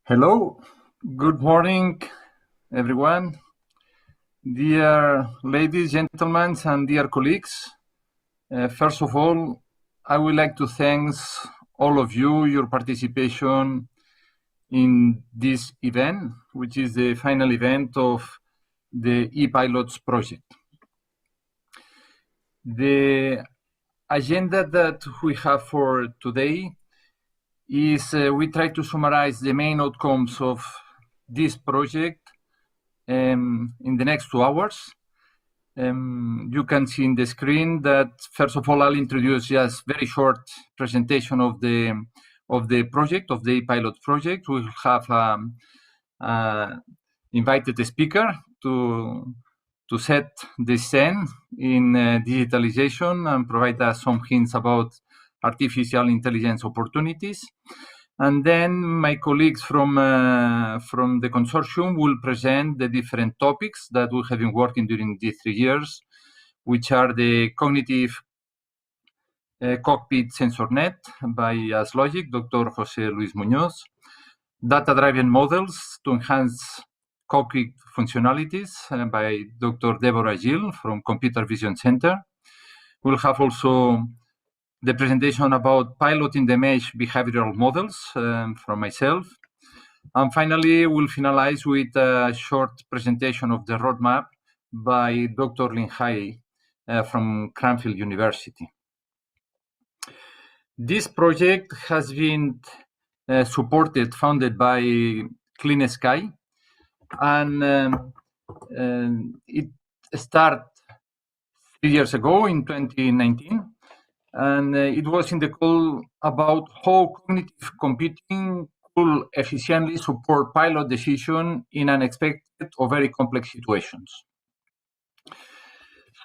Hello, good morning, everyone. Dear ladies, gentlemen, and dear colleagues. First of all, I would like to thank all of you, your participation in this event, which is the final event of the ePilots project. The agenda that we have for today is we try to summarize the main outcomes of this project in the next 2 hours. You can see in the screen that first of all I'll introduce just very short presentation of the project, of the pilot project. We'll have invited a speaker to set the scene in digitalization and provide us some hints about artificial intelligence opportunities. And then my colleagues from the consortium will present the different topics that we have been working during these 3 years, which are the cognitive cockpit sensor net by Aslogic, Dr. José Luis Muñoz, data-driven models to enhance cockpit functionalities by Dr. Debora Àngel from Computer Vision Center. We'll have also the presentation about piloting the mesh behavioral models from myself. And finally, we'll finalize with a short presentation of the roadmap by Dr. Linghai from Cranfield University. This project has been funded by Clean Sky, and it started 3 years ago in 2019. And it was in the call about how cognitive computing could efficiently support pilot decision in unexpected or very complex situations.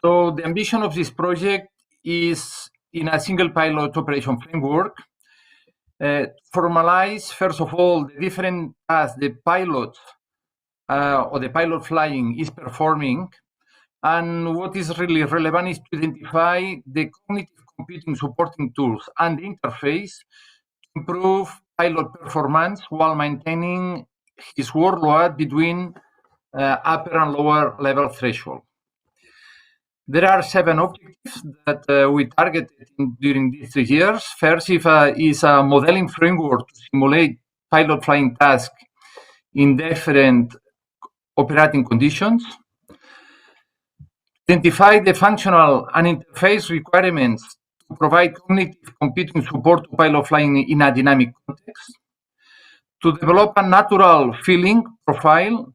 So the ambition of this project is, in a single pilot operation framework, formalize, first of all, the different tasks the pilot or the pilot flying is performing. And what is really relevant is to identify the cognitive computing supporting tools and the interface to improve pilot performance while maintaining his workload between upper and lower level threshold. There are 7 objectives that we targeted during these 3 years. First is a modeling framework to simulate pilot flying tasks in different operating conditions. Identify the functional and interface requirements to provide cognitive computing support to pilot flying in a dynamic context. To develop a natural feeling profile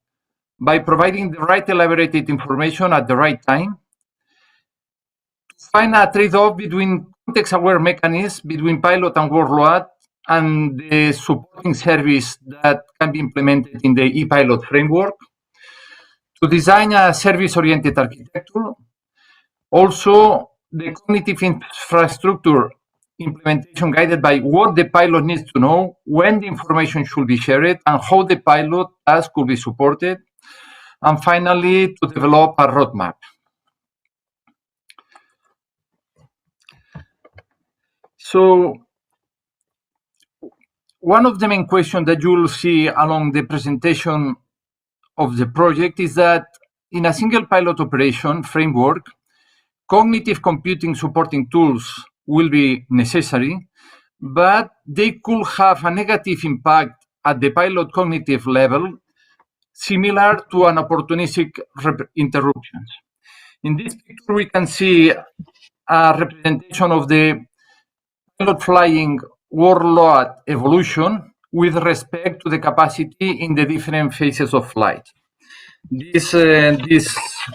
by providing the right elaborated information at the right time. To find a trade-off between context-aware mechanisms between pilot and workload and the supporting service that can be implemented in the ePilot framework. To design a service-oriented architecture. Also, the cognitive infrastructure implementation guided by what the pilot needs to know, when the information should be shared, and how the pilot task could be supported. And finally, to develop a roadmap. So, one of the main questions that you will see along the presentation of the project is that in a single pilot operation framework, cognitive computing supporting tools will be necessary, but they could have a negative impact at the pilot cognitive level, similar to an opportunistic interruptions. In this picture, we can see a representation of the pilot flying workload evolution with respect to the capacity in the different phases of flight. This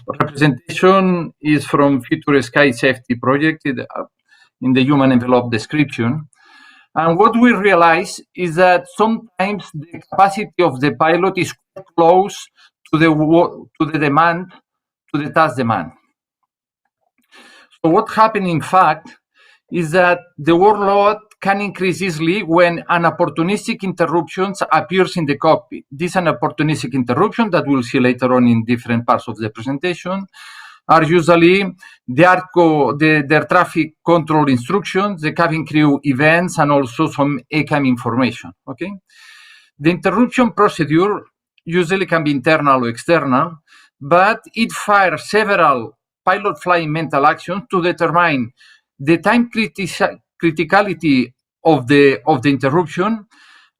representation is from Future Sky Safety Project in the human envelope description. And what we realize is that sometimes the capacity of the pilot is close to the demand, to the task demand. So what happened, in fact, is that the workload can increase easily when an opportunistic interruption appears in the cockpit. This is an opportunistic interruption that we'll see later on in different parts of the presentation, are usually the air traffic control instructions, the cabin crew events, and also some ACAM information. Okay. The interruption procedure usually can be internal or external, but it fires several pilot flying mental actions to determine the time criticality of the interruption,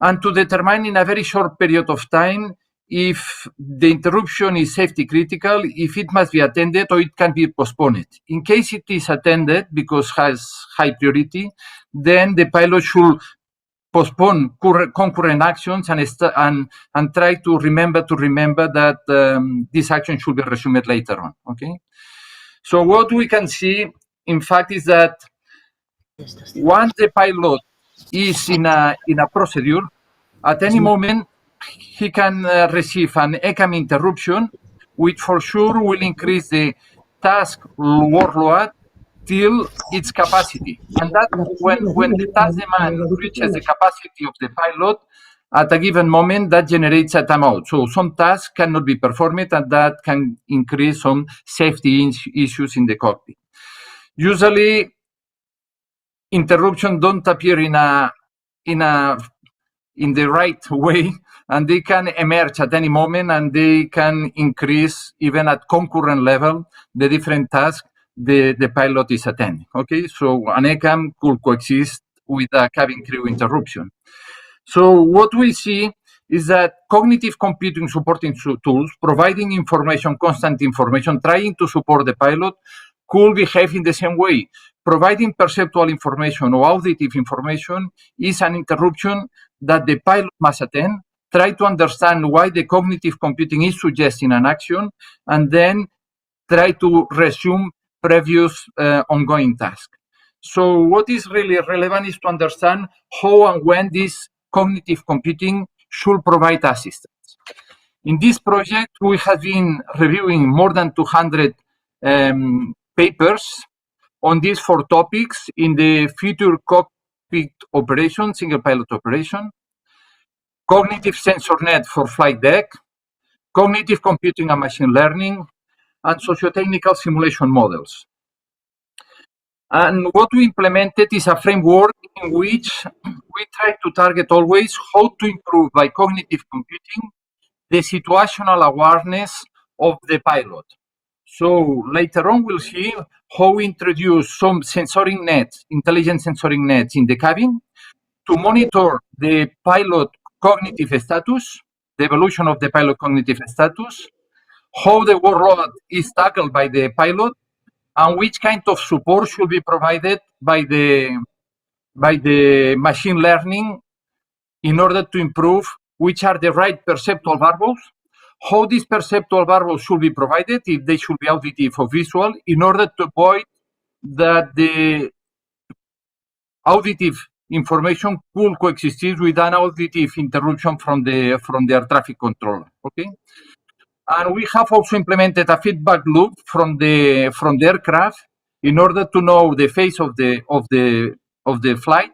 and to determine in a very short period of time if the interruption is safety critical, if it must be attended, or it can be postponed. In case it is attended because it has high priority, then the pilot should postpone concurrent actions and try to remember that this action should be resumed later on. Okay. So what we can see, in fact, is that once the pilot is in a procedure, at any moment he can receive an ECAM interruption, which for sure will increase the task workload till its capacity. And that when the task demand reaches the capacity of the pilot at a given moment, that generates a timeout. So some tasks cannot be performed, and that can increase some safety issues in the cockpit. Usually, interruptions don't appear in the right way, and they can emerge at any moment, and they can increase even at concurrent level the different tasks the pilot is attending. Okay, so an ECAM could coexist with a cabin crew interruption. So what we see is that cognitive computing supporting tools, providing information, constant information, trying to support the pilot, could behave in the same way. Providing perceptual information or auditive information is an interruption that the pilot must attend, try to understand why the cognitive computing is suggesting an action, and then try to resume previous ongoing task. So what is really relevant is to understand how and when this cognitive computing should provide assistance. In this project, we have been reviewing more than 200 papers on these 4 topics in the future cockpit operation, single pilot operation, cognitive sensor net for flight deck, cognitive computing and machine learning, and socio-technical simulation models. And what we implemented is a framework in which we try to target always how to improve by cognitive computing the situational awareness of the pilot. So later on, we'll see how we introduce some sensoring nets, intelligent sensoring nets in the cabin to monitor the pilot cognitive status, the evolution of the pilot cognitive status, how the workload is tackled by the pilot, and which kind of support should be provided by the machine learning in order to improve which are the right perceptual variables, how these perceptual variables should be provided, if they should be auditive or visual, in order to avoid that the auditive information could coexist with an auditive interruption from the air traffic controller. Okay. And we have also implemented a feedback loop from the aircraft in order to know the phase of the flight,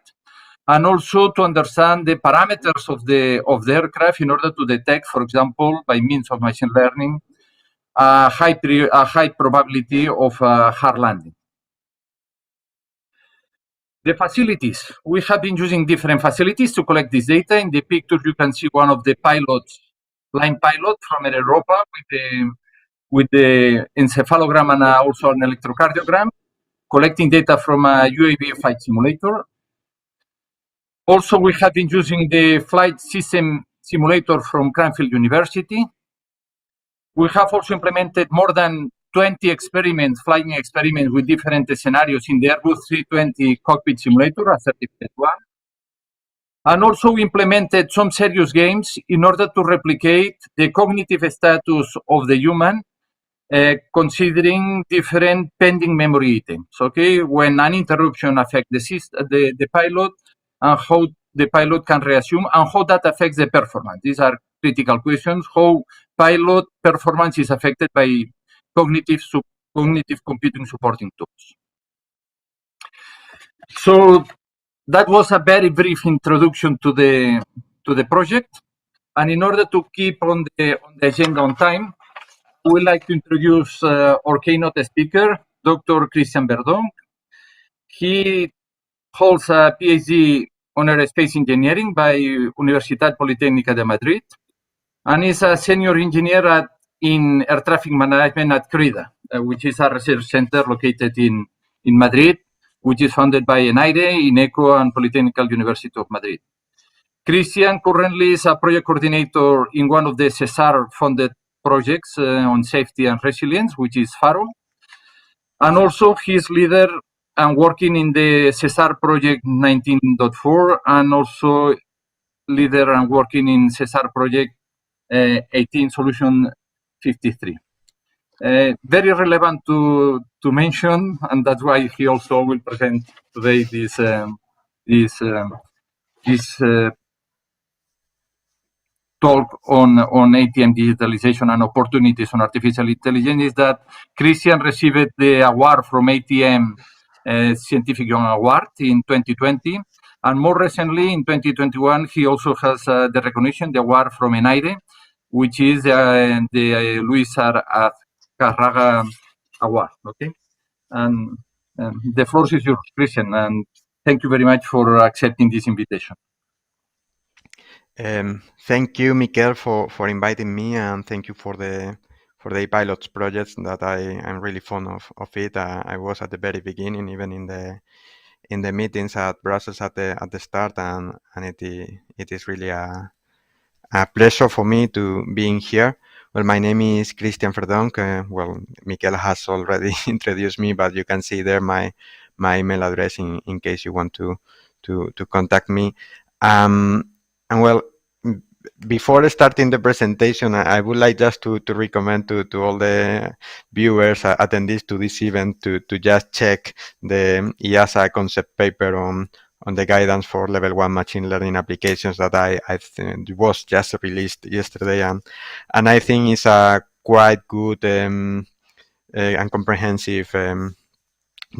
and also to understand the parameters of the aircraft in order to detect, for example, by means of machine learning, a high probability of a hard landing. The facilities. We have been using different facilities to collect this data. In the picture, you can see one of the pilots, line pilot from Air Europa with the encephalogram and also an electrocardiogram, collecting data from a UAV flight simulator. Also, we have been using the flight system simulator from Cranfield University. We have also implemented more than 20 flying experiments with different scenarios in the Airbus 320 cockpit simulator, a certified one. And also we implemented some serious games in order to replicate the cognitive status of the human, considering different pending memory items. Okay, when an interruption affects the pilot, and how the pilot can reassume, and how that affects the performance. These are critical questions. How pilot performance is affected by cognitive computing supporting tools. So that was a very brief introduction to the project. And in order to keep on the agenda on time, we would like to introduce our keynote speaker, Dr. Verdonk. He holds a PhD on aerospace engineering by Universitat Politécnica de Madrid, and is a senior engineer in air traffic management at CRIDA, which is a research center located in Madrid, which is funded by ENAIRE, INECO, and Polytechnical University of Madrid. Christian currently is a project coordinator in one of the CESAR-funded projects on safety and resilience, which is FARO. And also he's leader and working in the CESAR project 19.4, and also leader and working in CESAR project 18 solution 53. Very relevant to mention, and that's why he also will present today this talk on ATM digitalization and opportunities on artificial intelligence, is that Christian received the award from ATM Scientific Young Award in 2020, and more recently in 2021 he also has the recognition, the award from ENAIRE, which is the Luis Azcarraga Award. Okay, and the floor is yours, Christian, and thank you very much for accepting this invitation. Thank you, Miquel, for inviting me, and thank you for the pilots projects that I'm really fond of it. I was at the very beginning, even in the meetings at Brussels at the start, and it is really a pleasure for me to being here. Well, my name is Christian Verdonk. Well, Miquel has already introduced me, but you can see there my email address in case you want to contact me. And well, before starting the presentation, I would like just to recommend to all the viewers, attendees to this event, to just check the EASA concept paper on the guidance for level 1 machine learning applications that I was just released yesterday, and I think it's a quite good and comprehensive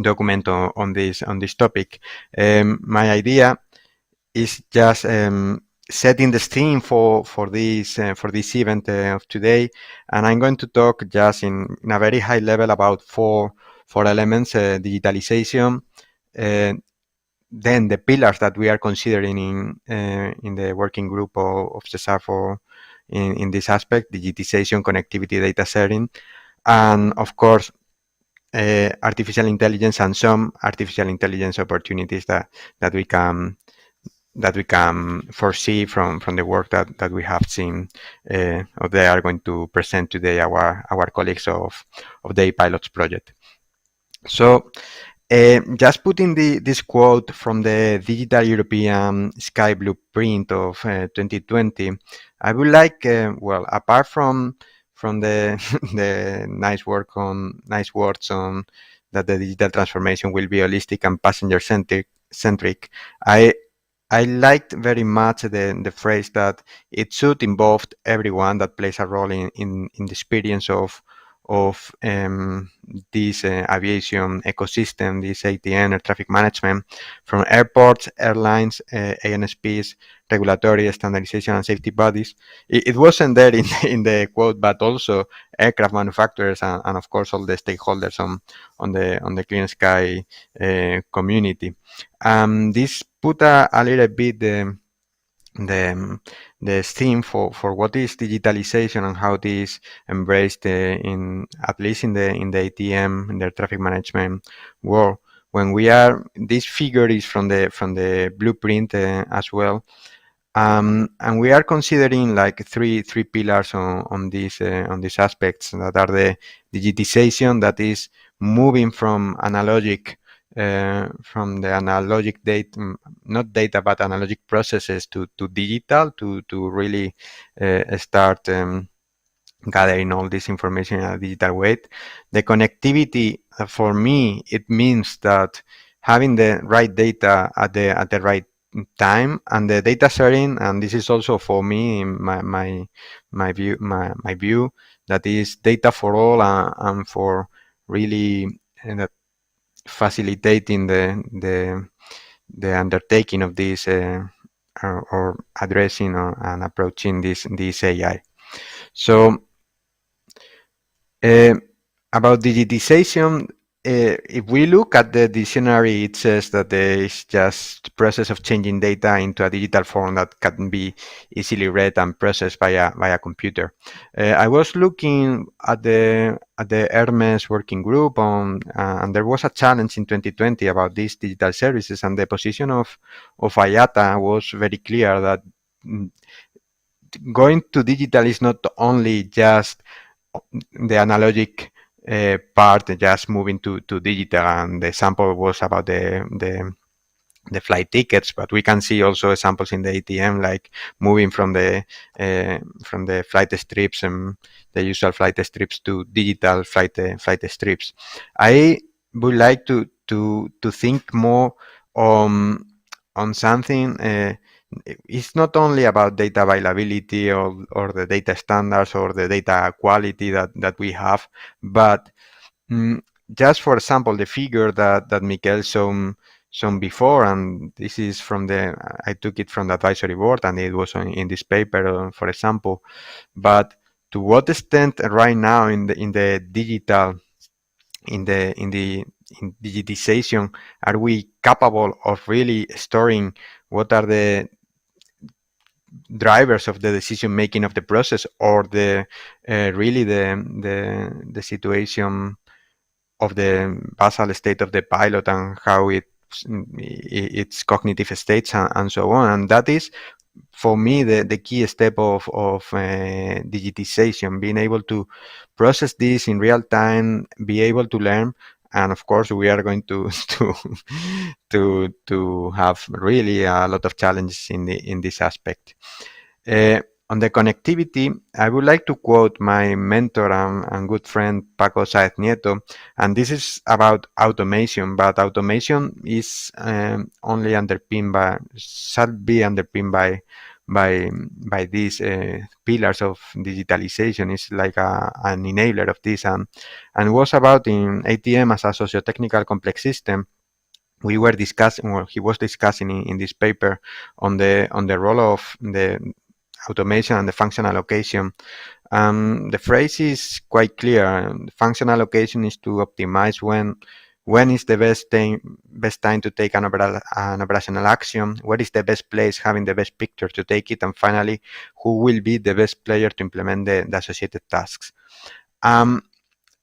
document on this topic. My idea is just setting the theme for this event of today, and I'm going to talk just in a very high level about four elements: digitalization, then the pillars that we are considering in the working group of CESAR in this aspect: digitization, connectivity, data sharing, and of course artificial intelligence and some artificial intelligence opportunities that we can foresee from the work that we have seen, or they are going to present today, our colleagues of the pilots project. So just putting this quote from the Digital European Sky Blueprint of 2020, I would like, well, apart from the the nice words on that the digital transformation will be holistic and passenger centric, I liked very much the phrase that it should involve everyone that plays a role in the experience of this aviation ecosystem, this ATM, air traffic management, from airports, airlines, ANSPs, regulatory, standardization, and safety bodies. It wasn't there in the quote, but also aircraft manufacturers and of course all the stakeholders on the Clean Sky community. This put a little bit the theme for what is digitalization and how this embraced in at least in the ATM, in the traffic management world. When we are, this figure is from the blueprint as well. And we are considering like three pillars on these aspects, that are the digitization, that is moving from analogic from the analogic data, not data, but analogic processes to digital, to really start gathering all this information in a digital way. The connectivity, for me, it means that having the right data at the right time, and the data sharing, and this is also for me my view, that is data for all, and for really facilitating the undertaking of this or addressing and approaching this AI. So about digitization, if we look at the dictionary, it says that there is just the process of changing data into a digital form that can be easily read and processed via computer. I was looking at the Hermes working group on, and there was a challenge in 2020 about these digital services, and the position of IATA was very clear that mm, going to digital is not only just the analogic part, just moving to digital, and the example was about the flight tickets, but we can see also examples in the ATM, like moving from the flight strips and the usual flight strips to digital flight strips. I would like to think more on something. It's not only about data availability or the data standards or the data quality that we have, but Mm, just for example, the figure that Miquel shown before, and this is from I took it from the advisory board, and it was in this paper, for example. But to what extent right now in the digital in digitization are we capable of really storing what are the drivers of the decision making of the process, or the really the situation of the basal state of the pilot and how its cognitive states and so on. And that is, for me, the key step of digitization, being able to process this in real time, be able to learn. And of course, we are going to to have really a lot of challenges in this aspect. On the connectivity, I would like to quote my mentor and good friend Paco Saez Nieto, and this is about automation. But automation is only underpinned by, shall be underpinned by these pillars of digitalization. It's like an enabler of this, and was about in ATM as a socio-technical complex system. We were discussing, or he was discussing in this paper, on the role of the automation and the function allocation. The phrase is quite clear. The function allocation is to optimize when is the best time to take an operational action, what is the best place having the best picture to take it, and finally, who will be the best player to implement the associated tasks.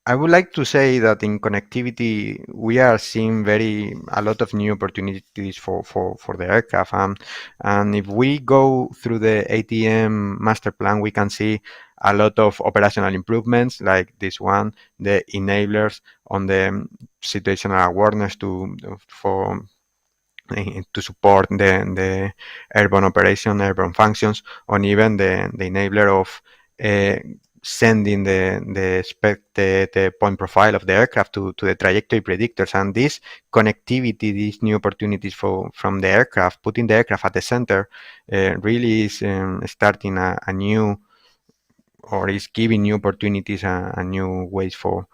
I would like to say that in connectivity, we are seeing a lot of new opportunities for the aircraft. And if we go through the ATM master plan, we can see a lot of operational improvements like this one, the enablers on the situational awareness to support the airborne operation, airborne functions, or even the enabler of uh, sending the point profile of the aircraft to the trajectory predictors. And this connectivity, these new opportunities from the aircraft, putting the aircraft at the center, really is starting a new, or is giving new opportunities and new ways for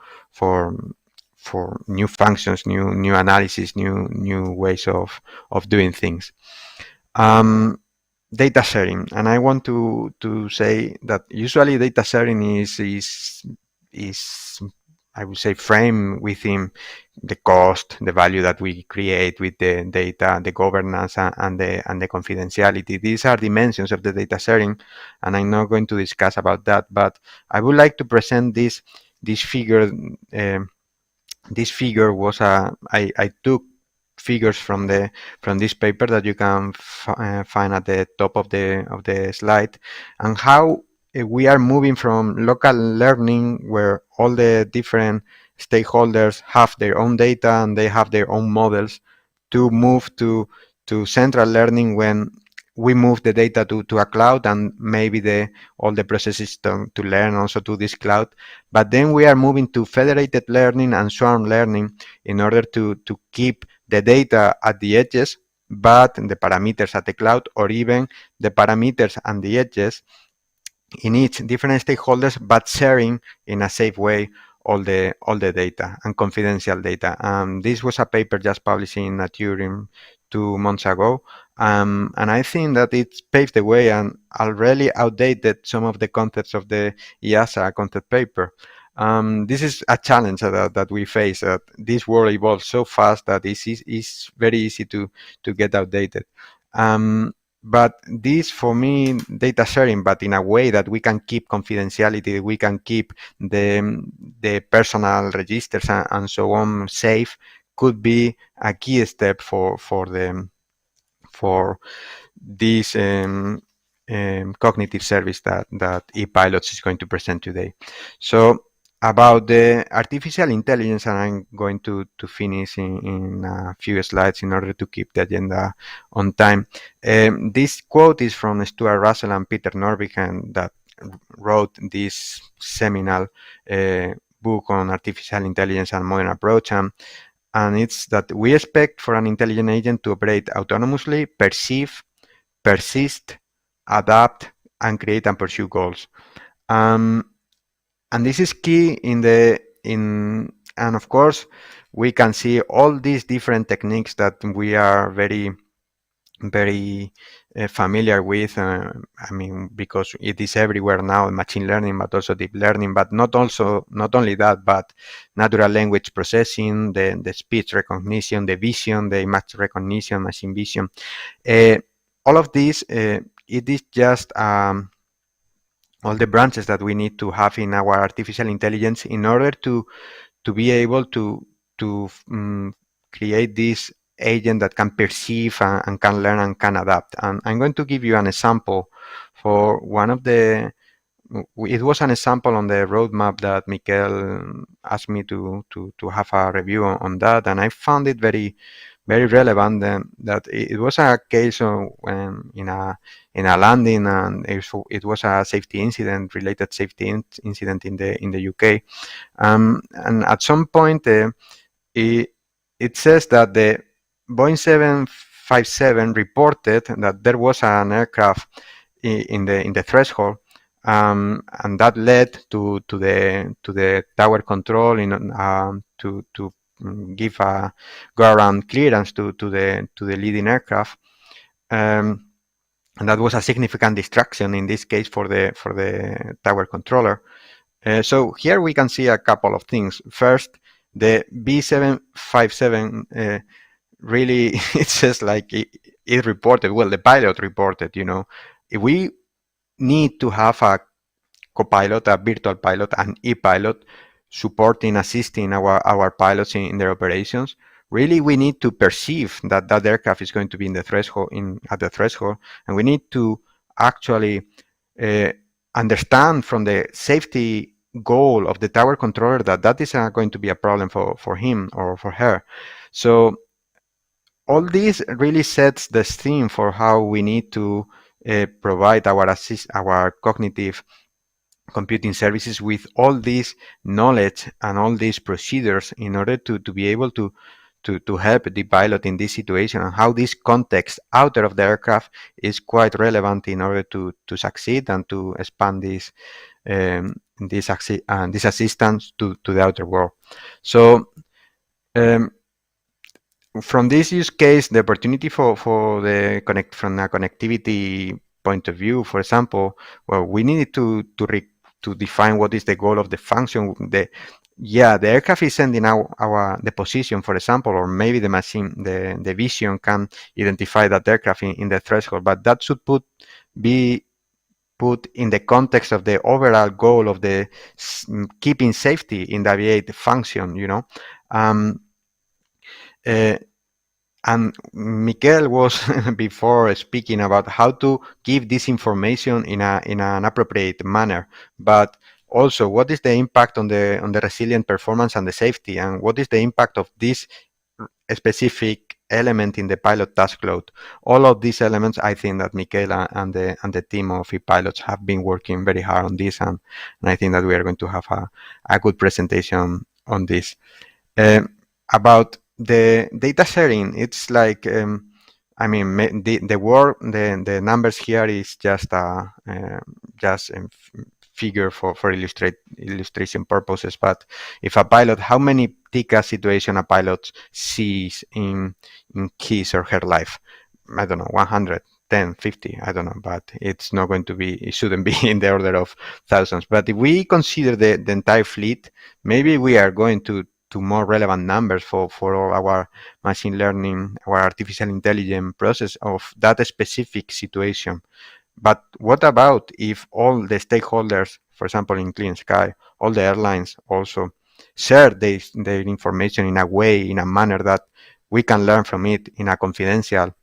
new functions, new analysis, new ways of doing things. Um, Data sharing, and I want to say that usually data sharing is I would say framed within the cost, the value that we create with the data, the governance, and the confidentiality. These are dimensions of the data sharing, and I'm not going to discuss about that. But I would like to present this figure. This figure was I took figures from this paper that you can find at the top of the slide, and how we are moving from local learning, where all the different stakeholders have their own data and they have their own models, to move to central learning when we move the data to a cloud, and maybe all the processes to learn also to this cloud. But then we are moving to federated learning and swarm learning in order to keep the data at the edges, but the parameters at the cloud, or even the parameters and the edges in each different stakeholders, but sharing in a safe way all the data and confidential data. This was a paper just published in Nature 2 months ago, and I think that it paved the way and already outdated some of the concepts of the EASA concept paper. This is a challenge that we face. This world evolves so fast that it's very easy to get outdated. But this, for me, data sharing, but in a way that we can keep confidentiality, we can keep the personal registers and so on safe, could be a key step for this cognitive service that ePilots is going to present today. So about the artificial intelligence, and I'm going to finish in a few slides in order to keep the agenda on time. This quote is from Stuart Russell and Peter Norvig, and that wrote this seminal book on artificial intelligence and modern approach. And it's that we expect for an intelligent agent to operate autonomously, perceive, persist, adapt, and create and pursue goals. And this is key and of course, we can see all these different techniques that we are very familiar with. I mean, because it is everywhere now, machine learning, but also deep learning, but not only that, but natural language processing, the speech recognition, the vision, the image recognition, machine vision. All of these, it is just all the branches that we need to have in our artificial intelligence in order to be able to create this agent that can perceive and can learn and can adapt. And I'm going to give you an example for one of the. It was an example on the roadmap that Miquel asked me to have a review on that, and I found it very relevant. That it was a case of in a landing, and it was a safety incident, related safety incident in the UK, and at some point it says that the Boeing 757 reported that there was an aircraft in the threshold, and that led to the tower control to give a go around clearance to the leading aircraft, and that was a significant distraction in this case for the tower controller. So here we can see a couple of things. First, the B757 really, it says like it reported, well, the pilot reported, if we need to have a co-pilot, a virtual pilot, an e-pilot supporting, assisting our pilots in their operations, really we need to perceive that aircraft is going to be in the threshold, at the threshold, and we need to actually understand from the safety goal of the tower controller that is going to be a problem for him or for her. So all this really sets the theme for how we need to provide our cognitive computing services with all this knowledge and all these procedures in order to be able to help the pilot in this situation, and how this context outside of the aircraft is quite relevant in order to succeed and to expand this assistance to the outer world. So from this use case, the opportunity for from a connectivity point of view, for example, well, we needed to define what is the goal of the function. The aircraft is sending out the position, for example, or maybe the machine, the vision can identify that aircraft in the threshold, but that should be put in the context of the overall goal of the keeping safety in the aviate function, and Miquel was before speaking about how to give this information in an appropriate manner, but also what is the impact on the resilient performance and the safety, and what is the impact of this specific element in the pilot task load. All of these elements, I think that Miquel and the team of ePilots have been working very hard on this, and I think that we are going to have a good presentation on this. About the data sharing, it's like I mean, the numbers here is just figure for illustration purposes. But if a pilot, how many TICA situation a pilot sees in his or her life? I don't know, 100, 10, 50, I don't know, but it's not going to be, it shouldn't be in the order of thousands. But if we consider the entire fleet, maybe we are going to more relevant numbers for all our machine learning, our artificial intelligence process of that specific situation. But what about if all the stakeholders, for example, in Clean Sky, all the airlines also share their information in a way, in a manner that we can learn from it in a confidential,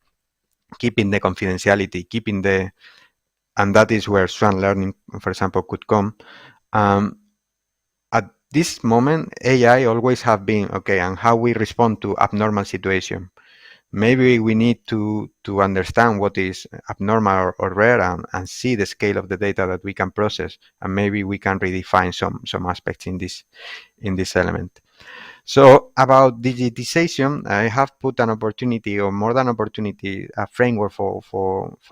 keeping the confidentiality, and that is where swan learning, for example, could come. At this moment, AI always have been, okay, and how we respond to abnormal situation. Maybe we need to understand what is abnormal or rare and see the scale of the data that we can process, and maybe we can redefine some aspects in this element. So about digitization, I have put an opportunity, or more than opportunity, a framework for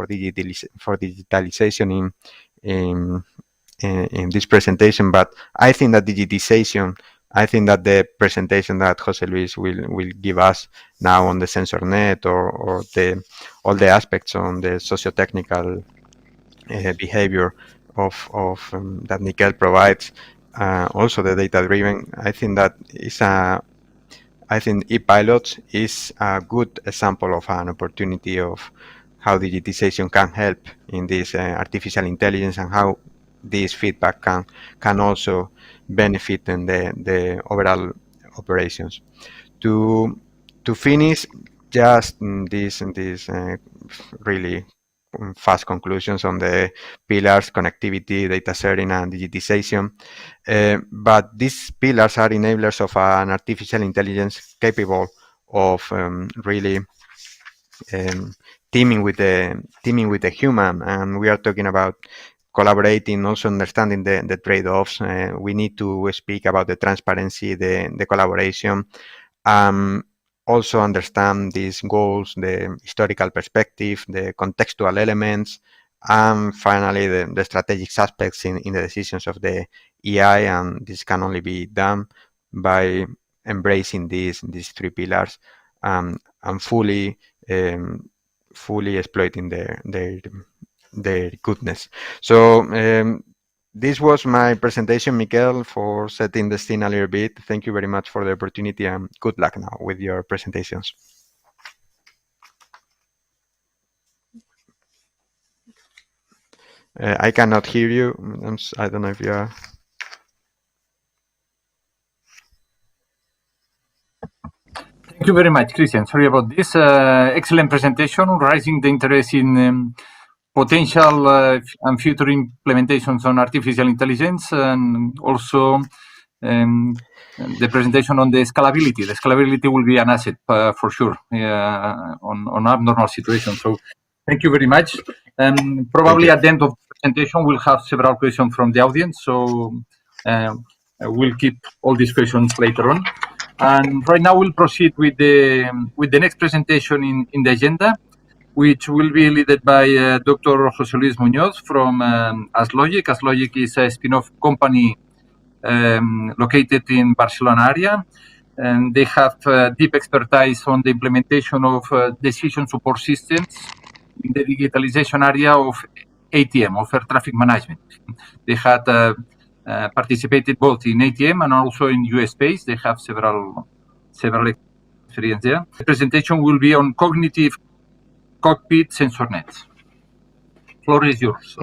digitalization in this presentation. But I think that digitization, I think that the presentation that José Luis will give us now on the sensor net or all the aspects on the socio-technical behavior of that Miquel provides, also the data-driven, I think that is I think e-pilots is a good example of an opportunity of how digitization can help in this artificial intelligence, and how this feedback can also benefit in the overall operations. To finish, just these really fast conclusions on the pillars: connectivity, data sharing, and digitization. But these pillars are enablers of an artificial intelligence capable of really teaming with the human. And we are talking about collaborating, also understanding the trade-offs. We need to speak about the transparency, the collaboration. Also understand these goals, the historical perspective, the contextual elements, and finally the strategic aspects in the decisions of the AI. And this can only be done by embracing these three pillars, and fully exploiting their goodness. So this was my presentation, Miquel, for setting the scene a little bit. Thank you very much for the opportunity, and good luck now with your presentations. I cannot hear you. I don't know if you are. Thank you very much, Christian. Sorry about this. Excellent presentation, raising the interest in potential and future implementations on artificial intelligence, and also the presentation on the scalability. The scalability will be an asset for sure on abnormal situations. So thank you very much. Probably at the end of the presentation, we'll have several questions from the audience. So we'll keep all these questions later on. And right now we'll proceed with the next presentation in the agenda, which will be led by Dr. José Luis Muñoz from Aslogic. Aslogic is a spin-off company located in Barcelona area, and they have deep expertise on the implementation of decision support systems in the digitalization area of ATM, of air traffic management. They had participated both in ATM and also in US space. They have several experience there. The presentation will be on cognitive cockpit sensor nets. Floor is yours.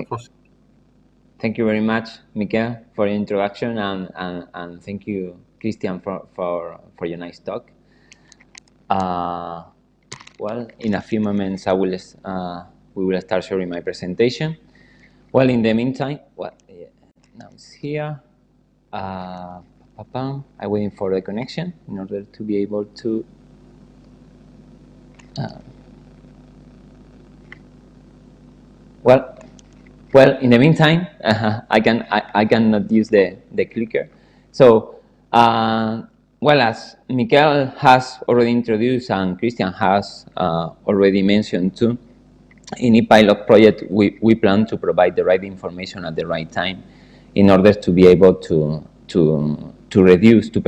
Thank you very much, Miquel, for the introduction, and thank you, Christian, for your nice talk. Well, in a few moments, we will start showing my presentation. Well, in the meantime, now it's here. I'm waiting for the connection in order to be able to. Well, in the meantime, I cannot use the clicker. So, well, as Miquel has already introduced and Christian has already mentioned too, in e-pilot project we plan to provide the right information at the right time in order to be able to reduce the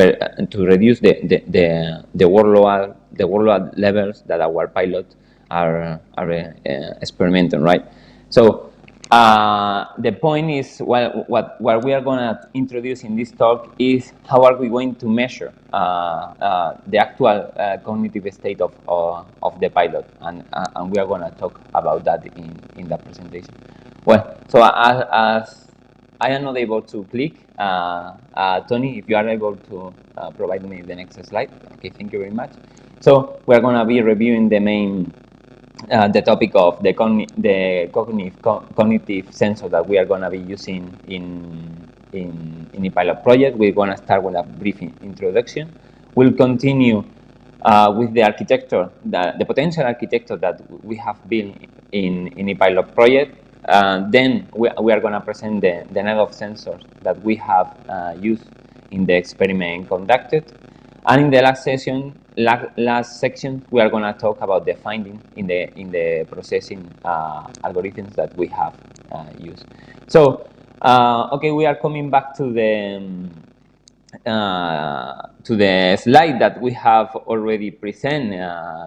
workload levels that our pilot experimenting, right? So the point is, well, what we are going to introduce in this talk is how are we going to measure the actual cognitive state of the pilot, and we are going to talk about that in the presentation. Well, so as I am not able to click, Tony, if you are able to provide me the next slide. Okay, thank you very much. So we are going to be reviewing the main the topic of the cognitive sensor that we are going to be using in the pilot project. We're going to start with a brief introduction. We'll continue with the architecture, the potential architecture that we have built in the pilot project. Then we are going to present the net of sensors that we have used in the experiment conducted. And in the last section, we are going to talk about the findings in the processing algorithms that we have used. So, okay, we are coming back to the slide that we have already presented.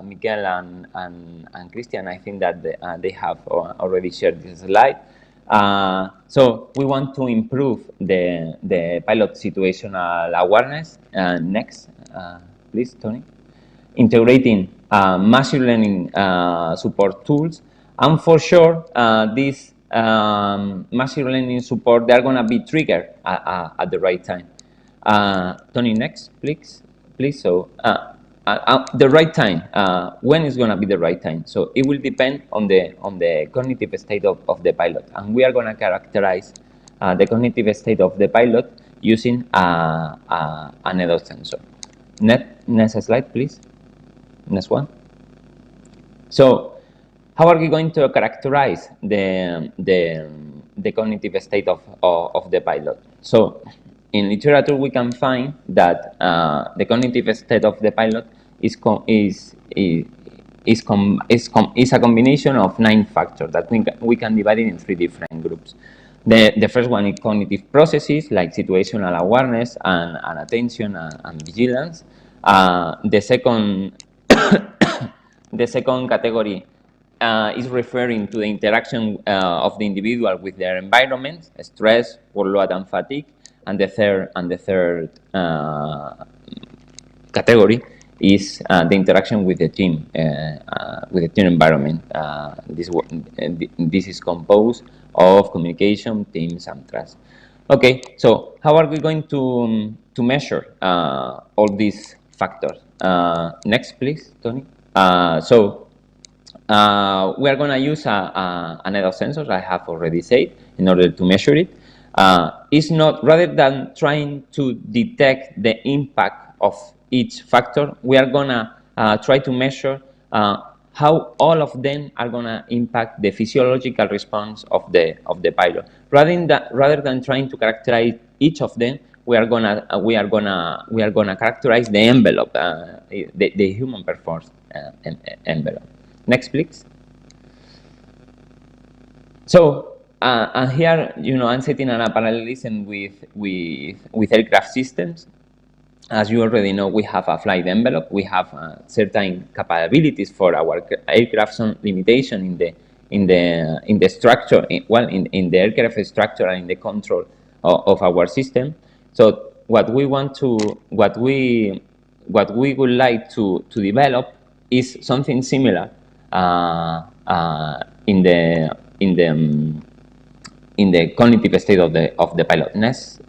Miquel and Christian, I think that they have already shared this slide. So we want to improve the pilot situational awareness. Next, please, Tony. Integrating machine learning support tools, and for sure, these machine learning support, they're going to be triggered at the right time. Tony, next, please. So the right time. When is going to be the right time? So it will depend on the cognitive state of the pilot, and we are going to characterize the cognitive state of the pilot using an EDOS sensor. Next slide, please. Next one. So, how are we going to characterize the cognitive state of the pilot? So, in literature, we can find that the cognitive state of the pilot is a combination of 9 factors that we can divide it in 3 different groups. The first one is cognitive processes like situational awareness and attention and vigilance. The second category is referring to the interaction of the individual with their environment, stress, workload, and fatigue. And the third category is the interaction with the team environment. This is composed of communication, teams, and trust. Okay, so how are we going to measure all these factors? Next, please, Tony. So we are going to use an EDOS sensor, I have already said, in order to measure it. It's not, rather than trying to detect the impact of each factor, we are going to try to measure how all of them are going to impact the physiological response of the pilot. Rather than trying to characterize each of them, we are gonna characterize the envelope, the human performance envelope. Next, please. So, and here, I'm setting a parallelism with aircraft systems. As you already know, we have a flight envelope. We have certain capabilities for our aircraft, some limitation in the structure, in the aircraft structure and in the control of our system. So what we would like to develop is something similar in the cognitive state of the pilot. Next,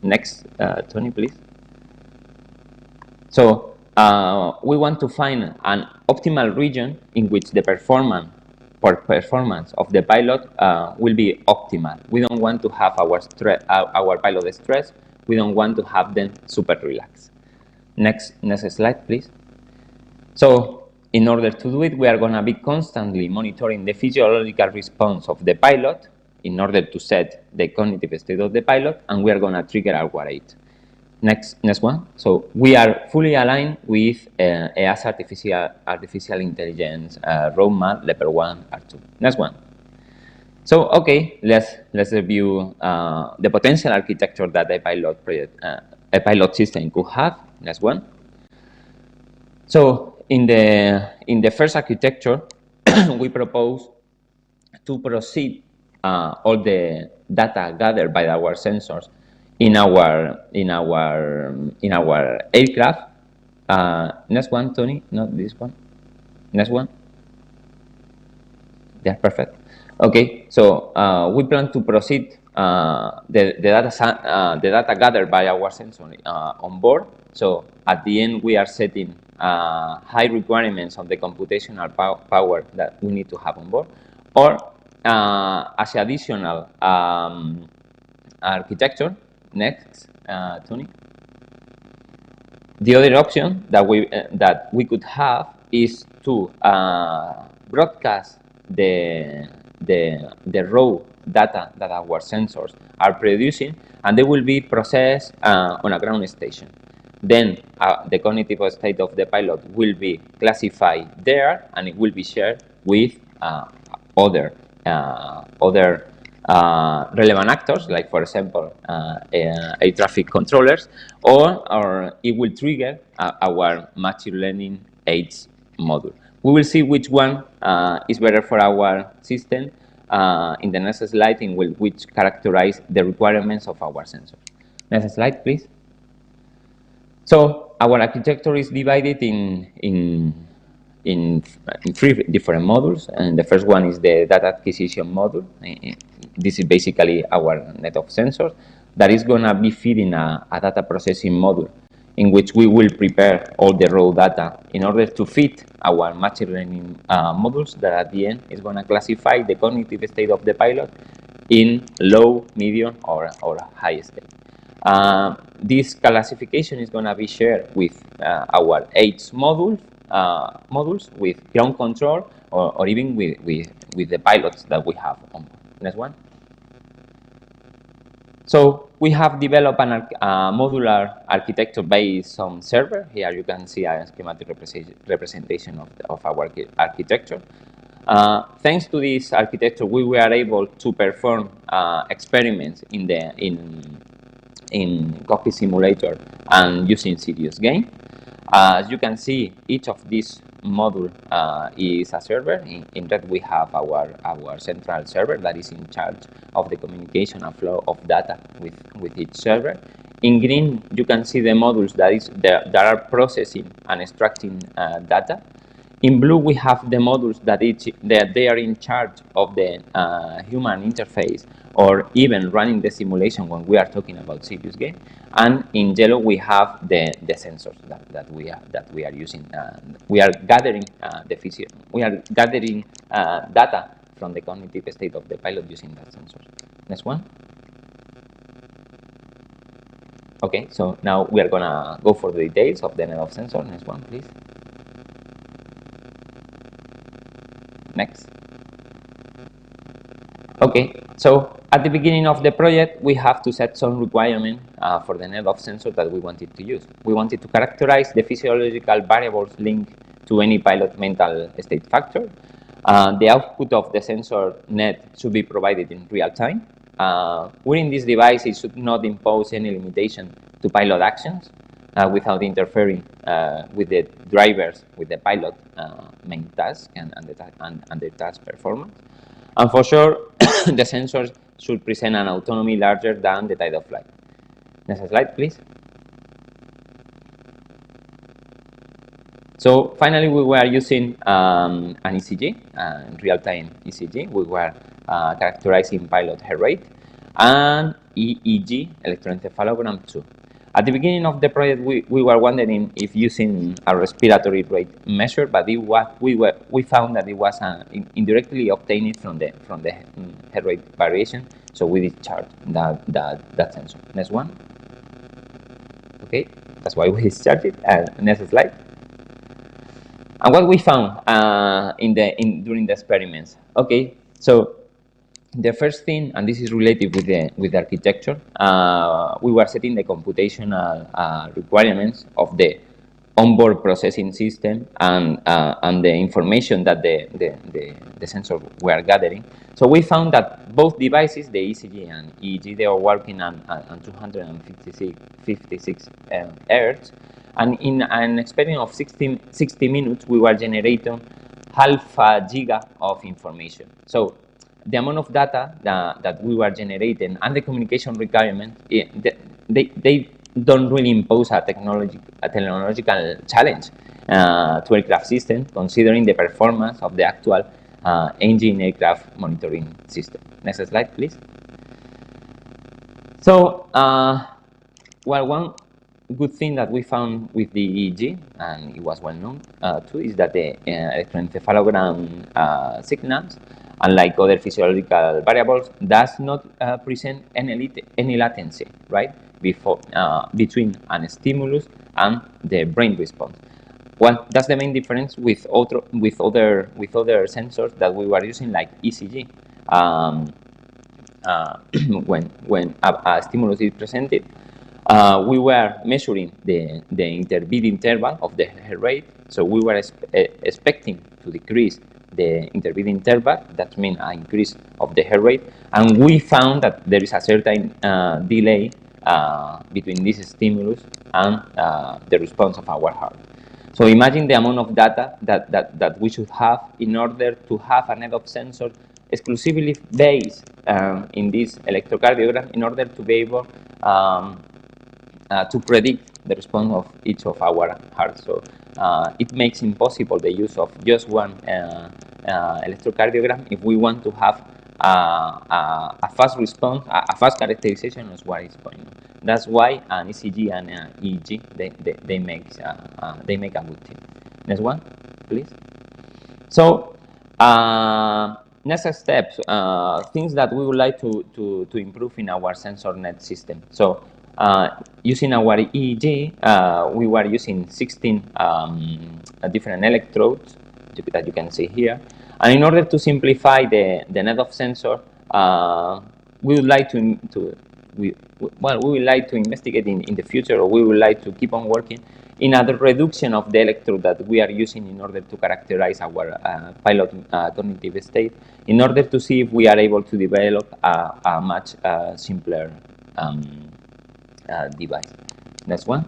Tony, please. So we want to find an optimal region in which the performance of the pilot will be optimal. We don't want to have our pilot stressed. We don't want to have them super relaxed. Next slide, please. So in order to do it, we are going to be constantly monitoring the physiological response of the pilot in order to set the cognitive state of the pilot, and we are going to trigger our rate. Next one. So we are fully aligned with EASA artificial intelligence roadmap level 1 R2. Next one. So okay, let's review the potential architecture that a pilot system could have. Next one. So in the first architecture, we propose to proceed all the data gathered by our sensors in our aircraft. Next one, Tony. Not this one. Next one. Yeah, perfect. Okay, so we plan to proceed the data gathered by our sensor on board. So at the end, we are setting high requirements of the computational power that we need to have on board, or as additional architecture. Next, Tony. The other option that we could have is to broadcast the raw data that our sensors are producing, and they will be processed on a ground station. Then the cognitive state of the pilot will be classified there, and it will be shared with other relevant actors, like for example air traffic controllers, or it will trigger our machine learning aids module. We will see which one is better for our system in the next slide, in which characterize the requirements of our sensor. Next slide, please. So our architecture is divided in three different modules, and the first one is the data acquisition module. This is basically our net of sensors that is going to be feeding a data processing module, in which we will prepare all the raw data in order to feed our machine learning modules that at the end is going to classify the cognitive state of the pilot in low, medium, or high state. This classification is going to be shared with our aids modules, with ground control, or even with the pilots that we have on board. Next one. So we have developed a modular architecture based on server. Here you can see a schematic representation of our architecture. Thanks to this architecture, we were able to perform experiments in Cockpit Simulator and using serious game. As you can see, each of these modules is a server. In red, we have our central server that is in charge of the communication and flow of data with each server. In green, you can see the modules that are processing and extracting data. In blue, we have the modules that they are in charge of the human interface, or even running the simulation when we are talking about serious game. And in yellow, we have the sensors that we are using. We are gathering data from the cognitive state of the pilot using that sensor. Next one. Okay, so now we are gonna go for the details of the net of sensor. Next one, please. Next. Okay, so at the beginning of the project, we have to set some requirement for the net of sensor that we wanted to use. We wanted to characterize the physiological variables linked to any pilot mental state factor. The output of the sensor net should be provided in real time. Within this device, it should not impose any limitation to pilot actions without interfering with the drivers, with the pilot main task and the task performance. And for sure, the sensors should present an autonomy larger than the time of flight. Next slide, please. So finally, we were using an ECG, real-time ECG. We were characterizing pilot heart rate, and EEG, electroencephalogram 2. At the beginning of the project, we were wondering if using a respiratory rate measure, but we found that it was indirectly obtained from the heart rate variation, so we discharged that sensor. Next one. Okay, that's why we discharged it. Next slide. And what we found during the experiments. Okay, so the first thing, and this is related with the architecture, we were setting the computational requirements of the onboard processing system and the information that the sensors were gathering. So we found that both devices, the ECG and EEG, they are working on 256 Hz. And in an experiment of 60 minutes, we were generating half a giga of information. So the amount of data that we were generating and the communication requirement, they don't really impose a technological challenge to aircraft system, considering the performance of the actual engine aircraft monitoring system. Next slide, please. So, well, one good thing that we found with the EEG, and it was well known too, is that the electroencephalogram signals, unlike other physiological variables, does not present any latency, right, between an stimulus and the brain response. Well, that's the main difference with other sensors that we were using, like ECG. When a stimulus is presented, we were measuring the interbeat interval of the heart rate. So we were expecting to decrease the interbeat interval. That means an increase of the heart rate. And we found that there is a certain delay between this stimulus and the response of our heart. So imagine the amount of data that we should have in order to have a net of sensor exclusively based in this electrocardiogram, in order to be able to predict the response of each of our hearts. So it makes impossible the use of just one electrocardiogram if we want to have a fast response, a fast characterization of what is going on. That's why an ECG and an EEG they make a good team. Next one, please. So next steps, things that we would like to improve in our sensor net system. So using our EEG, we were using 16 different electrodes that you can see here. And in order to simplify the net of sensor, we would like to investigate in the future, or we would like to keep on working in a reduction of the electrode that we are using in order to characterize our pilot cognitive state, in order to see if we are able to develop a much simpler device. Next one.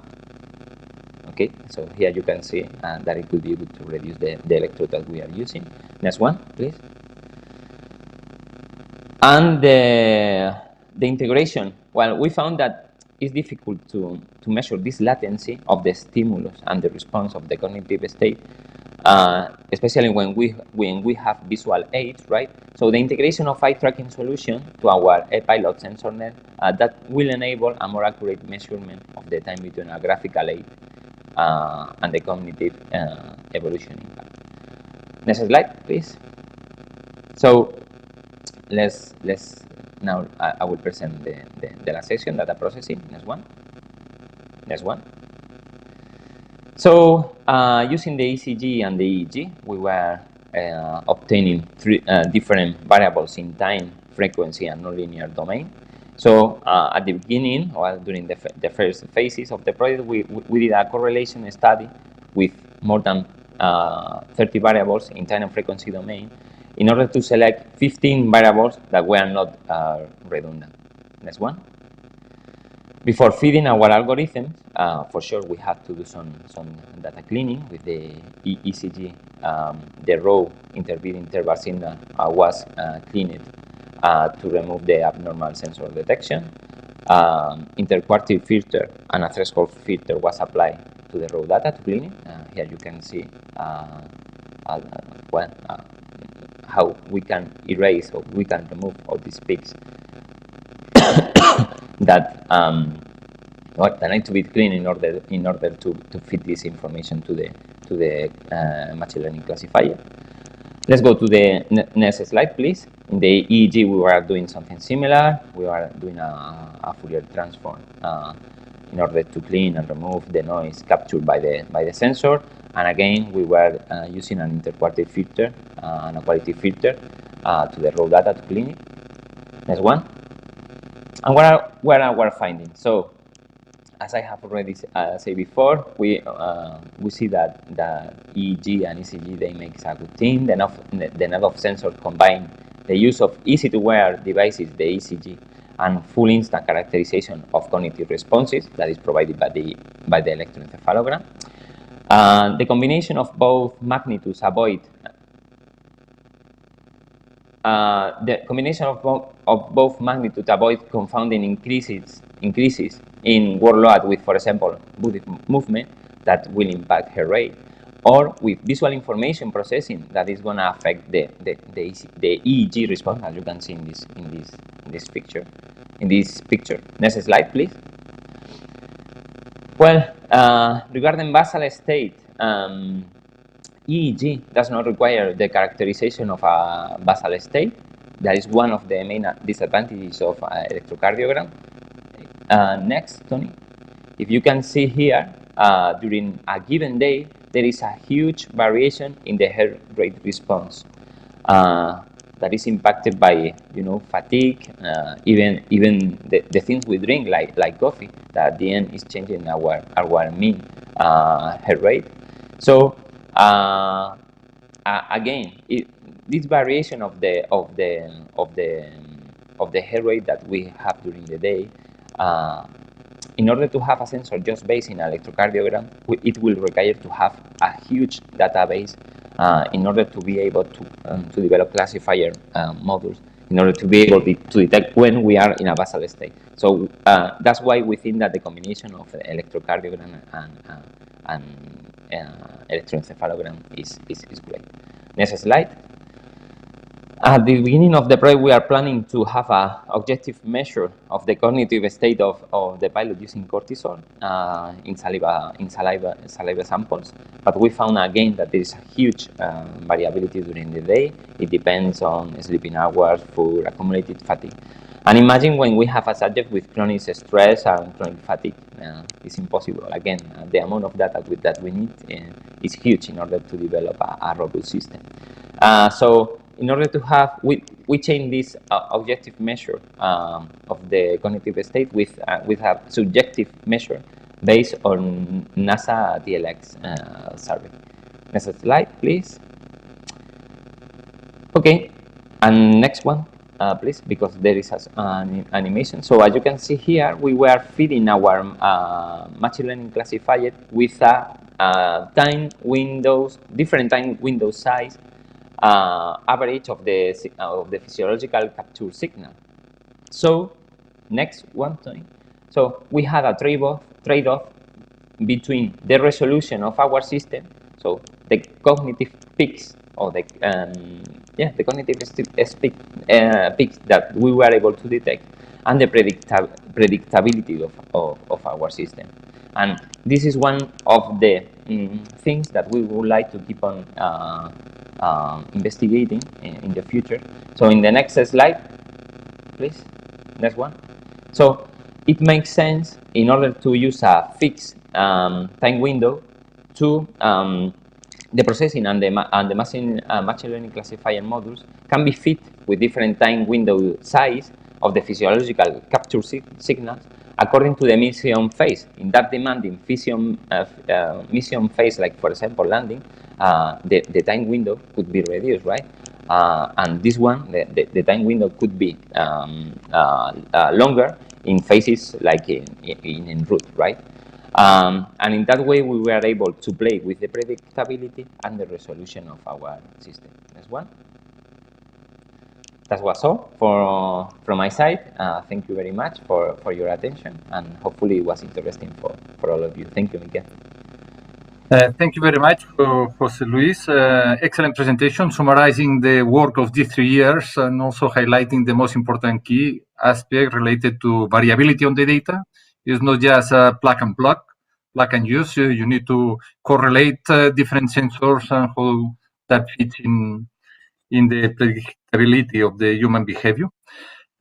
Okay, so here you can see that it could be able to reduce the electrode that we are using. Next one, please. And the integration. Well, we found that it's difficult to measure this latency of the stimulus and the response of the cognitive state, especially when we have visual aids, right? So the integration of eye tracking solution to our pilot sensor net that will enable a more accurate measurement of the time between a graphical aid and the cognitive evolution impact. Next slide, please. So let's now I will present the last section, data processing. Next one. Next one. So using the ECG and the EEG, we were obtaining three different variables in time, frequency, and nonlinear domain. So at the beginning, or during the first phases of the project, we did a correlation study with more than 30 variables in time and frequency domain in order to select 15 variables that were not redundant. Next one. Before feeding our algorithms, for sure we have to do some data cleaning with the ECG. The raw interbeat interval signal was cleaned to remove the abnormal sensor detection. Interquartile filter and a threshold filter was applied to the raw data to clean it. Here you can see how we can erase or we can remove all these peaks that need to be cleaned in order to fit this information to the machine learning classifier. Let's go to the next slide, please. In the EEG, we were doing something similar. We were doing a Fourier transform in order to clean and remove the noise captured by the sensor. And again, we were using an interquartile filter and a quality filter to the raw data to clean it. Next one. And what are our findings? So, as I have already said before, we see that EEG and ECG, they make a good team. The net of sensors combine the use of easy-to-wear devices, the ECG, and full instant characterization of cognitive responses that is provided by the electroencephalogram. The combination of both magnitudes avoid the combination of both magnitude avoid confounding increases in workload with, for example, body movement that will impact heart rate, or with visual information processing that is going to affect the EEG response, as you can see in this picture. Next slide, please. Well, regarding basal state, EEG does not require the characterization of a basal state. That is one of the main disadvantages of electrocardiogram. Next, Tony. If you can see here, during a given day, there is a huge variation in the heart rate response. That is impacted by, fatigue, even the things we drink, like coffee, that at the end is changing our mean heart rate. So again, this variation of the heart rate that we have during the day, in order to have a sensor just based in electrocardiogram, it will require to have a huge database in order to be able to develop classifier models, in order to be able to detect when we are in a basal state. So that's why we think that the combination of electrocardiogram and electroencephalogram is great. Next slide. At the beginning of the project, we are planning to have an objective measure of the cognitive state of the pilot using cortisol in saliva samples. But we found again that there is a huge variability during the day. It depends on sleeping hours, food, accumulated fatigue. And imagine when we have a subject with chronic stress and chronic fatigue. It's impossible. Again, the amount of data that we need is huge in order to develop a robust system. So in order to have, we change this objective measure of the cognitive state with a subjective measure based on NASA TLX survey. Next slide, please. Okay, and next one, please, because there is an animation. So as you can see here, we were feeding our machine learning classifier with different time window size, average of the physiological capture signal. So next one, Tony. So we had a trade-off between the resolution of our system, so the cognitive peaks or the cognitive peaks that we were able to detect, and the predictability of our system. And this is one of the things that we would like to keep on investigating in the future. So in the next slide, please, next one. So it makes sense, in order to use a fixed time window, to the processing and the machine learning classifier models can be fit with different time window size of the physiological capture signals according to the mission phase. In that demanding mission phase, like for example landing, the time window could be reduced, right? And this one, the time window could be longer in phases like in route, right? And in that way, we were able to play with the predictability and the resolution of our system. Next one. That was all from my side. Thank you very much for your attention, and hopefully it was interesting for all of you. Thank you, Miquel. Thank you very much, José Luis. Excellent presentation, summarizing the work of these 3 years and also highlighting the most important key aspect related to variability on the data. It's not just plug and use. You need to correlate different sensors and how that fits in the predictability of the human behavior.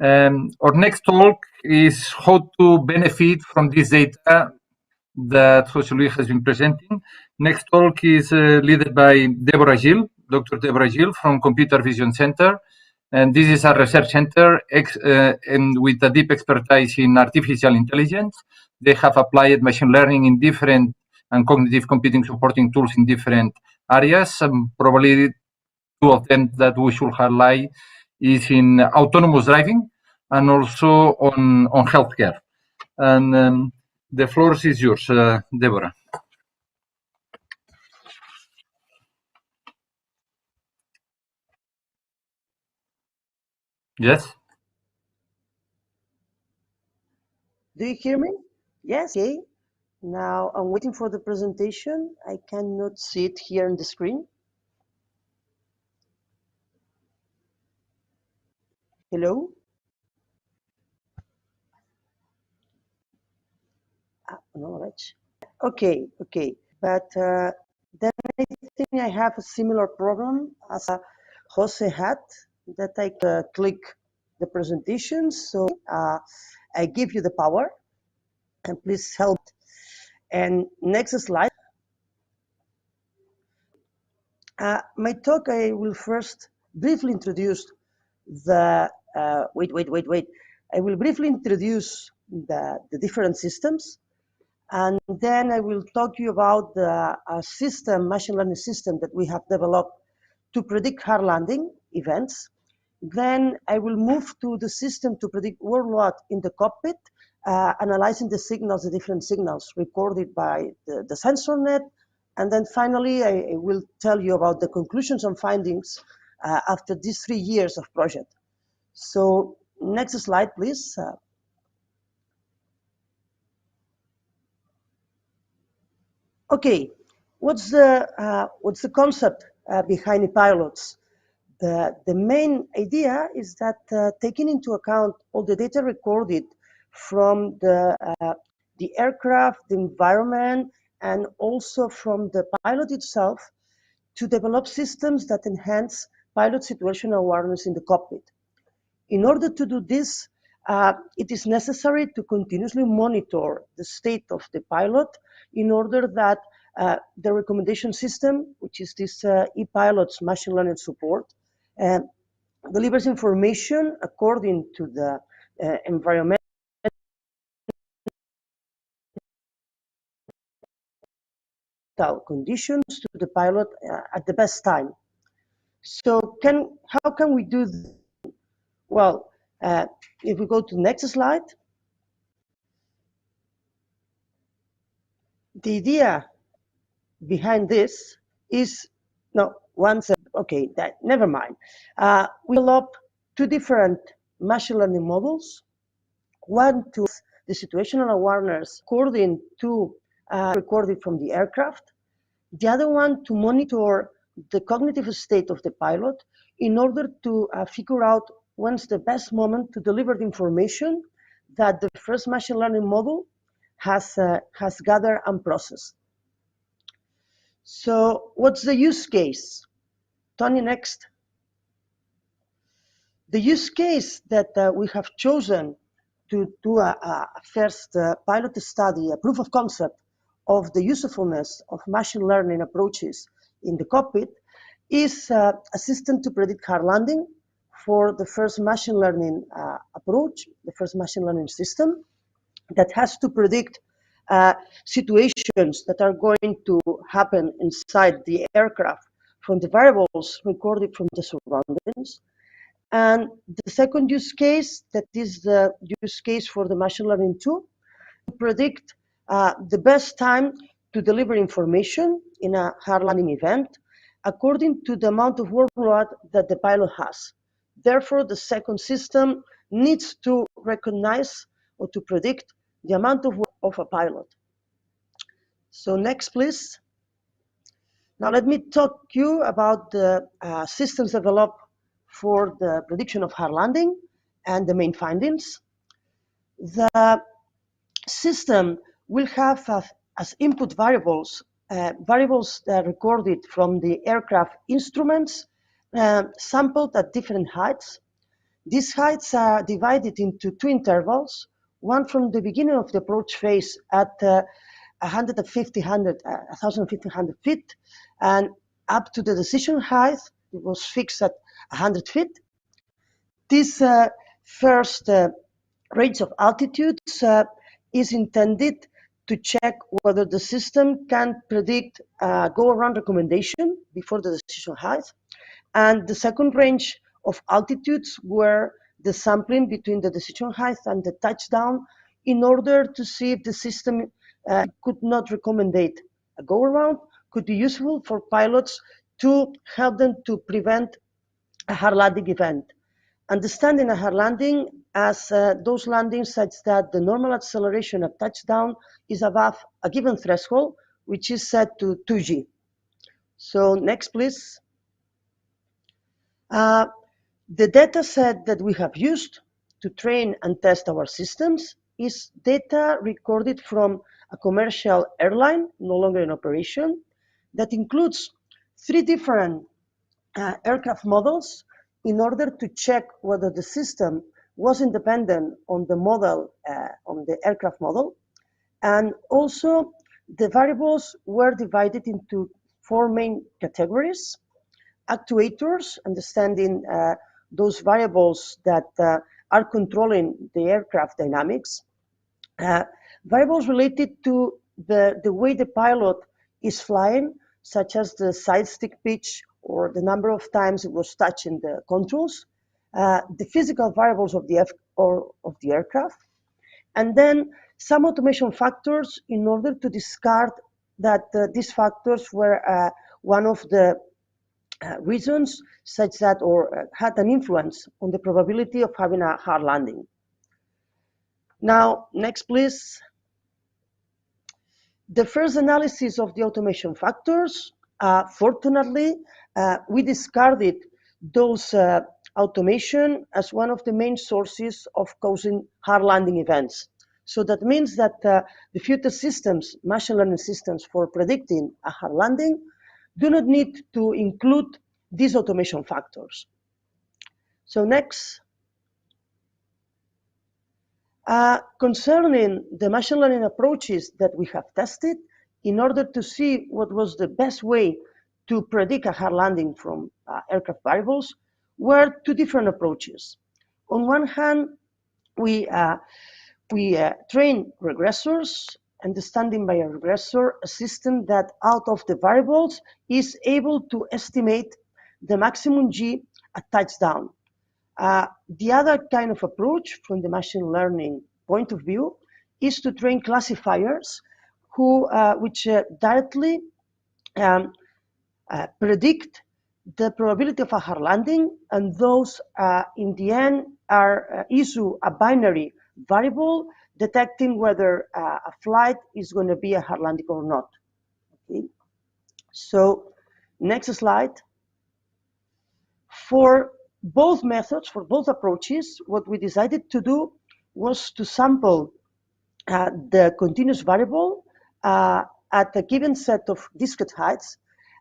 Our next talk is how to benefit from this data that José Luis has been presenting. Next talk is led by Debora Gil, Dr. Debora Gil from Computer Vision Center. And this is a research center and with a deep expertise in artificial intelligence. They have applied machine learning in different and cognitive computing supporting tools in different areas. Probably two of them that we should highlight is in autonomous driving and also on healthcare. And the floor is yours, Debora. Yes. Do you hear me? Yes. Okay. Now I'm waiting for the presentation. I cannot see it here on the screen. Hello? Knowledge. Okay, okay. But then I think I have a similar problem as Jose had, that I click the presentation. So I give you the power, and please help. And next slide. My talk, I will first briefly introduce the, wait. I will briefly introduce the different systems, and then I will talk to you about the machine learning system that we have developed to predict hard landing events. Then I will move to the system to predict worldwide in the cockpit, analyzing the signals, the different signals recorded by the sensor net. And then finally, I will tell you about the conclusions and findings after these 3 years of project. So next slide, please. Okay, what's the concept behind the pilots? The main idea is that taking into account all the data recorded from the aircraft, the environment, and also from the pilot itself, to develop systems that enhance pilot situational awareness in the cockpit. In order to do this, it is necessary to continuously monitor the state of the pilot in order that the recommendation system, which is this ePilot's machine learning support, delivers information according to the environmental conditions to the pilot at the best time. So how can we do this? Well, if we go to the next slide, the idea behind this is, no, okay, never mind. We developed 2 different machine learning models. One to the situational awareness according to recorded from the aircraft. The other one to monitor the cognitive state of the pilot in order to figure out when's the best moment to deliver the information that the first machine learning model has gathered and processed. So what's the use case? Tony, next. The use case that we have chosen to do a first pilot study, a proof of concept of the usefulness of machine learning approaches in the cockpit is a system to predict hard landing for the first machine learning approach, the first machine learning system that has to predict situations that are going to happen inside the aircraft from the variables recorded from the surroundings. And the second use case, that is the use case for the machine learning tool, to predict the best time to deliver information in a hard landing event according to the amount of workload that the pilot has. Therefore, the second system needs to recognize or to predict the amount of work of a pilot. So next, please. Now let me talk to you about the systems developed for the prediction of hard landing and the main findings. The system will have as input variables recorded from the aircraft instruments sampled at different heights. These heights are divided into 2 intervals, one from the beginning of the approach phase at 1,500 feet, and up to the decision height. It was fixed at 100 feet. This first range of altitudes is intended to check whether the system can predict go-around recommendation before the decision height. And the second range of altitudes were the sampling between the decision height and the touchdown in order to see if the system could not recommend a go-around, could be useful for pilots to help them to prevent a hard landing event. understanding a hard landing as those landings such that the normal acceleration at touchdown is above a given threshold, which is set to 2g. So next, please. The data set that we have used to train and test our systems is data recorded from a commercial airline, no longer in operation, that includes 3 different aircraft models in order to check whether the system was independent on the model, on the aircraft model. And also the variables were divided into 4 main categories: actuators, understanding those variables that are controlling the aircraft dynamics, variables related to the way the pilot is flying, such as the side stick pitch or the number of times it was touching the controls, the physical variables of the aircraft, and then some automation factors in order to discard that these factors were one of the reasons such that or had an influence on the probability of having a hard landing. Now, next, please. The first analysis of the automation factors, fortunately, we discarded those automation as one of the main sources of causing hard landing events. So that means that the future systems, machine learning systems for predicting a hard landing, do not need to include these automation factors. So next. Concerning the machine learning approaches that we have tested, in order to see what was the best way to predict a hard landing from aircraft variables, were 2 different approaches. On one hand, we train regressors, understanding by a regressor a system that out of the variables is able to estimate the maximum G at touchdown. The other kind of approach from the machine learning point of view is to train classifiers which directly predict the probability of a hard landing, and those in the end are issue a binary variable detecting whether a flight is going to be a hard landing or not. Okay. So next slide. For both methods, for both approaches, what we decided to do was to sample the continuous variable at a given set of discrete heights.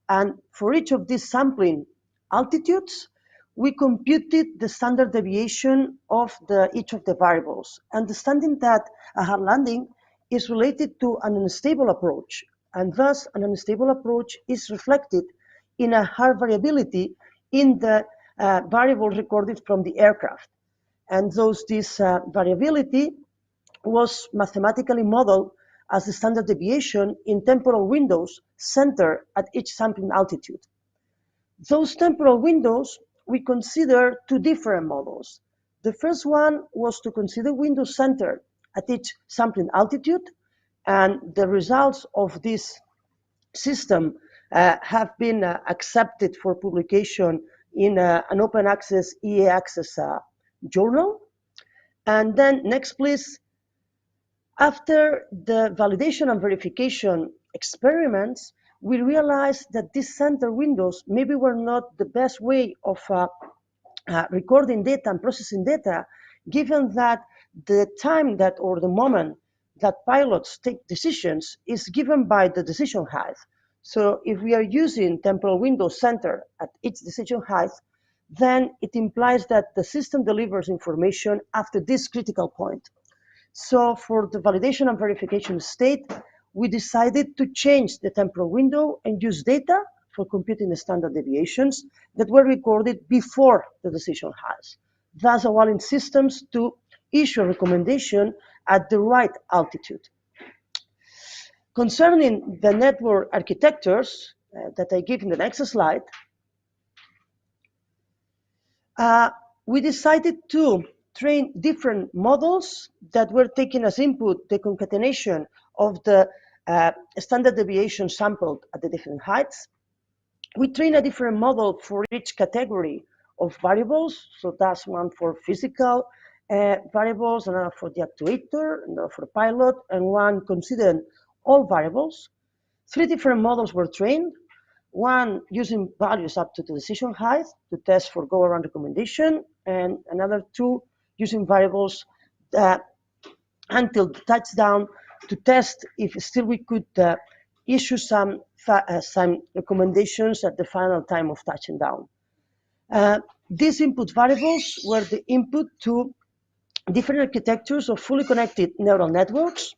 And for each of these sampling altitudes, we computed the standard deviation of each of the variables, understanding that a hard landing is related to an unstable approach. And thus, an unstable approach is reflected in a hard variability in the variable recorded from the aircraft. And this variability was mathematically modeled as the standard deviation in temporal windows centered at each sampling altitude. Those temporal windows, we consider 2 different models. The first one was to consider windows centered at each sampling altitude, and the results of this system have been accepted for publication in an open access EA access journal. And then next, please. After the validation and verification experiments, we realized that these center windows maybe were not the best way of recording data and processing data, given that the time that or the moment that pilots take decisions is given by the decision height. So if we are using temporal windows center at each decision height, then it implies that the system delivers information after this critical point. So for the validation and verification state, we decided to change the temporal window and use data for computing the standard deviations that were recorded before the decision height, thus allowing systems to issue a recommendation at the right altitude. Concerning the network architectures that I give in the next slide, we decided to train different models that were taking as input the concatenation of the standard deviation sampled at the different heights. We train a different model for each category of variables. So that's one for physical variables, another for the actuator, another for the pilot, and one considering all variables. 3 different models were trained, one using values up to the decision height to test for go-around recommendation, and another 2 using variables until the touchdown to test if still we could issue some recommendations at the final time of touching down. These input variables were the input to different architectures of fully connected neural networks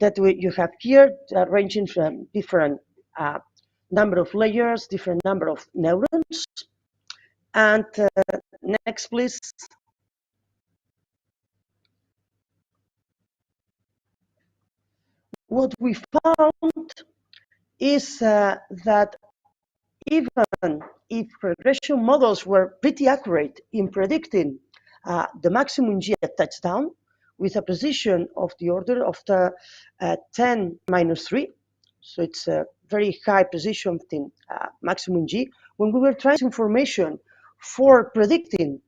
that you have here, ranging from different number of layers, different number of neurons. And next, please. What we found is that even if regression models were pretty accurate in predicting the maximum G at touchdown, with a precision of the order of 10 minus 3, so it's a very high precision in maximum G, when we were trying information for predicting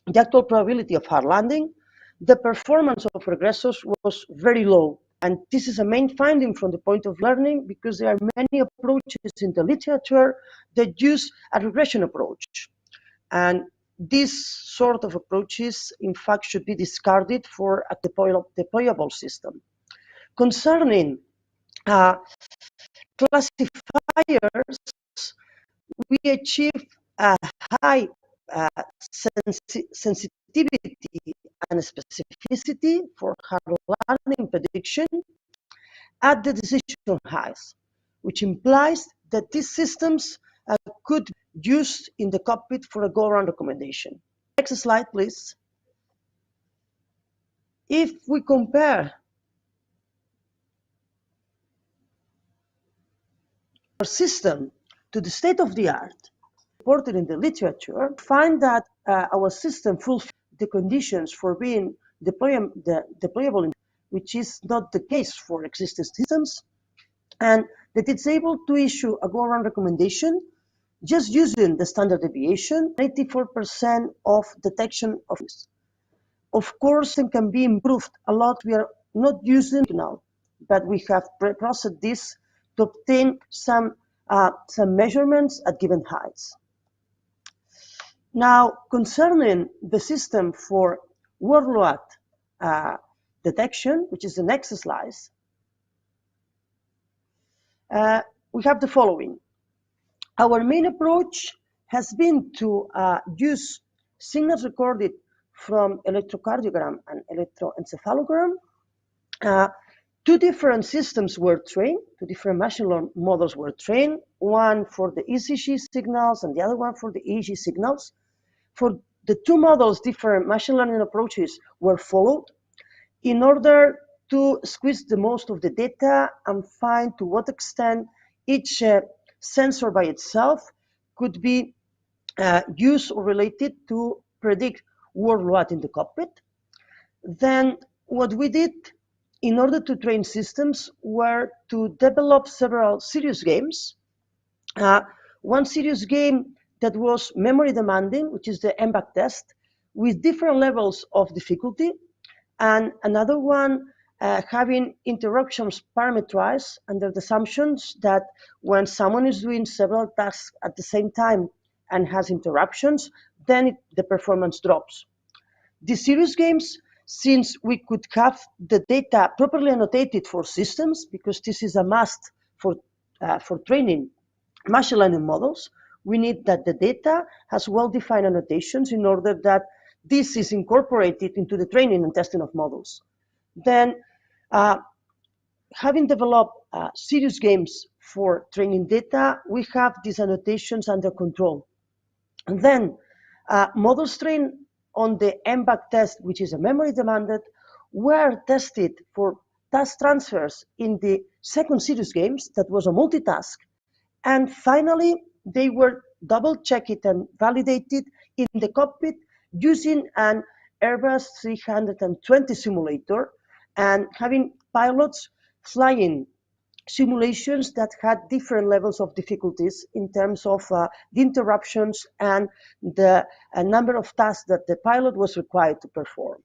the actual probability of hard landing, the performance of regressors was very low. And this is a main finding from the point of learning, because there are many approaches in the literature that use a regression approach. And these sort of approaches, in fact, should be discarded for a deployable system. Concerning classifiers, we achieve a high sensitivity and specificity for hard landing prediction at the decision heights, which implies that these systems could be used in the cockpit for a go-around recommendation. Next slide, please. If we compare our system to the state of the art reported in the literature, find that our system fulfills the conditions for being deployable, which is not the case for existing systems, and that it's able to issue a go-around recommendation just using the standard deviation, 84% of detection of this. Of course, it can be improved a lot. We are not using it now, but we have processed this to obtain some measurements at given heights. Now, concerning the system for world-load detection, which is the next slide, we have the following. Our main approach has been to use signals recorded from electrocardiogram and electroencephalogram. 2 different systems were trained, 2 different machine learning models were trained, one for the ECG signals and the other one for the EEG signals. For the 2 models, different machine learning approaches were followed in order to squeeze the most of the data and find to what extent each sensor by itself could be used or related to predict world-load in the cockpit. Then what we did in order to train systems were to develop several serious games. One serious game that was memory demanding, which is the MBAC test, with different levels of difficulty, and another one having interruptions parameterized under the assumptions that when someone is doing several tasks at the same time and has interruptions, then the performance drops. These serious games, since we could have the data properly annotated for systems, because this is a must for training machine learning models, we need that the data has well-defined annotations in order that this is incorporated into the training and testing of models. Then, having developed serious games for training data, we have these annotations under control. And then, models trained on the MBAC test, which is a memory demanded, were tested for task transfers in the second serious games, that was a multitask. And finally, they were double-checked and validated in the cockpit using an Airbus 320 simulator and having pilots flying simulations that had different levels of difficulties in terms of the interruptions and the number of tasks that the pilot was required to perform.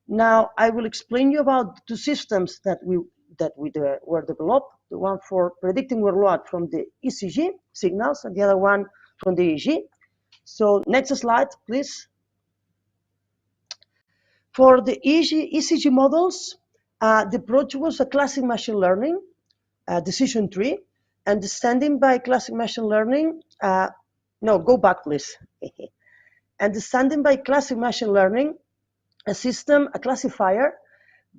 Now, I will explain you about the two systems that were developed, the one for predicting workload from the ECG signals and the other one from the EEG. So next slide, please. For the ECG models, the approach was a classic machine learning, decision tree, understanding by classic machine learning, no, go back please. Understanding by classic machine learning, a system, a classifier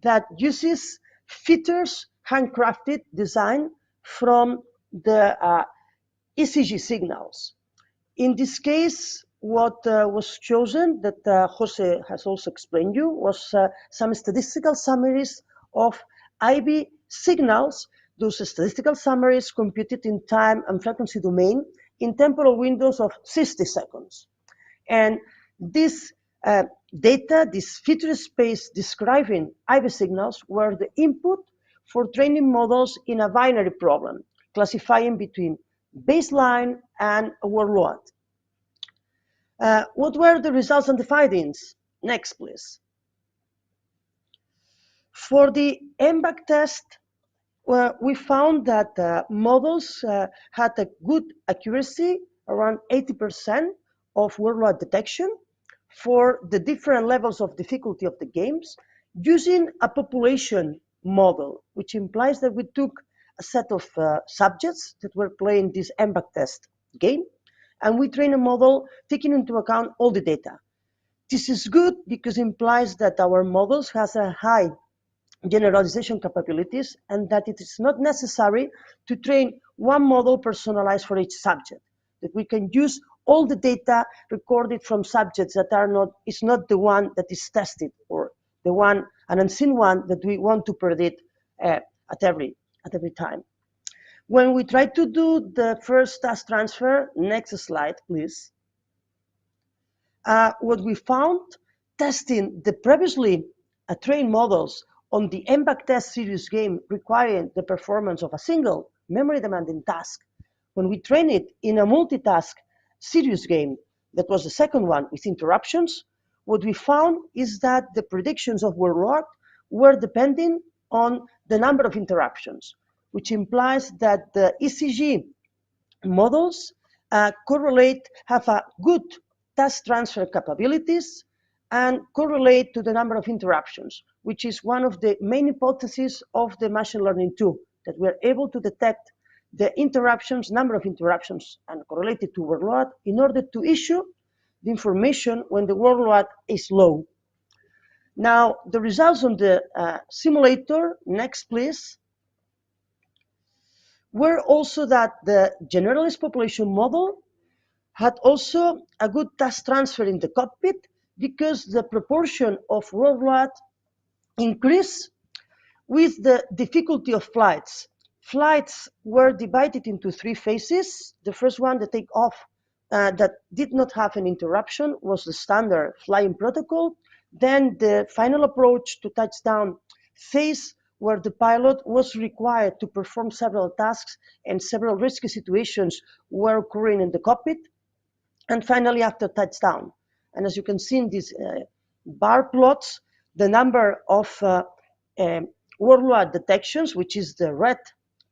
that uses features handcrafted design from the ECG signals. In this case, what was chosen, that José has also explained you, was some statistical summaries of IV signals. Those statistical summaries computed in time and frequency domain in temporal windows of 60 seconds. And this data, this feature space describing IV signals, were the input for training models in a binary problem, classifying between baseline and workload. What were the results and the findings? Next, please. For the MBAC test, we found that models had a good accuracy, around 80% of workload detection for the different levels of difficulty of the games, using a population model, which implies that we took a set of subjects that were playing this MBAC test game, and we train a model taking into account all the data. This is good because it implies that our models has a high generalization capabilities and that it is not necessary to train one model personalized for each subject, that we can use all the data recorded from subjects that are not, is not the one that is tested or the one, an unseen one that we want to predict at every time. When we try to do the first task transfer, next slide, please. What we found, testing the previously trained models on the MBAC test serious game requiring the performance of a single memory demanding task. When we train it in a multitask serious game, that was the second one with interruptions, what we found is that the predictions of workload were depending on the number of interruptions, which implies that the ECG models correlate, have a good task transfer capabilities and correlate to the number of interruptions, which is one of the main hypotheses of the machine learning tool, that we're able to detect the interruptions, number of interruptions, and correlate it to workload in order to issue the information when the workload is low. Now, the results on the simulator, next please, were also that the generalist population model had also a good task transfer in the cockpit because the proportion of workload increased with the difficulty of flights. Flights were divided into three phases. The first one, the takeoff, that did not have an interruption, was the standard flying protocol. Then the final approach to touchdown phase, where the pilot was required to perform several tasks and several risky situations were occurring in the cockpit. And finally, after touchdown. And as you can see in these bar plots, the number of workload detections, which is the red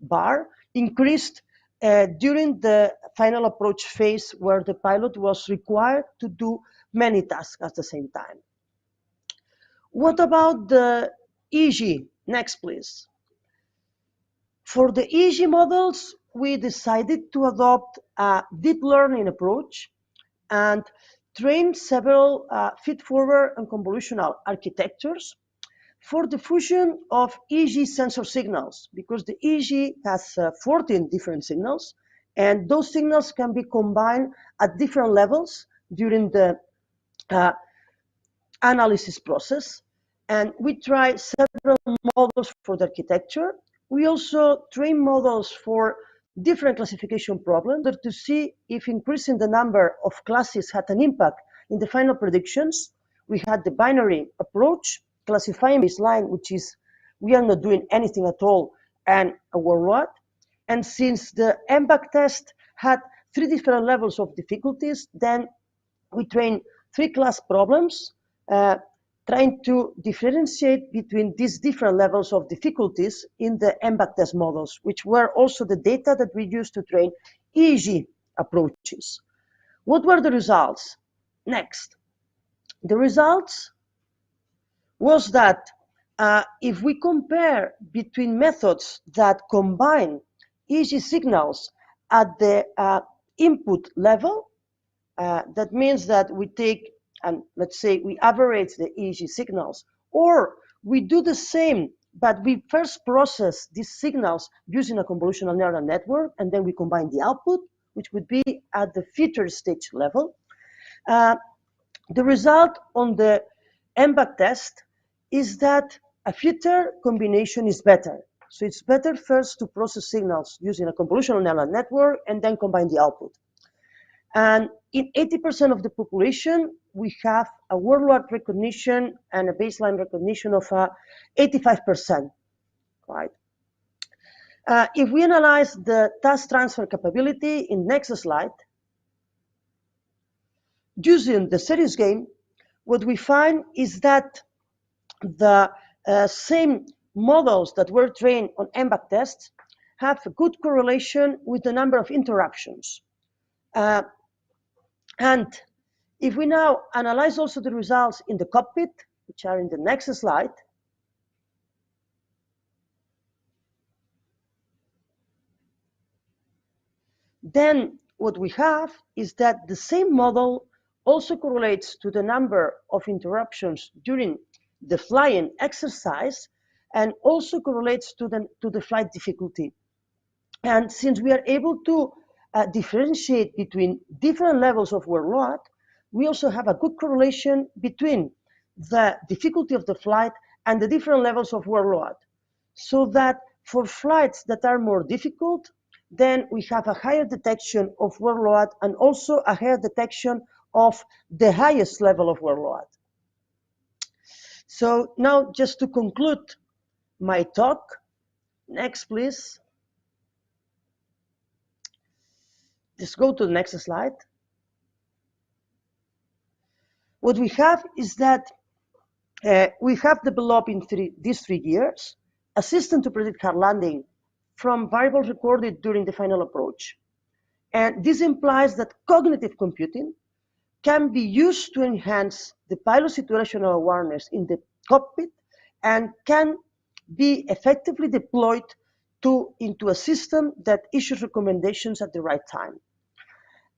bar, increased during the final approach phase, where the pilot was required to do many tasks at the same time. What about the EEG? Next, please. For the EEG models, we decided to adopt a deep learning approach and train several feed-forward and convolutional architectures for the fusion of EEG sensor signals, because the EEG has 14 different signals, and those signals can be combined at different levels during the analysis process. And we try several models for the architecture. We also train models for different classification problems to see if increasing the number of classes had an impact in the final predictions. We had the binary approach, classifying baseline, which is we are not doing anything at all, and a worldwide. And since the MBAC test had 3 different levels of difficulties, then we trained 3 class problems, trying to differentiate between these different levels of difficulties in the MBAC test models, which were also the data that we used to train EEG approaches. What were the results? Next. The results was that if we compare between methods that combine EEG signals at the input level, that means that we take, and let's say we average the EEG signals, or we do the same, but we first process these signals using a convolutional neural network, and then we combine the output, which would be at the filter stage level. The result on the MBAC test is that a filter combination is better. So it's better first to process signals using a convolutional neural network and then combine the output. And in 80% of the population, we have a worldwide recognition and a baseline recognition of 85%, right? If we analyze the task transfer capability in next slide, using the serious game, what we find is that the same models that were trained on MBAC tests have a good correlation with the number of interruptions. And if we now analyze also the results in the cockpit, which are in the next slide, then what we have is that the same model also correlates to the number of interruptions during the flying exercise and also correlates to the flight difficulty. And since we are able to differentiate between different levels of worldwide, we also have a good correlation between the difficulty of the flight and the different levels of worldwide. So that for flights that are more difficult, then we have a higher detection of worldwide and also a higher detection of the highest level of worldwide. So now just to conclude my talk, next please. Just go to the next slide. What we have is that we have developed in these 3 years a system to predict hard landing from variables recorded during the final approach. And this implies that cognitive computing can be used to enhance the pilot situational awareness in the cockpit and can be effectively deployed into a system that issues recommendations at the right time.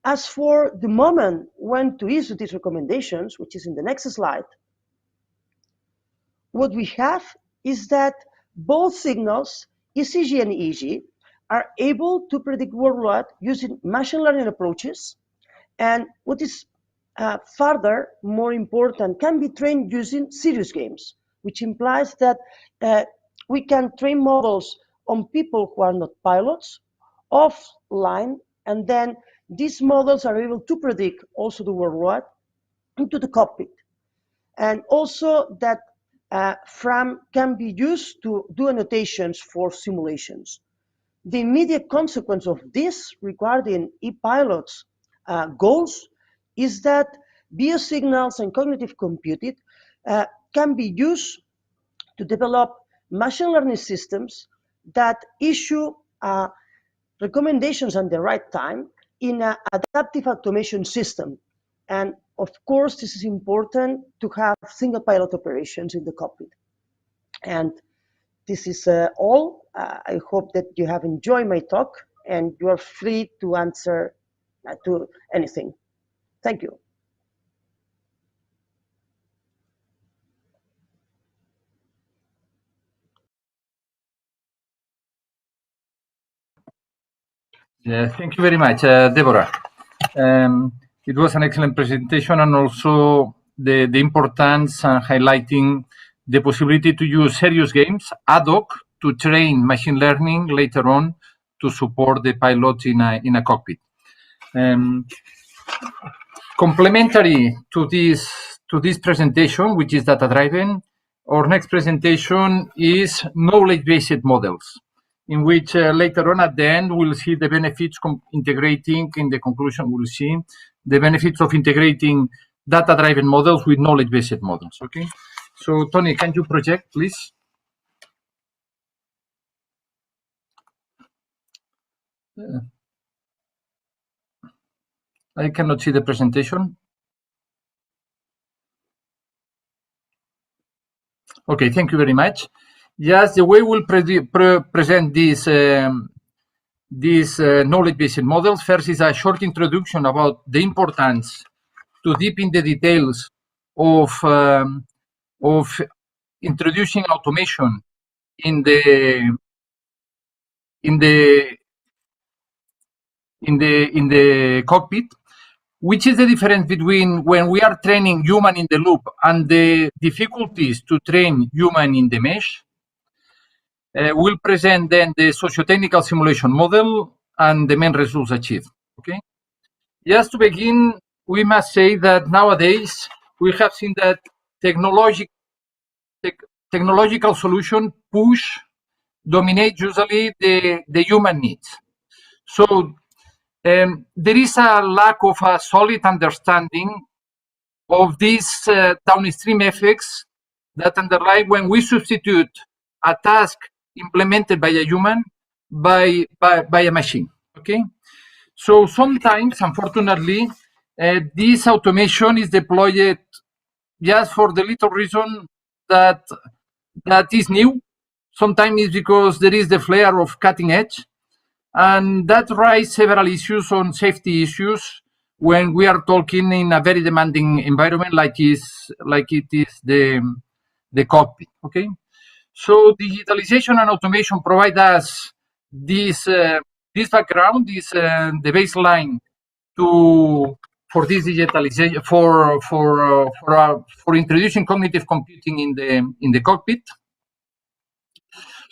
As for the moment when to issue these recommendations, which is in the next slide, what we have is that both signals, ECG and EEG, are able to predict worldwide using machine learning approaches. And what is further more important, can be trained using serious games, which implies that we can train models on people who are not pilots, offline, and then these models are able to predict also the worldwide into the cockpit. And also that FRAM can be used to do annotations for simulations. The immediate consequence of this regarding e-pilots goals is that biosignals and cognitive computing can be used to develop machine learning systems that issue recommendations at the right time in an adaptive automation system. And of course, this is important to have single pilot operations in the cockpit. And this is all. I hope that you have enjoyed my talk and you are free to answer to anything. Thank you. Thank you very much, Debora. It was an excellent presentation, and also the importance and highlighting the possibility to use serious games ad hoc to train machine learning later on to support the pilot in a cockpit. Complementary to this presentation, which is data-driven, our next presentation is knowledge-based models. in which later on at the end we'll see the benefits integrating. In the conclusion, we'll see the benefits of integrating data-driven models with knowledge-based models. Okay. So Tony, can you project, please? I cannot see the presentation. Okay, thank you very much. Yes, the way we'll present these knowledge-based models. First is a short introduction about the importance to deep in the details of introducing automation in the cockpit. Which is the difference between when we are training human in the loop and the difficulties to train human in the mesh? We'll present then the socio-technical simulation model and the main results achieved. Okay. Just to begin, we must say that nowadays we have seen that technological solution dominate usually the human needs. So there is a lack of a solid understanding of these downstream effects that underlie when we substitute a task implemented by a human by a machine. Okay, so sometimes, unfortunately, this automation is deployed just for the little reason that is new. Sometimes it's because there is the flair of cutting edge, and that raises several issues on safety issues when we are talking in a very demanding environment like it is the cockpit. Okay, so digitalization and automation provide us this background, the baseline for this digitalization for introducing cognitive computing in the cockpit.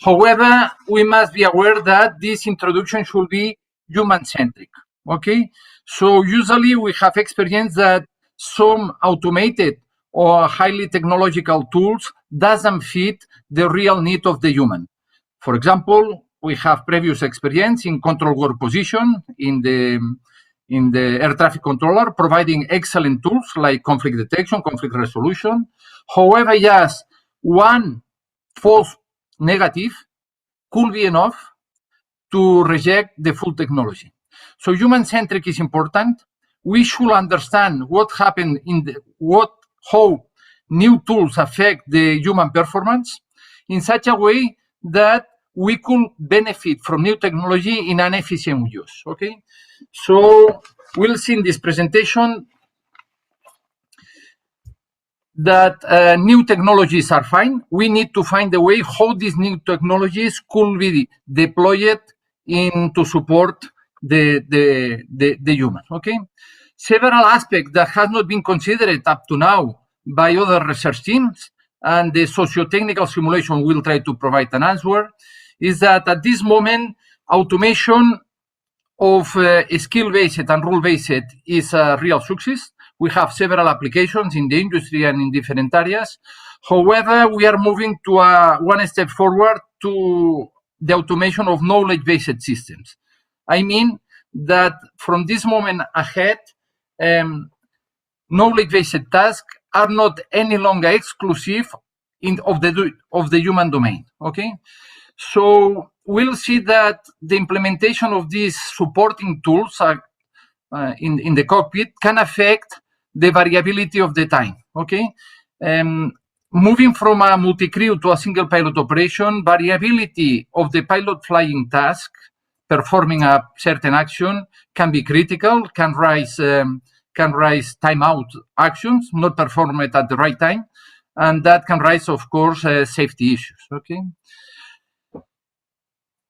However, we must be aware that this introduction should be human-centric. Okay, so usually we have experienced that some automated or highly technological tools doesn't fit the real need of the human. For example, we have previous experience in control work position in the air traffic controller, providing excellent tools like conflict detection, conflict resolution. However, yes, one false negative could be enough to reject the full technology. So human-centric is important. We should understand what happened how new tools affect the human performance in such a way that we could benefit from new technology in an efficient use. Okay, so we'll see in this presentation that new technologies are fine. We need to find a way how these new technologies could be deployed to support the human. Okay, several aspects that has not been considered up to now by other research teams, and the socio-technical simulation will try to provide an answer, is that at this moment automation of skill-based and rule-based is a real success. We have several applications in the industry and in different areas. However, we are moving to one step forward to the automation of knowledge-based systems. I mean that from this moment ahead, knowledge-based tasks are not any longer exclusive of the human domain. Okay, so we'll see that the implementation of these supporting tools in the cockpit can affect the variability of the time. Okay, moving from a multi-crew to a single pilot operation, variability of the pilot flying task performing a certain action can be critical, can raise timeout actions not performed at the right time, and that can raise, of course, safety issues. Okay,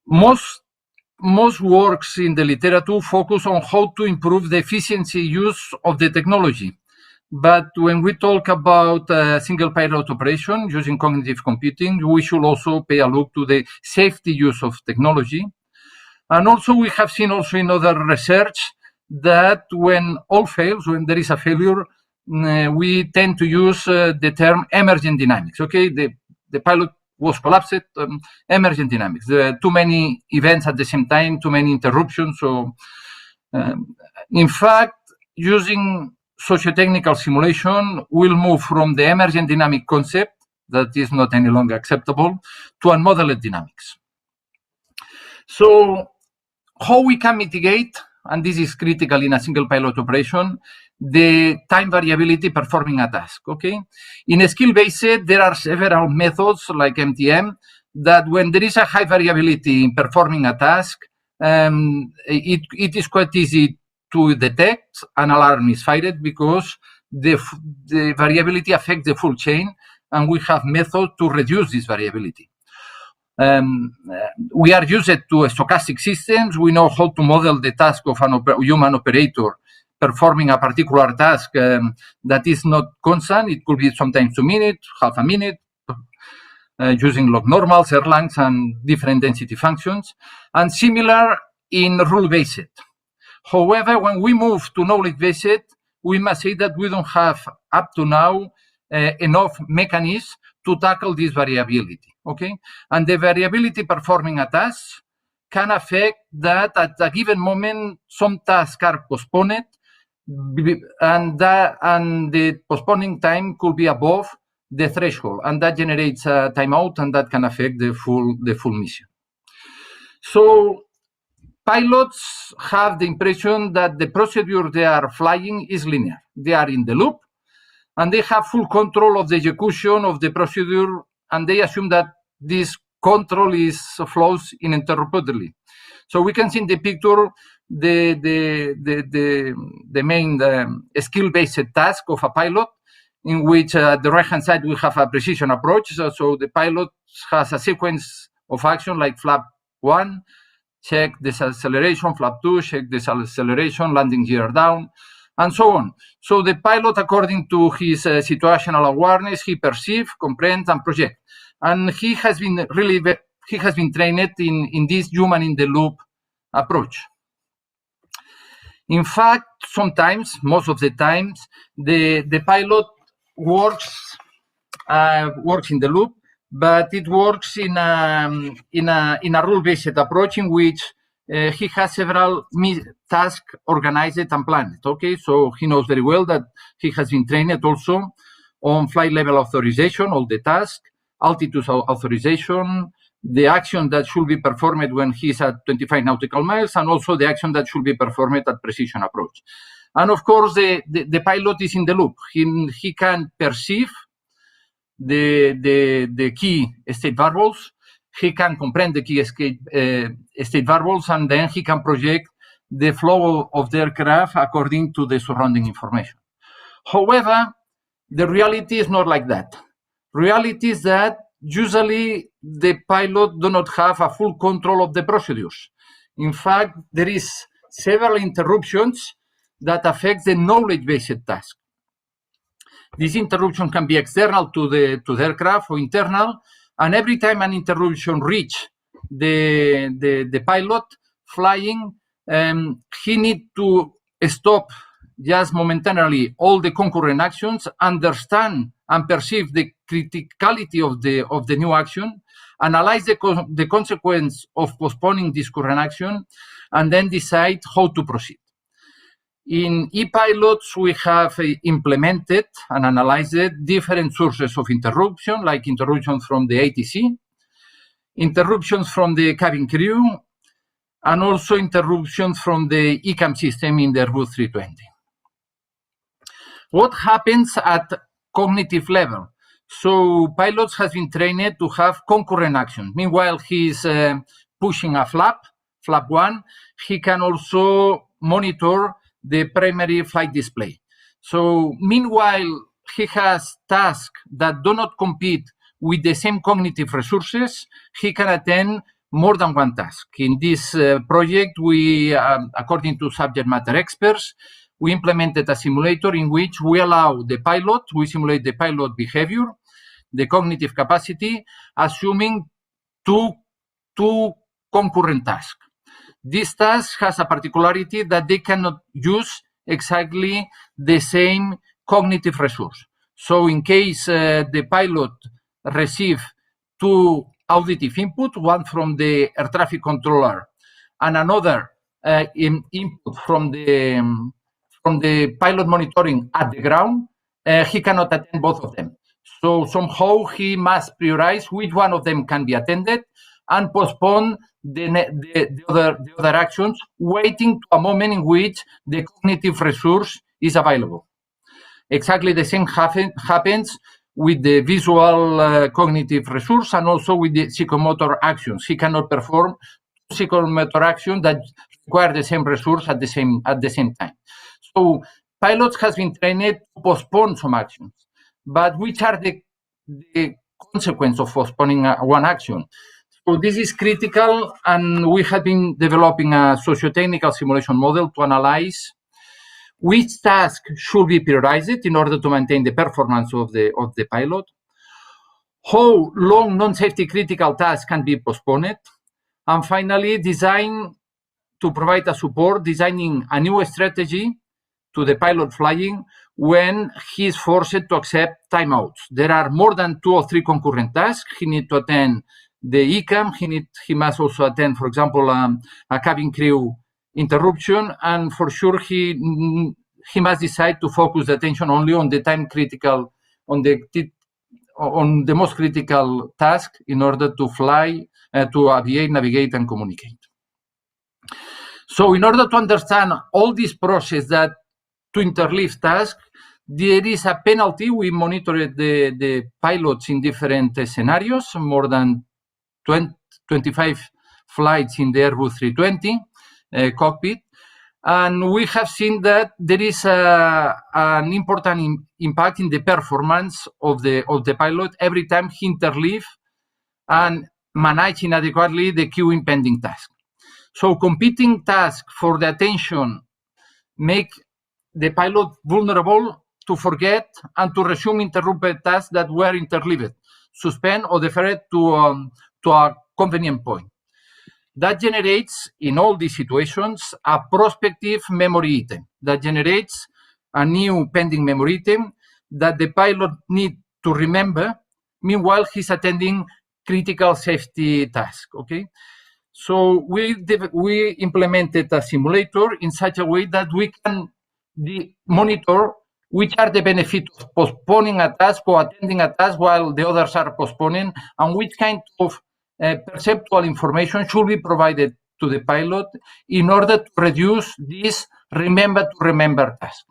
most works in the literature focus on how to improve the efficiency use of the technology. But when we talk about single pilot operation using cognitive computing, we should also pay a look to the safety use of technology. And also we have seen also in other research that when all fails, when there is a failure, we tend to use the term emergent dynamics. Okay, the pilot was collapsed, emergent dynamics. There are too many events at the same time, too many interruptions. So, in fact, using socio-technical simulation, we'll move from the emergent dynamic concept that is not any longer acceptable to unmodeled dynamics. So, how we can mitigate, and this is critical in a single pilot operation, the time variability performing a task, okay? In a skill-based, there are several methods like MTM that when there is a high variability in performing a task, it is quite easy to detect an alarm is fired because the variability affects the full chain, and we have methods to reduce this variability. We are used to stochastic systems. We know how to model the task of a human operator performing a particular task that is not constant. It could be sometimes 2 minutes, half a minute, using log normals, Erlangs, and different density functions, and similar in rule-based. However, when we move to knowledge-based, we must say that we don't have, up to now, enough mechanisms to tackle this variability, okay? And the variability performing a task can affect that at a given moment, some tasks are postponed, and the postponing time could be above the threshold, and that generates a timeout, and that can affect the full mission. So pilots have the impression that the procedure they are flying is linear. They are in the loop, and they have full control of the execution of the procedure, and they assume that this control flows uninterruptedly. So we can see in the picture the main skill-based task of a pilot, in which at the right-hand side we have a precision approach. So the pilot has a sequence of action like flap 1, check deceleration, flap 2, check deceleration, landing gear down, and so on. So the pilot, according to his situational awareness, he perceives, comprehends, and projects. And he has been trained in this human-in-the-loop approach. In fact, sometimes, most of the times, the pilot works in the loop, but it works in a rule-based approach in which he has several tasks organized and planned. Okay, so he knows very well that he has been trained also on flight level authorization, all the tasks, altitude authorization, the action that should be performed when he's at 25 nautical miles, and also the action that should be performed at precision approach. And of course, the pilot is in the loop. He can perceive the key state variables. He can comprehend the key state variables, and then he can project the flow of the aircraft according to the surrounding information. However, the reality is not like that. Reality is that usually the pilot do not have a full control of the procedures. In fact, there is several interruptions that affect the knowledge-based task. This interruption can be external to the aircraft or internal, and every time an interruption reaches the pilot flying, he needs to stop just momentarily all the concurrent actions, understand and perceive the criticality of the new action, analyze the consequence of postponing this current action, and then decide how to proceed. In ePilots, we have implemented and analyzed different sources of interruption, like interruptions from the ATC, interruptions from the cabin crew, and also interruptions from the ECAM system in the Airbus 320. What happens at cognitive level? So pilots has been trained to have concurrent action. Meanwhile, he's pushing a flap 1, he can also monitor the primary flight display. So meanwhile, he has tasks that do not compete with the same cognitive resources, he can attend more than one task. In this project, we, according to subject matter experts, we implemented a simulator in which we allow the pilot, we simulate the pilot behavior, the cognitive capacity, assuming two concurrent tasks. This task has a particularity that they cannot use exactly the same cognitive resource. So in case the pilot receives two auditive input, one from the air traffic controller and another input from the pilot monitoring at the ground, he cannot attend both of them. So somehow he must prioritize which one of them can be attended and postpone the other actions, waiting to a moment in which the cognitive resource is available. Exactly the same happens with the visual cognitive resource and also with the psychomotor actions. He cannot perform psychomotor actions that require the same resource at the same time. So pilots has been trained to postpone some actions, but which are the consequence of postponing one action? So this is critical, and we have been developing a socio-technical simulation model to analyze which task should be prioritized in order to maintain the performance of the pilot, how long non-safety critical tasks can be postponed, and finally design to provide a support, designing a new strategy to the pilot flying when he is forced to accept timeouts. There are more than 2 or 3 concurrent tasks. He needs to attend the ECAM. He must also attend, for example, a cabin crew interruption, and for sure he must decide to focus the attention only on the time critical, on the most critical task in order to fly, to aviate, navigate, and communicate. So in order to understand all this process that to interleave tasks, there is a penalty. We monitored the pilots in different scenarios, more than 25 flights in the Airbus 320 cockpit, and we have seen that there is an important impact in the performance of the pilot every time he interleave and manage inadequately the queue impending task. So competing tasks for the attention make the pilot vulnerable to forget and to resume interrupted tasks that were interleaved, suspend or deferred to a convenient point. That generates, in all these situations, a prospective memory item that generates a new pending memory item that the pilot needs to remember. Meanwhile, he's attending critical safety tasks. Okay, so we implemented a simulator in such a way that we can monitor which are the benefits of postponing a task or attending a task while the others are postponing, and which kind of perceptual information should be provided to the pilot in order to reduce this remember task.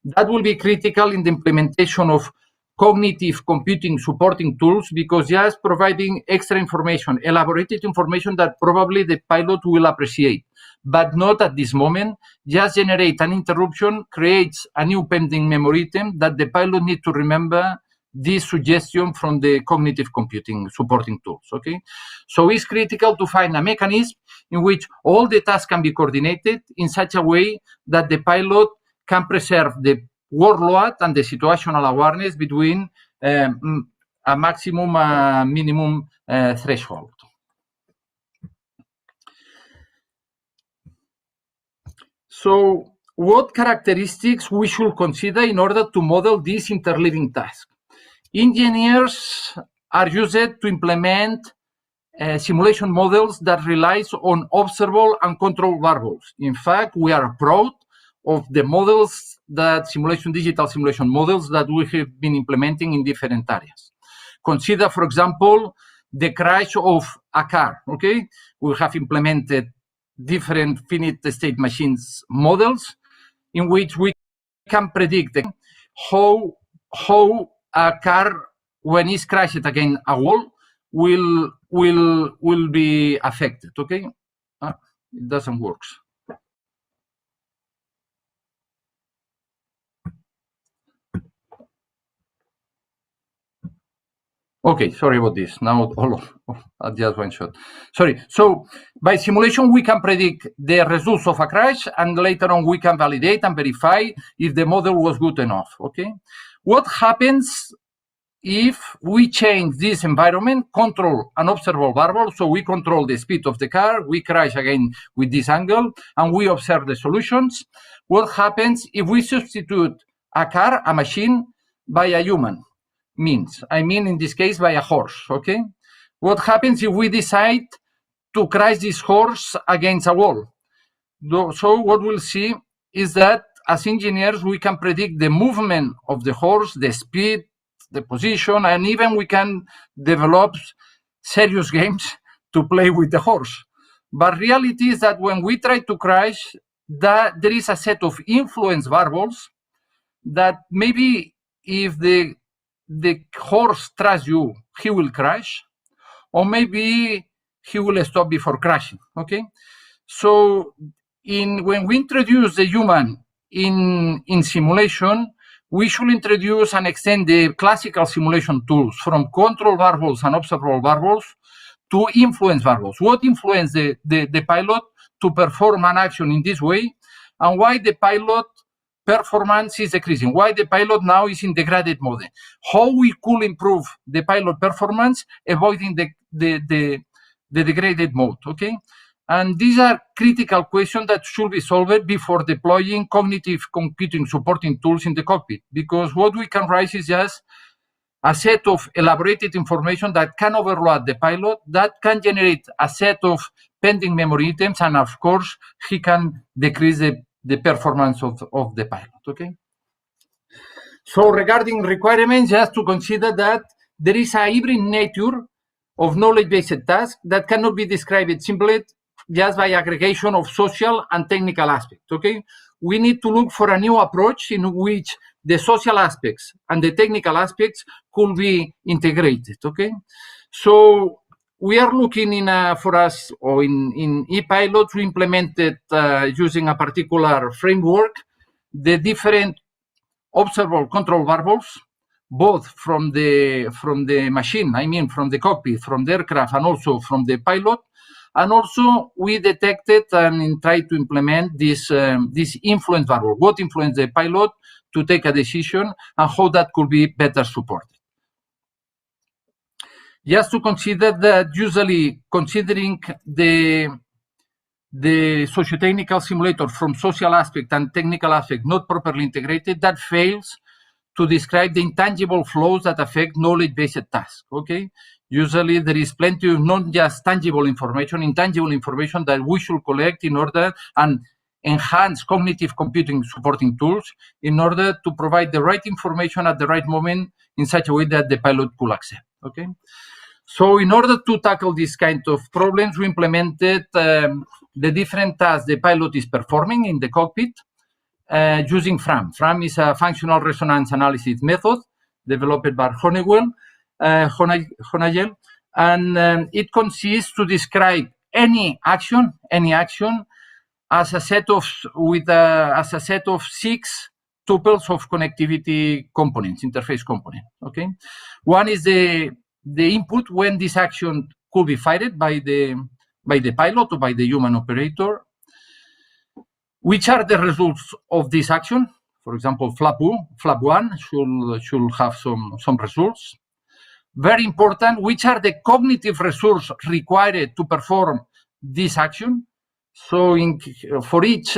That will be critical in the implementation of cognitive computing supporting tools, because just providing extra information, elaborated information that probably the pilot will appreciate, but not at this moment, just generate an interruption, creates a new pending memory item that the pilot needs to remember this suggestion from the cognitive computing supporting tools. Okay, so it's critical to find a mechanism in which all the tasks can be coordinated in such a way that the pilot can preserve the workload and the situational awareness between a maximum minimum threshold. So what characteristics we should consider in order to model this interleaving task? Engineers are used to implement simulation models that relies on observable and control variables. In fact, we are proud of the models that digital simulation models that we have been implementing in different areas. Consider, for example, the crash of a car. Okay, we have implemented different finite state machines models in which we can predict how a car, when it's crashed against a wall, will be affected. Okay, it doesn't work. Okay, sorry about this. Now just one shot. Sorry. So by simulation, we can predict the results of a crash, and later on we can validate and verify if the model was good enough. Okay. What happens if we change this environment, control an observable variable? So we control the speed of the car, we crash again with this angle, and we observe the solutions. What happens if we substitute a machine, by a human? I mean, in this case, by a horse, okay? what happens if we decide to crash this horse against a wall? So what we'll see is that as engineers, we can predict the movement of the horse, the speed, the position, and even we can develop serious games to play with the horse. But reality is that when we try to crash, that there is a set of influence variables that maybe if the horse trusts you, he will crash, or maybe he will stop before crashing. Okay, so when we introduce the human in simulation, we should introduce and extend the classical simulation tools from control variables and observable variables to influence variables. What influence the pilot to perform an action in this way, and why the pilot performance is decreasing, why the pilot now is in degraded mode, how we could improve the pilot performance, avoiding the degraded mode, okay? And these are critical questions that should be solved before deploying cognitive computing supporting tools in the cockpit, because what we can raise is just a set of elaborated information that can overload the pilot, that can generate a set of pending memory items, and of course, he can decrease the performance of the pilot, okay? So regarding requirements, just to consider that there is a hybrid nature of knowledge-based tasks that cannot be described simply just by aggregation of social and technical aspects, okay? We need to look for a new approach in which the social aspects and the technical aspects could be integrated, okay? So we are looking in ePilot, we implemented using a particular framework, the different observable control variables, both from the machine, I mean from the cockpit, from the aircraft, and also from the pilot. And also we detected and tried to implement this influence variable, what influenced the pilot to take a decision and how that could be better supported. Just to consider that usually considering the socio-technical simulator from social aspect and technical aspect not properly integrated, that fails to describe the intangible flows that affect knowledge-based tasks, okay? Usually there is plenty of not just tangible information, intangible information that we should collect in order and enhance cognitive computing supporting tools in order to provide the right information at the right moment in such a way that the pilot could accept, okay? So in order to tackle this kind of problems, we implemented the different tasks the pilot is performing in the cockpit using FRAM. FRAM is a functional resonance analysis method developed by Honeywell, and it consists to describe any action as a set of 6 tuples of connectivity components, interface component. Okay, one is the input when this action could be fired by the pilot or by the human operator. Which are the results of this action? For example, flap 1 should have some results. Very important, which are the cognitive resources required to perform this action? So for each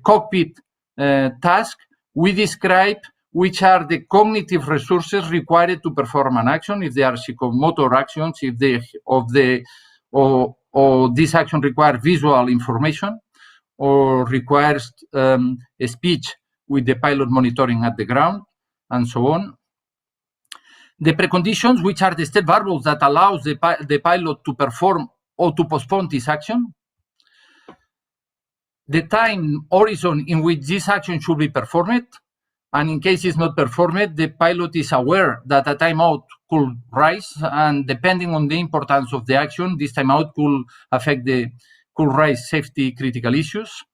cockpit task, we describe which are the cognitive resources required to perform an action, if they are psychomotor actions, if this action requires visual information or requires a speech with the pilot monitoring at the ground, and so on. The preconditions, which are the state variables that allows the pilot to perform or to postpone this action. The time horizon in which this action should be performed, and in case it's not performed, the pilot is aware that a timeout could rise, and depending on the importance of the action, this timeout could raise safety critical issues.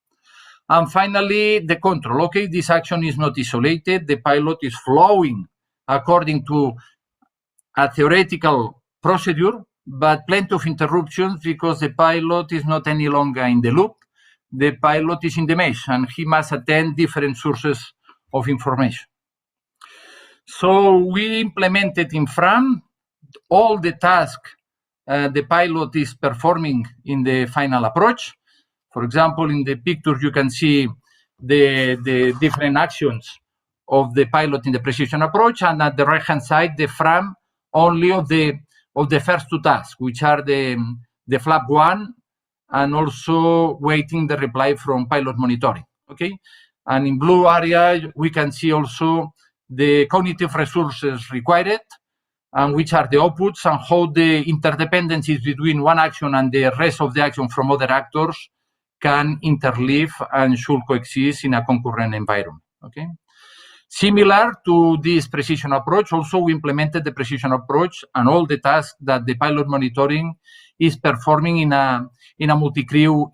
And finally, the control. Okay, this action is not isolated. The pilot is flowing according to a theoretical procedure, but plenty of interruptions because the pilot is not any longer in the loop. The pilot is in the mesh, and he must attend different sources of information. So we implemented in FRAM all the tasks the pilot is performing in the final approach. For example, in the picture, you can see the different actions of the pilot in the precision approach, and at the right-hand side, the FRAM only of the first two tasks, which are the flap 1 and also waiting the reply from pilot monitoring. Okay, and in blue area we can see also the cognitive resources required, and which are the outputs and how the interdependencies between one action and the rest of the action from other actors can interleave and should coexist in a concurrent environment. Okay. Similar to this precision approach, also we implemented the precision approach and all the tasks that the pilot monitoring is performing in a multi-crew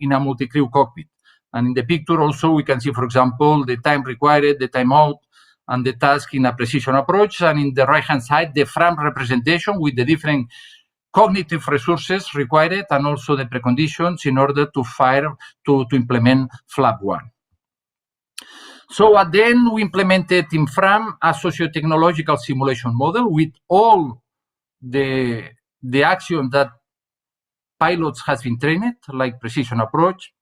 cockpit. And in the picture also we can see, for example, the time required, the timeout, and the task in a precision approach. And in the right-hand side, the FRAM representation with the different cognitive resources required and also the preconditions in order to implement flap 1. So at the end, we implemented in FRAM a socio-technological simulation model with all the actions that pilots has been trained, like precision approach.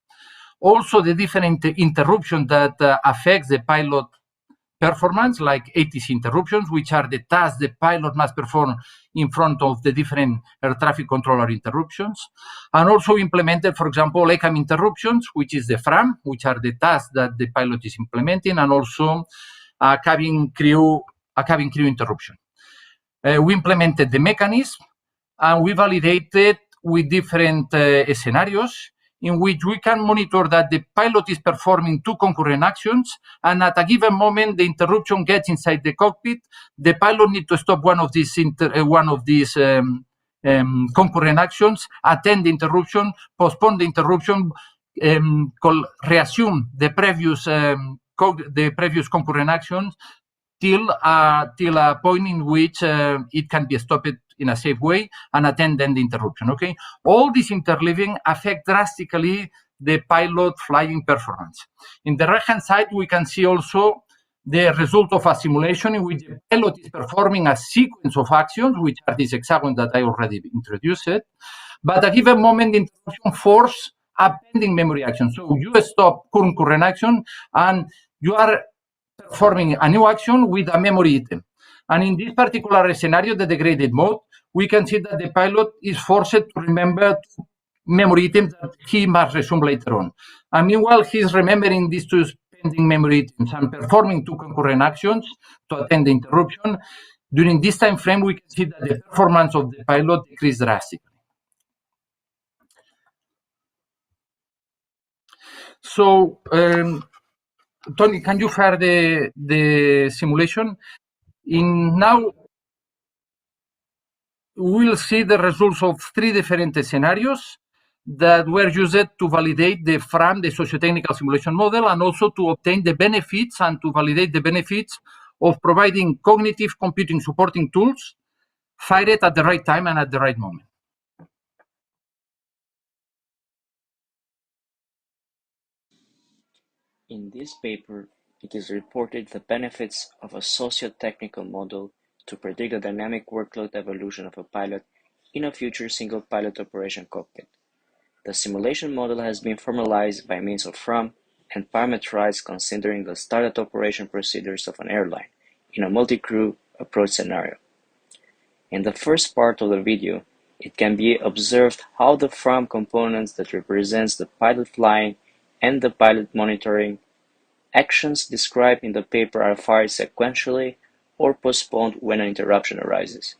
Also, the different interruptions that affects the pilot performance, like ATC interruptions, which are the tasks the pilot must perform in front of the different air traffic controller interruptions. And also implemented, for example, ECAM interruptions, which is the FRAM, which are the tasks that the pilot is implementing, and also a cabin crew interruption. We implemented the mechanism, and we validated with different scenarios in which we can monitor that the pilot is performing two concurrent actions, and at a given moment the interruption gets inside the cockpit. The pilot needs to stop one of these concurrent actions, attend the interruption, postpone the interruption, reassume the previous concurrent actions till a point in which it can be stopped in a safe way and attend then the interruption. Okay, all this interleaving affect drastically the pilot flying performance. In the right-hand side, we can see also the result of a simulation in which the pilot is performing a sequence of actions, which are these hexagons that I already introduced. But at a given moment, the interruption forces a pending memory action. So you stop concurrent action and you are performing a new action with a memory item. And in this particular scenario, the degraded mode, we can see that the pilot is forced to remember memory items that he must resume later on. And meanwhile, he's remembering these two pending memory items and performing two concurrent actions to attend the interruption. During this time frame, we can see that the performance of the pilot decreased drastically. So, Tony, can you share the simulation? Now, we'll see the results of three different scenarios that were used to validate the FRAM, the socio-technical simulation model, and also to obtain the benefits and to validate the benefits of providing cognitive computing supporting tools fired at the right time and at the right moment. In this paper, it is reported the benefits of a socio-technical model to predict the dynamic workload evolution of a pilot in a future single pilot operation cockpit. The simulation model has been formalized by means of FRAM and parameterized considering the startup operation procedures of an airline in a multi-crew approach scenario. In the first part of the video, it can be observed how the FRAM components that represents the pilot flying and the pilot monitoring actions described in the paper are fired sequentially or postponed when an interruption arises.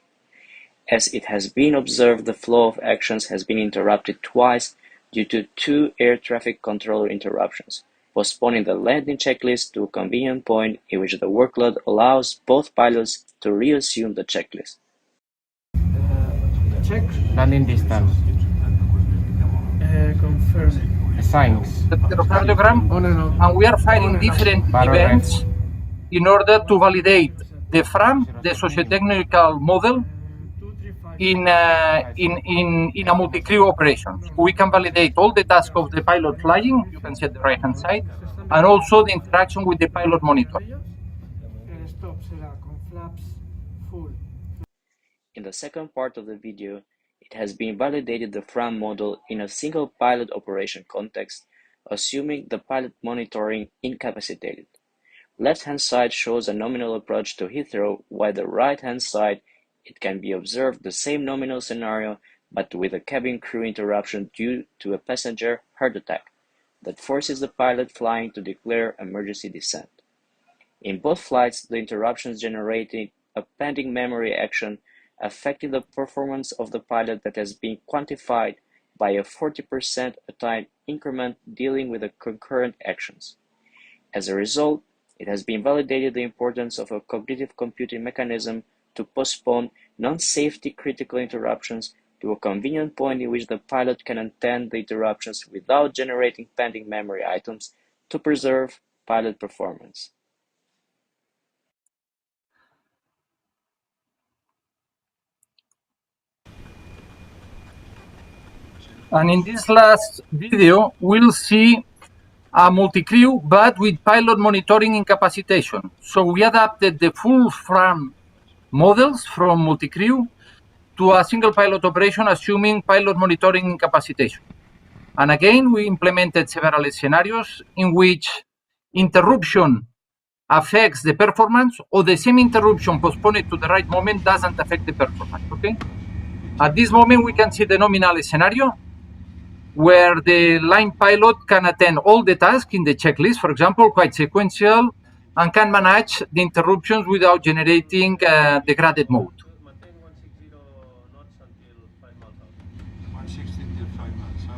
As it has been observed, the flow of actions has been interrupted twice due to two air traffic controller interruptions, postponing the landing checklist to a convenient point in which the workload allows both pilots to reassume the checklist. Check landing distance. Confirm. Signs. The cardiogram, and we are finding different events in order to validate the FRAM, the socio-technical model, in a multi-crew operation. We can validate all the tasks of the pilot flying, you can see at the right-hand side, and also the interaction with the pilot monitor. In the second part of the video, it has been validated the FRAM model in a single pilot operation context, assuming the pilot monitoring incapacitated. Left-hand side shows a nominal approach to Heathrow, while the right-hand side it can be observed the same nominal scenario, but with a cabin crew interruption due to a passenger heart attack that forces the pilot flying to declare emergency descent. In both flights, the interruptions generated a pending memory action affecting the performance of the pilot that has been quantified by a 40% a time increment dealing with the concurrent actions. As a result, it has been validated the importance of a cognitive computing mechanism to postpone non-safety critical interruptions to a convenient point in which the pilot can attend the interruptions without generating pending memory items to preserve pilot performance. And in this last video, we'll see a multi-crew, but with pilot monitoring incapacitation. So we adapted the full FRAM models from multi-crew to a single pilot operation, assuming pilot monitoring incapacitation. And again, we implemented several scenarios in which interruption affects the performance, or the same interruption postponed to the right moment doesn't affect the performance, okay? At this moment, we can see the nominal scenario where the line pilot can attend all the tasks in the checklist, for example, quite sequential, and can manage the interruptions without generating degraded mode. Maintain 160 knots until 5 miles out. 160 until 5 miles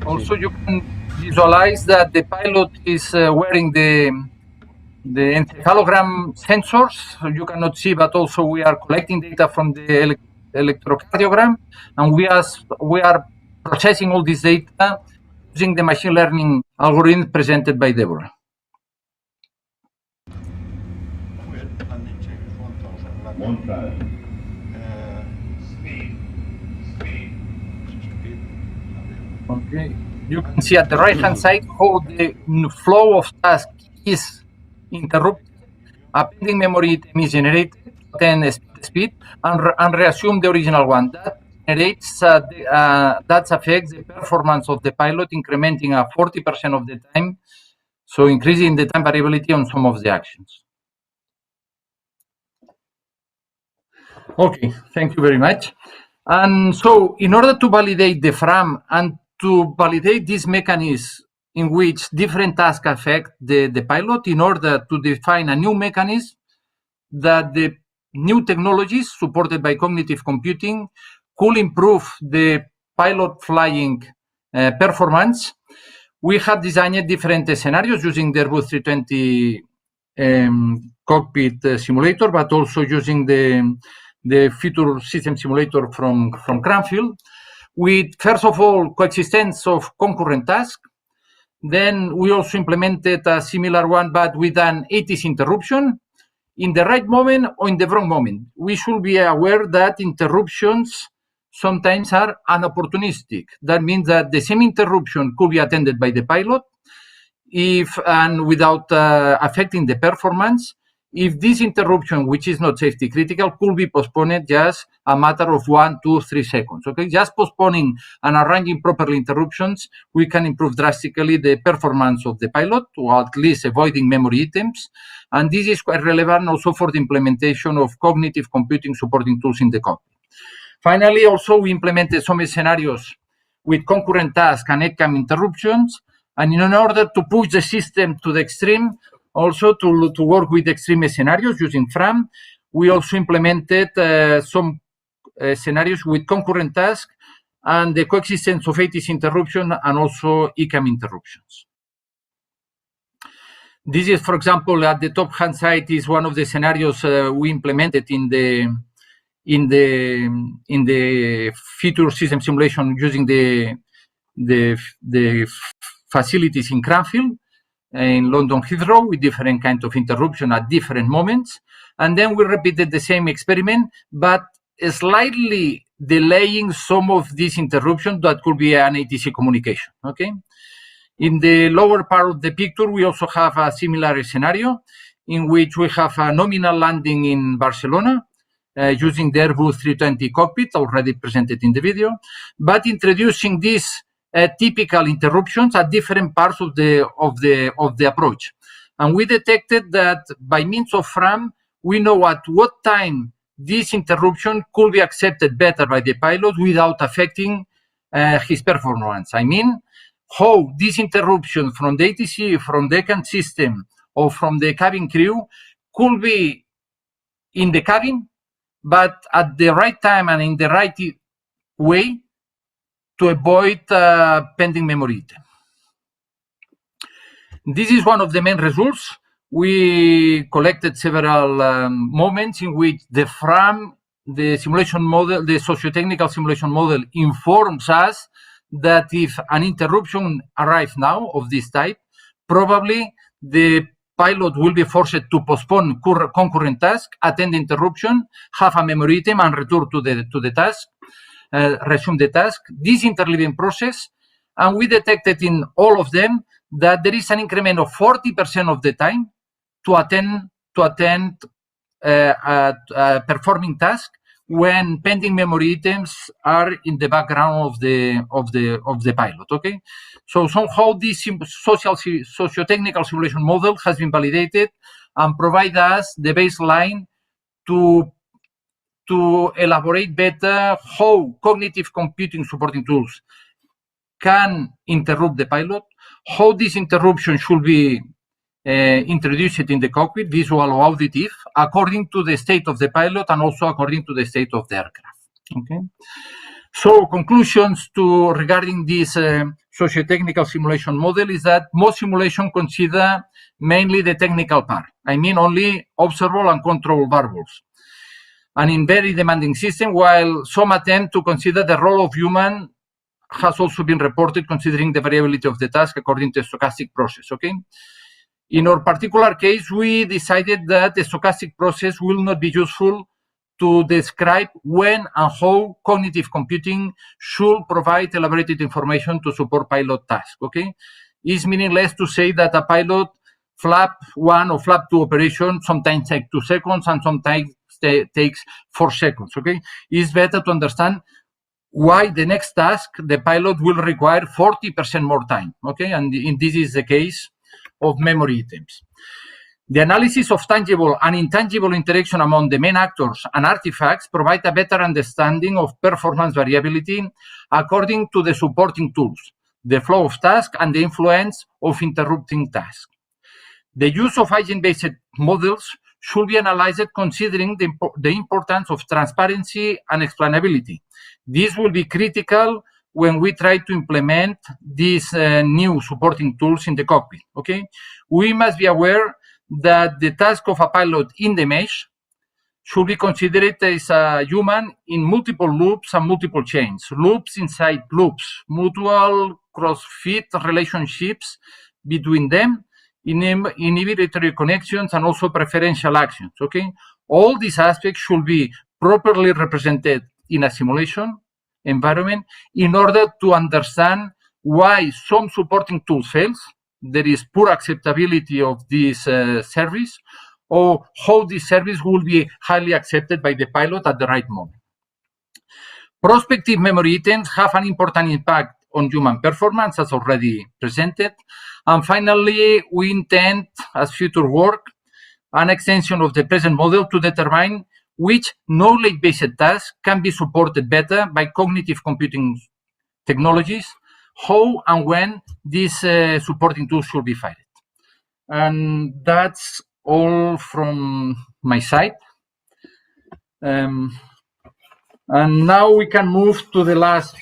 out. Also, you can visualize that the pilot is wearing the encephalogram sensors. You cannot see, but also we are collecting data from the electrocardiogram, and we are processing all this data using the machine learning algorithm presented by Debora. Landing check is 1,000. Okay, you can see at the right-hand side how the flow of tasks is interrupted. A pending memory item is generated, then speed, and reassume the original one. That generates that affects the performance of the pilot, incrementing 40% of the time, so increasing the time variability on some of the actions. Okay, thank you very much. And so, in order to validate the FRAM and to validate this mechanism in which different tasks affect the pilot, in order to define a new mechanism that the new technologies supported by cognitive computing could improve the pilot flying performance, we have designed different scenarios using the Airbus 320 cockpit simulator, but also using the future system simulator from Cranfield, with, first of all, coexistence of concurrent tasks. Then we also implemented a similar one, but with an ATC interruption in the right moment or in the wrong moment. We should be aware that interruptions sometimes are unopportunistic. That means that the same interruption could be attended by the pilot and without affecting the performance, if this interruption, which is not safety critical, could be postponed just a matter of 1, 2, 3 seconds. Okay, just postponing and arranging properly interruptions, we can improve drastically the performance of the pilot, or at least avoiding memory items. And this is quite relevant also for the implementation of cognitive computing supporting tools in the cockpit. Finally, also we implemented some scenarios with concurrent tasks and ECAM interruptions. And in order to push the system to the extreme, also to work with extreme scenarios using FRAM, we also implemented some scenarios with concurrent tasks and the coexistence of ATC interruption and also ECAM interruptions. This is, for example, at the top hand side is one of the scenarios we implemented in the future system simulation using the facilities in Cranfield, in London Heathrow, with different kinds of interruption at different moments. And then we repeated the same experiment, but slightly delaying some of these interruptions that could be an ATC communication, okay? In the lower part of the picture, we also have a similar scenario in which we have a nominal landing in Barcelona using the Airbus 320 cockpit already presented in the video, but introducing these typical interruptions at different parts of the approach. And we detected that by means of FRAM, we know at what time this interruption could be accepted better by the pilot without affecting his performance. I mean, how this interruption from the ATC, from the CAN system, or from the cabin crew could be in the cabin, but at the right time and in the right way to avoid pending memory item. This is one of the main results. We collected several moments in which the simulation model, the socio-technical simulation model, informs us that if an interruption arrives now of this type, probably the pilot will be forced to postpone concurrent task, attend the interruption, have a memory item, and return to the task, resume the task. This interleaving process, and we detected in all of them that there is an increment of 40% of the time to attend performing task when pending memory items are in the background of the pilot. Okay, so somehow this socio-technical simulation model has been validated and provide us the baseline to elaborate better how cognitive computing supporting tools can interrupt the pilot, how this interruption should be introduced in the cockpit, visual or auditive, according to the state of the pilot and also according to the state of the aircraft. Okay. So conclusions regarding this socio-technical simulation model is that most simulation consider mainly the technical part. I mean only observable and control variables. And in very demanding system, while some attempt to consider the role of human has also been reported considering the variability of the task according to the stochastic process. Okay. In our particular case, we decided that the stochastic process will not be useful to describe when and how cognitive computing should provide elaborated information to support pilot tasks. Okay, it's meaningless to say that a pilot flap 1 or flap 2 operation sometimes takes 2 seconds and sometimes takes 4 seconds. Okay, it's better to understand why the next task the pilot will require 40% more time. Okay, and this is the case of memory items. The analysis of tangible and intangible interaction among the main actors and artifacts provide a better understanding of performance variability according to the supporting tools, the flow of tasks, and the influence of interrupting tasks. The use of agent-based models should be analyzed considering the importance of transparency and explainability. This will be critical when we try to implement these new supporting tools in the cockpit. Okay, we must be aware that the task of a pilot in the mesh should be considered as a human in multiple loops and multiple chains, loops inside loops, mutual cross-fit relationships between them, inhibitory connections, and also preferential actions. Okay, all these aspects should be properly represented in a simulation environment in order to understand why some supporting tool fails, there is poor acceptability of this service, or how this service will be highly accepted by the pilot at the right moment. Prospective memory items have an important impact on human performance, as already presented. And finally, we intend, as future work, an extension of the present model to determine which knowledge-based tasks can be supported better by cognitive computing technologies, how and when these supporting tools should be fired. And that's all from my side. And now we can move to the last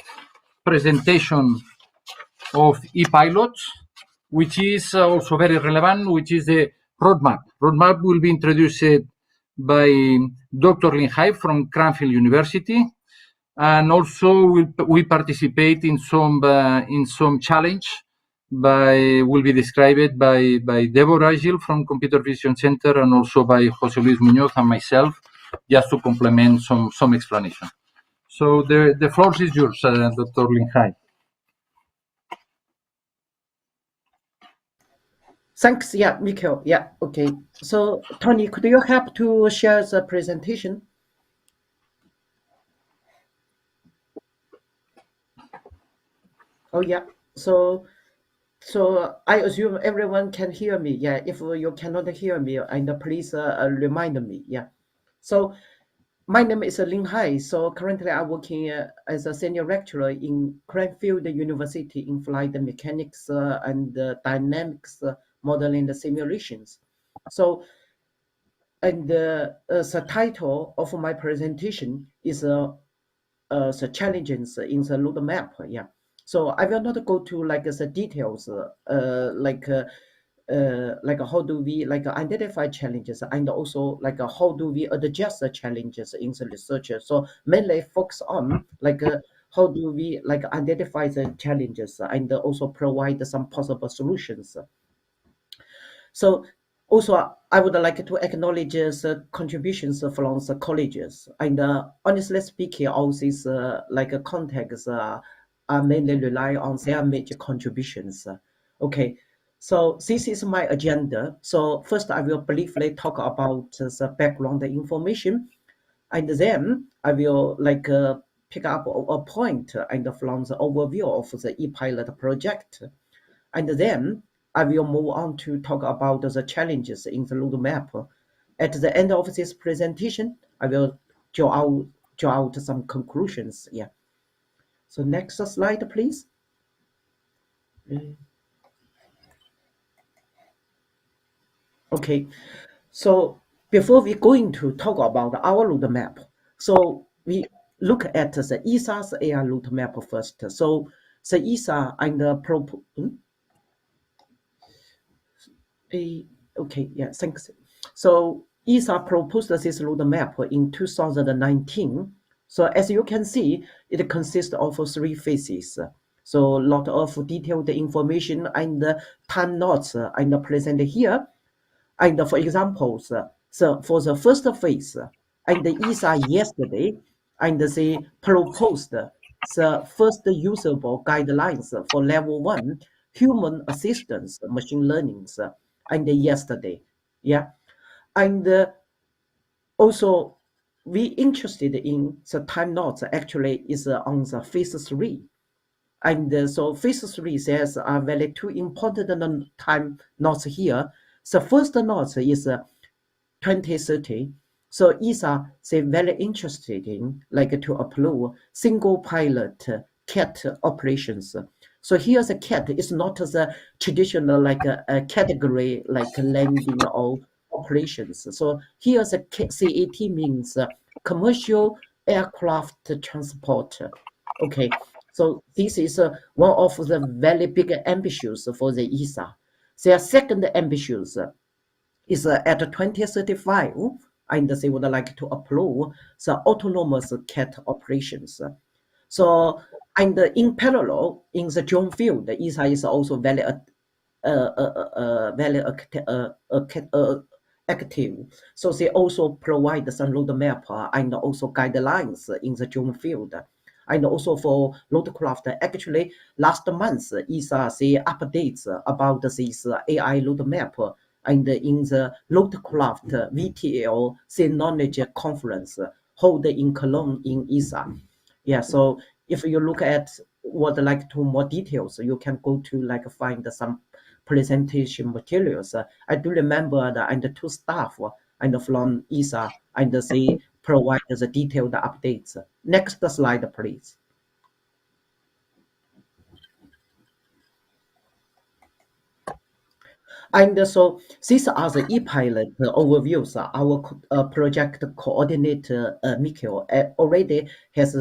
presentation of ePilots, which is also very relevant, which is the roadmap. Roadmap will be introduced by Dr. Linghai from Cranfield University, and also we participate in some challenge will be described by Debora Àngel from Computer Vision Center, and also by José Luis Muñoz and myself, just to complement some explanation. So the floor is yours, Dr. Linghai. Thanks. Yeah, Miquel. Yeah, okay. So, Tony, could you help to share the presentation? Oh, yeah. So, So I assume everyone can hear me. Yeah, if you cannot hear me, and please remind me. Yeah. So my name is Linghai. So currently I'm working as a senior lecturer in Cranfield University in flight mechanics and dynamics modeling and simulations. So, and the title of my presentation is the challenges in the roadmap. Yeah. So I will not go to like the details, like how do we like identify challenges, and also like how do we address the challenges in the research. So mainly focus on like how do we like identify the challenges and also provide some possible solutions. So also, I would like to acknowledge the contributions from the colleges. And honestly speaking, all these contacts are mainly rely on their major contributions. Okay, so this is my agenda. So first, I will briefly talk about the background information, and then I will pick up a point and from the overview of the e-pilot project. And then I will move on to talk about the challenges in the roadmap. At the end of this presentation, I will draw out some conclusions. Yeah. So next slide, please. Okay. So before we going to talk about our roadmap, so we look at the ESA's AI roadmap first. So the ESA and the okay, yeah, thanks. So ESA proposed this roadmap in 2019. So as you can see, it consists of three phases. So a lot of detailed information and time notes and presented here. And for examples, so for the first phase, and the ESA yesterday, and they proposed the first usable guidelines for level one human assistance machine learning, and yesterday, yeah, and also we interested in the time notes actually is on the phase three. And so phase three says are very two important time notes here. The first note is 2030. So ESA say very interested in like to approve single pilot CAT operations. So here the CAT is not the traditional like a category like landing or operations. So here the CAT means commercial aircraft transport. Okay, so this is one of the very big ambitions for the ESA. Their second ambitions is at 2035, and they would like to approve the autonomous CAT operations. So, and in parallel, in the drone field, ESA is also very very active. So they also provide some roadmap and also guidelines in the drone field. And also for roadcraft, actually last month, ESA they updates about this AI roadmap and in the roadcraft VTL say knowledge conference held in Cologne in ESA. Yeah, so if you look at what like to more details, you can go to like find some presentation materials. I do remember that and the two staff and from ESA and they provide the detailed updates. Next slide, please. And so these are the e-pilot overviews. Our project coordinator, Miquel, already has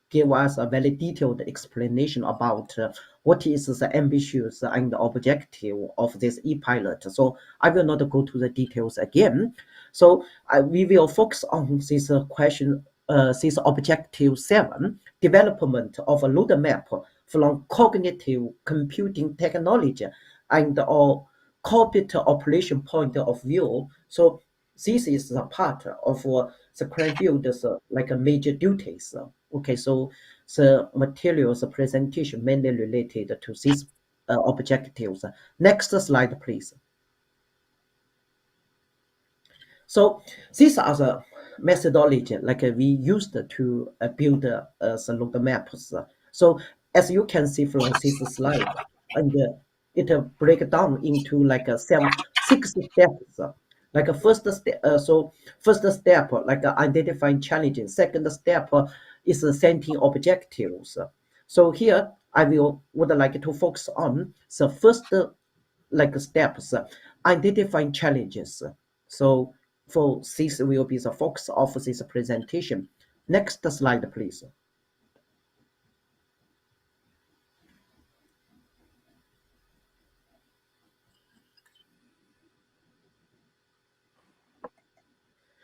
give us a very detailed explanation about what is the ambitious and the objective of this e-pilot. So I will not go to the details again. So we will focus on this question, this objective 7, development of a roadmap from cognitive computing technology and or cockpit operation point of view. So this is the part of the Cranfield's like a major duties. Okay, so the materials presentation mainly related to these objectives. Next slide, please. So these are the methodology like we used to build the road maps. So as you can see from this slide, and it break down into like a 6 steps. Like a first step, first step like identifying challenges. Second step is setting objectives. So here I would like to focus on the first like steps, identifying challenges. So for this will be the focus of this presentation. Next slide, please.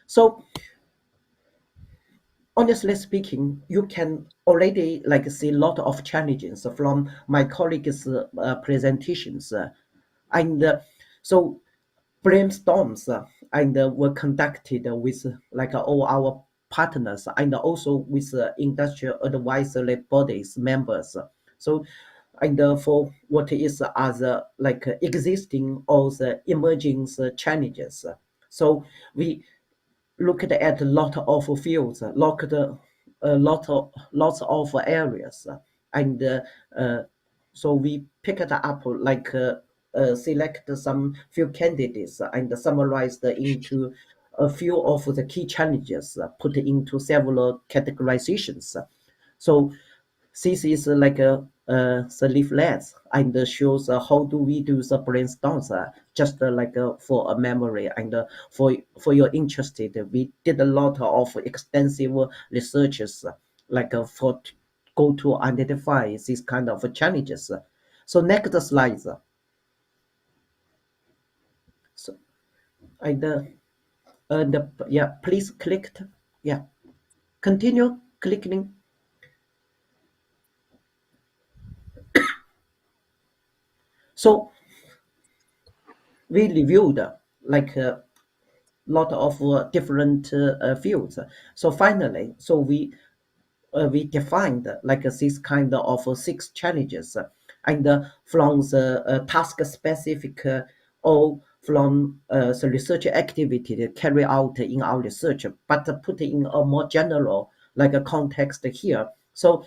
So honestly speaking, you can already like see a lot of challenges from my colleagues' presentations, and so brainstorms were conducted with like all our partners and also with industrial advisory bodies members. So and for what is as like existing or the emerging challenges. So we looked at a lot of fields, looked lots of areas, and so we picked up like select some few candidates and summarized into a few of the key challenges, put into several categorizations. So this is like the leaflets and shows how do we do the brainstorms, just like for a memory and for your interested. We did a lot of extensive researches like for go to identify these kind of challenges. So next slide. So and yeah, please click. Yeah, continue clicking. So we reviewed like lot of different fields. So finally, so we defined like this kind of 6 challenges, and from the task specific or from the research activity carried out in our research, but put in a more general like a context here. So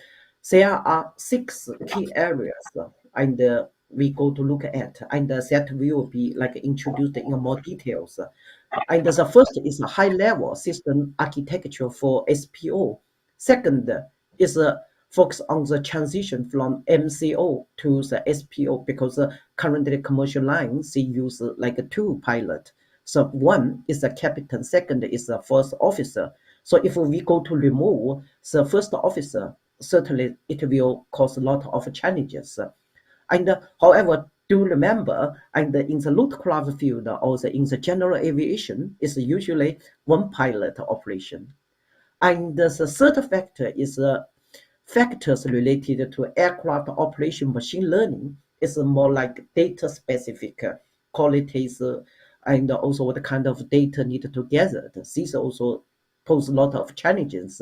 there are 6 key areas, and we go to look at, and that will be like introduced in more details. And the first is a high-level system architecture for SPO. Second is a focus on the transition from MCO to the SPO, because currently commercial lines they use like 2 pilot. So one is the captain, second is the first officer. So if we go to remove the first officer, certainly it will cause a lot of challenges. And however, do remember, and in the rotorcraft field or in the general aviation, is usually 1 pilot operation. And the third factor is factors related to aircraft operation machine learning. Is more like data specific qualities, and also what kind of data needed to gather. These also pose a lot of challenges.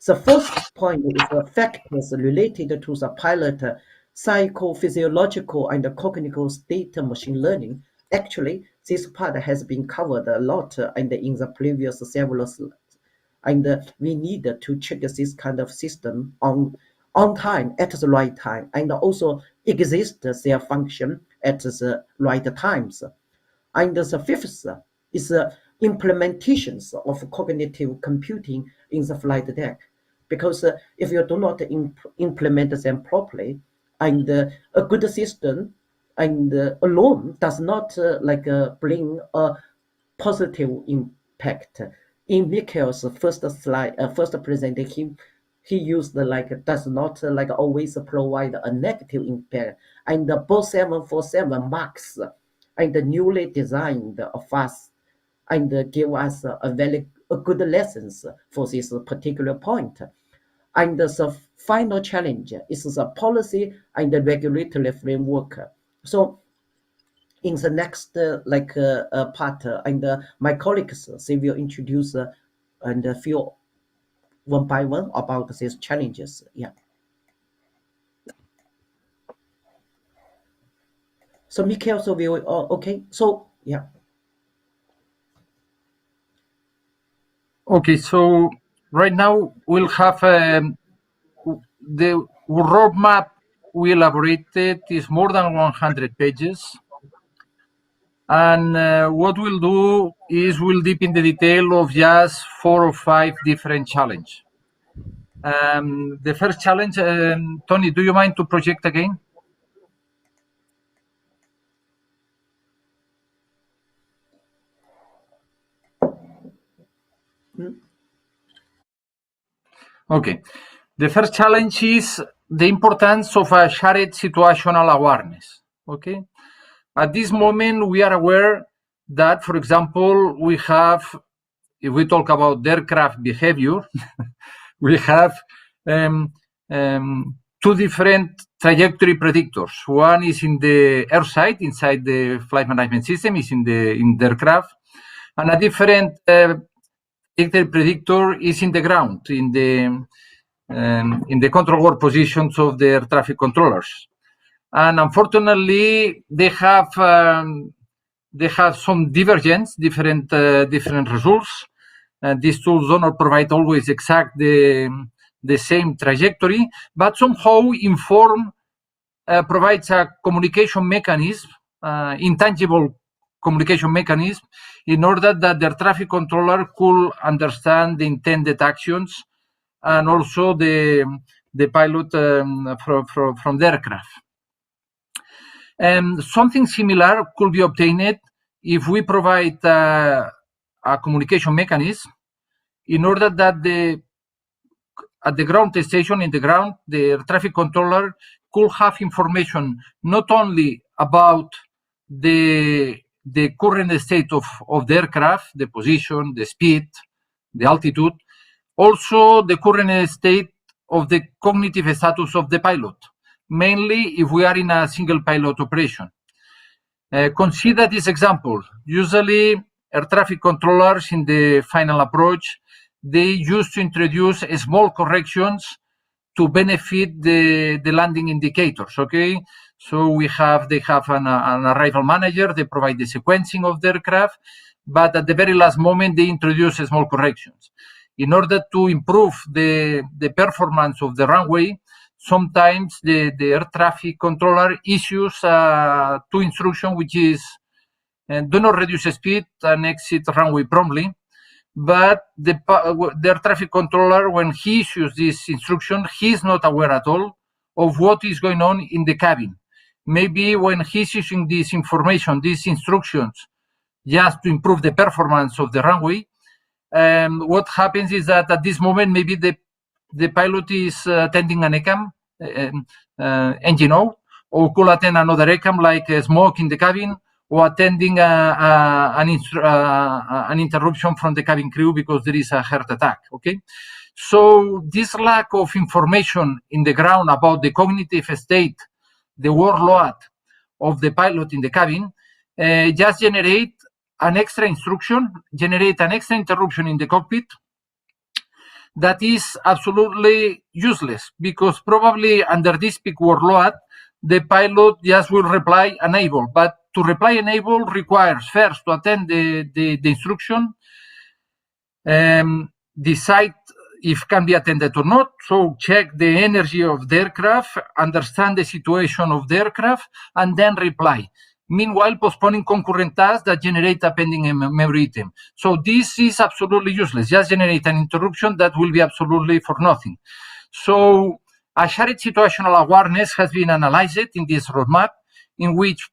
The first point is the factors related to the pilot psychophysiological and cognitive state machine learning. Actually, this part has been covered a lot and in the previous several slides. And we need to check this kind of system on time at the right time, and also exist their function at the right times. And the fifth is implementations of cognitive computing in the flight deck. Because if you do not implement them properly, and a good system and alone does not bring a positive impact. In Miquel's first slide, first presentation, he used like does not like always provide a negative impact. And the both 747 Max and the newly designed fast and give us a good lessons for this particular point. And the final challenge is the policy and the regulatory framework. So in the next part, and my colleagues they will introduce and feel one by one about these challenges. Yeah. So Miquel, so will okay. So yeah. Okay, so right now we'll have the roadmap we elaborated is more than 100 pages. And what we'll do is we'll deep in the detail of just 4 or 5 different challenges. The first challenge, Tony, do you mind to project again? Okay. The first challenge is the importance of a shared situational awareness. Okay. At this moment, we are aware that, for example, we have, if we talk about aircraft behavior, we have two different trajectory predictors. One is in the air side, inside the flight management system, is in the aircraft, and a different trajectory predictor is in the ground, in the control work positions of the air traffic controllers. And unfortunately, they have some divergence, different results. These tools do not provide always exact the same trajectory, but somehow provides a communication mechanism, intangible communication mechanism, in order that the traffic controller could understand the intended actions and also the pilot from the aircraft. Something similar could be obtained if we provide a communication mechanism in order that at the ground station, in the ground, the traffic controller could have information not only about the current state of the aircraft, the position, the speed, the altitude, also the current state of the cognitive status of the pilot, mainly if we are in a single pilot operation. Consider this example. Usually, air traffic controllers in the final approach, they used to introduce small corrections to benefit the landing indicators, okay? So they have an arrival manager, they provide the sequencing of the aircraft, but at the very last moment, they introduce small corrections. In order to improve the performance of the runway, sometimes the air traffic controller issues two instructions, which is do not reduce speed and exit runway promptly. But the air traffic controller, when he issues this instruction, he is not aware at all of what is going on in the cabin. Maybe when he's using this information, these instructions, just to improve the performance of the runway, what happens is that at this moment, maybe the pilot is attending an ECAM, engine out, or could attend another ECAM like smoke in the cabin, or attending an interruption from the cabin crew because there is a heart attack, okay? So this lack of information in the ground about the cognitive state, the workload of the pilot in the cabin, just generate an extra instruction, generate an extra interruption in the cockpit that is absolutely useless, because probably under this peak workload, the pilot just will reply unable. But to reply unable requires first to attend the instruction, decide if can be attended or not, so check the energy of the aircraft, understand the situation of the aircraft, and then reply. Meanwhile, postponing concurrent tasks that generate a pending memory item. So this is absolutely useless. Just generate an interruption that will be absolutely for nothing. So a shared situational awareness has been analyzed in this roadmap, in which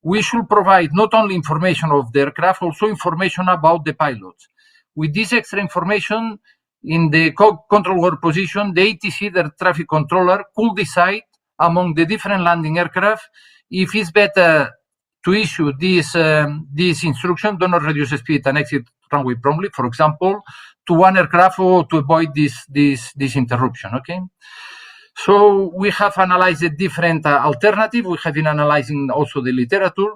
we should provide not only information of the aircraft, also information about the pilots. With this extra information, in the control work position, the ATC, the traffic controller, could decide among the different landing aircraft if it's better to issue this instruction, do not reduce speed and exit runway promptly, for example, to one aircraft, or to avoid this interruption, okay? So we have analyzed different alternatives. We have been analyzing also the literature,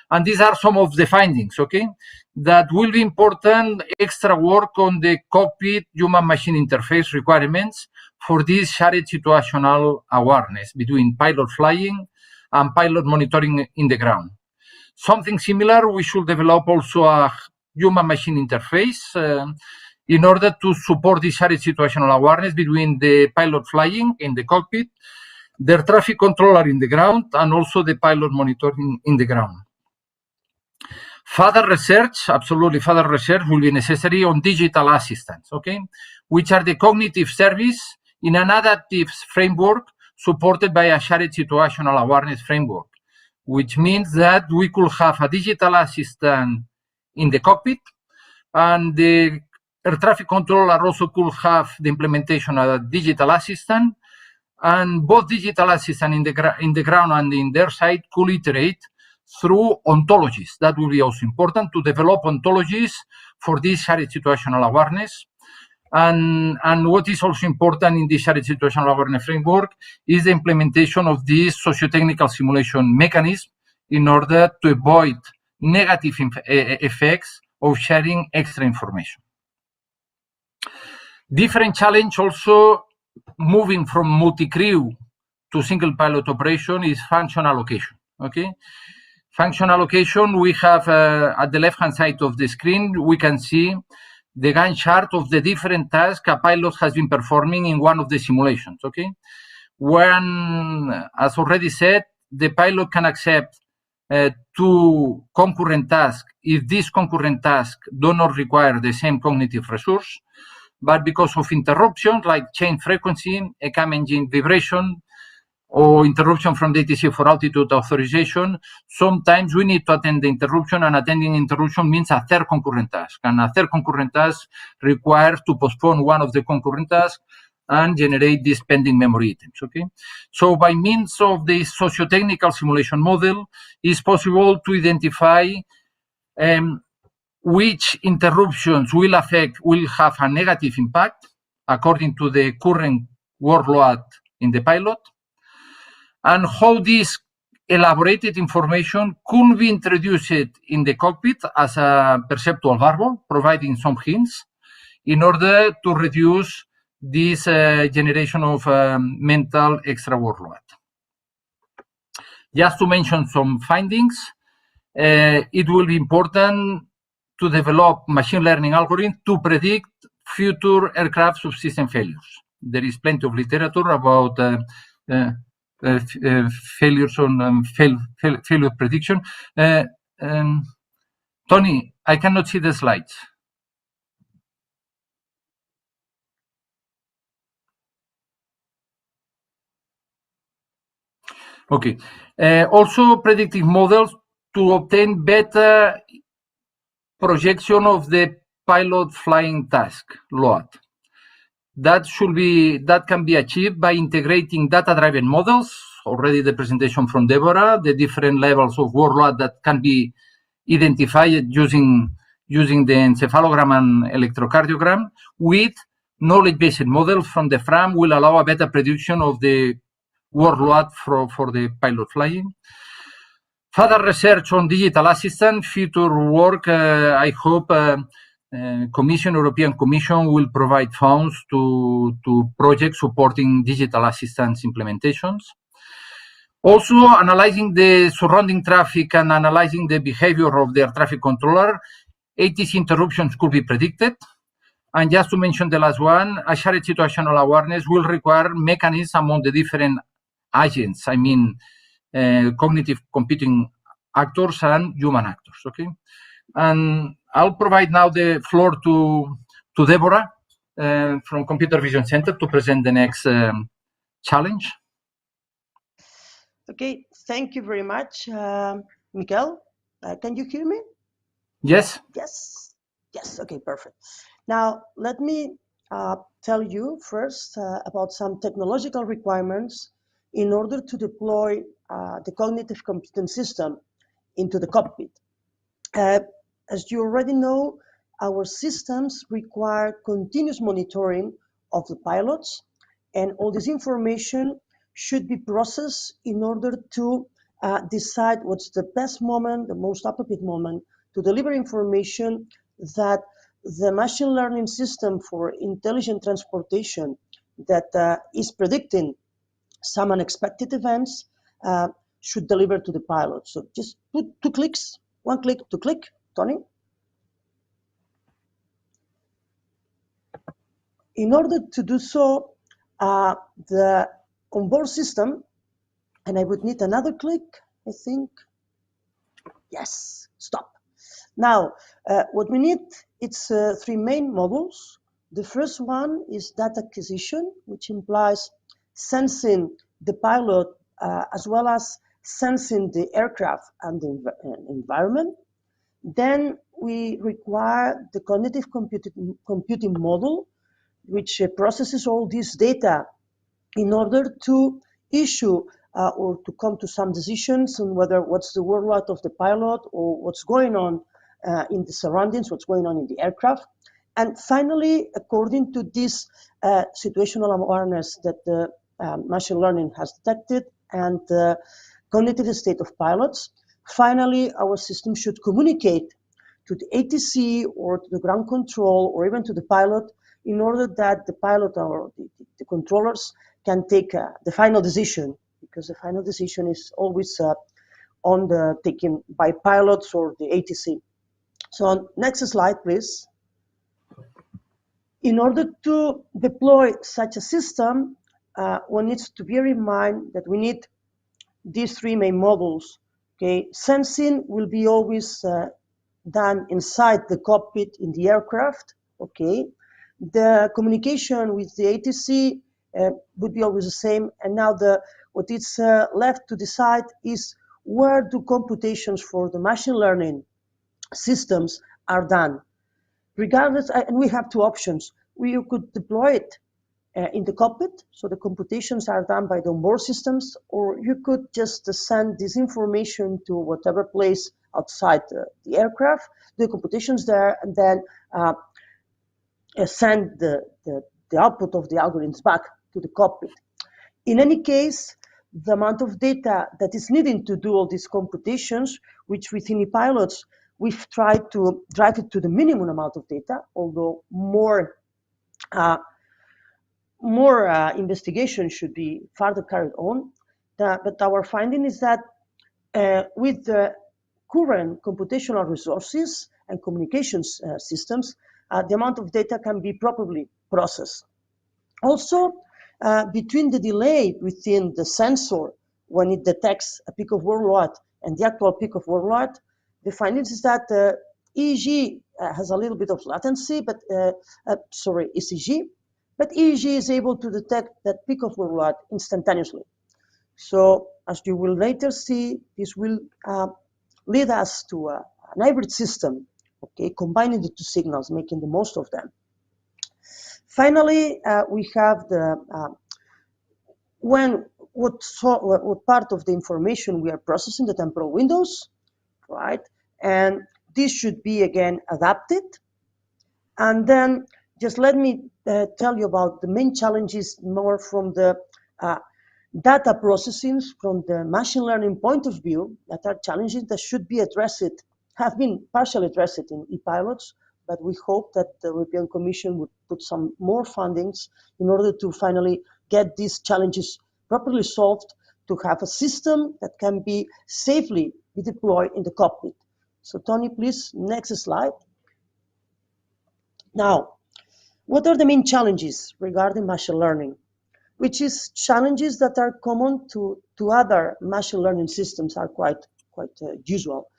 and these are some of the findings, okay? That will be important extra work on the cockpit human-machine interface requirements for this shared situational awareness between pilot flying and pilot monitoring in the ground. Something similar, we should develop also a human-machine interface in order to support this shared situational awareness between the pilot flying in the cockpit the air traffic controller in the ground, and also the pilot monitoring in the ground. Further research, absolutely further research, will be necessary on digital assistants, okay, which are the cognitive service in an adaptive framework supported by a shared situational awareness framework, which means that we could have a digital assistant in the cockpit, and the air traffic controller also could have the implementation of a digital assistant, and both digital assistant in the ground and in their side could iterate through ontologies. That will be also important to develop ontologies for this shared situational awareness. And what is also important in this shared situational awareness framework is the implementation of this socio-technical simulation mechanism in order to avoid negative effects of sharing extra information. Different challenge also moving from multi-crew to single pilot operation is function allocation, okay? Function allocation, we have at the left-hand side of the screen, we can see the Gantt chart of the different tasks a pilot has been performing in one of the simulations, okay? When, as already said, the pilot can accept 2 concurrent tasks if these concurrent tasks do not require the same cognitive resource, but because of interruptions like change frequency, a cam engine vibration, or interruption from the ATC for altitude authorization, sometimes we need to attend the interruption, and attending interruption means a third concurrent task. And a third concurrent task requires to postpone one of the concurrent tasks and generate these pending memory items, okay? So by means of this socio-technical simulation model, it's possible to identify which interruptions will have a negative impact according to the current workload in the pilot, and how this elaborated information could be introduced in the cockpit as a perceptual variable, providing some hints in order to reduce this generation of mental extra workload. Just to mention some findings, it will be important to develop machine learning algorithms to predict future aircraft subsystem failures. There is plenty of literature about failures on failure prediction. Tony, I cannot see the slides. Okay. Also predictive models to obtain better projection of the pilot flying task load. That can be achieved by integrating data-driven models. Already the presentation from Debora, the different levels of workload that can be identified using the encephalogram and electrocardiogram with knowledge-based models from the FRAM will allow a better prediction of the workload for the pilot flying. Further research on digital assistant, future work, I hope European Commission will provide funds to projects supporting digital assistance implementations. Also, analyzing the surrounding traffic and analyzing the behavior of the air traffic controller, ATC interruptions could be predicted. And just to mention the last one, a shared situational awareness will require mechanisms among the different agents, I mean, cognitive computing actors and human actors, okay? And I'll provide now the floor to Debora from Computer Vision Center to present the next challenge. Okay, thank you very much, Miquel. Can you hear me? Yes. Yes, okay, perfect. Now, let me tell you first about some technological requirements in order to deploy the cognitive computing system into the cockpit. As you already know, our systems require continuous monitoring of the pilots, and all this information should be processed in order to decide what's the best moment, the most appropriate moment to deliver information that the machine learning system for intelligent transportation that is predicting some unexpected events should deliver to the pilot. So just put 2 clicks, 1 click, 2 click, Tony. In order to do so, the onboard system, and I would need another click, I think. Yes, stop. Now, what we need, it's three main modules. The first one is data acquisition, which implies sensing the pilot as well as sensing the aircraft and the environment. Then we require the cognitive computing model, which processes all this data in order to issue or to come to some decisions on whether what's the workload of the pilot or what's going on in the surroundings, what's going on in the aircraft. And finally, according to this situational awareness that the machine learning has detected and the cognitive state of pilots, finally, our system should communicate to the ATC or to the ground control or even to the pilot in order that the pilot or the controllers can take the final decision, because the final decision is always taken by pilots or the ATC. So next slide, please. In order to deploy such a system, one needs to bear in mind that we need these three main modules. Okay, sensing will be always done inside the cockpit in the aircraft. Okay, the communication with the ATC would be always the same. And now what is left to decide is where do computations for the machine learning systems are done. Regardless, and we have two options. We could deploy it in the cockpit, so the computations are done by the onboard systems, or you could just send this information to whatever place outside the aircraft, the computations there, and then send the output of the algorithms back to the cockpit. In any case, the amount of data that is needed to do all these computations, which within ePilots, we've tried to drive it to the minimum amount of data, although more investigation should be further carried on. But our finding is that with the current computational resources and communications systems, the amount of data can be properly processed. Also, between the delay within the sensor when it detects a peak of workload and the actual peak of workload, the findings is that EEG has a little bit of latency, but ECG, but EEG is able to detect that peak of workload instantaneously. So as you will later see, this will lead us to an hybrid system, okay, combining the two signals, making the most of them. Finally, we have what part of the information we are processing, the temporal windows, right? And this should be again adapted. And then just let me tell you about the main challenges more from the data processing, from the machine learning point of view, that are challenges that should be addressed, have been partially addressed in ePilots, but we hope that the European Commission would put some more fundings in order to finally get these challenges properly solved, to have a system that can be safely deployed in the cockpit. So Tony, please, next slide. Now, what are the main challenges regarding machine learning? Which is challenges that are common to other machine learning systems, are quite usual.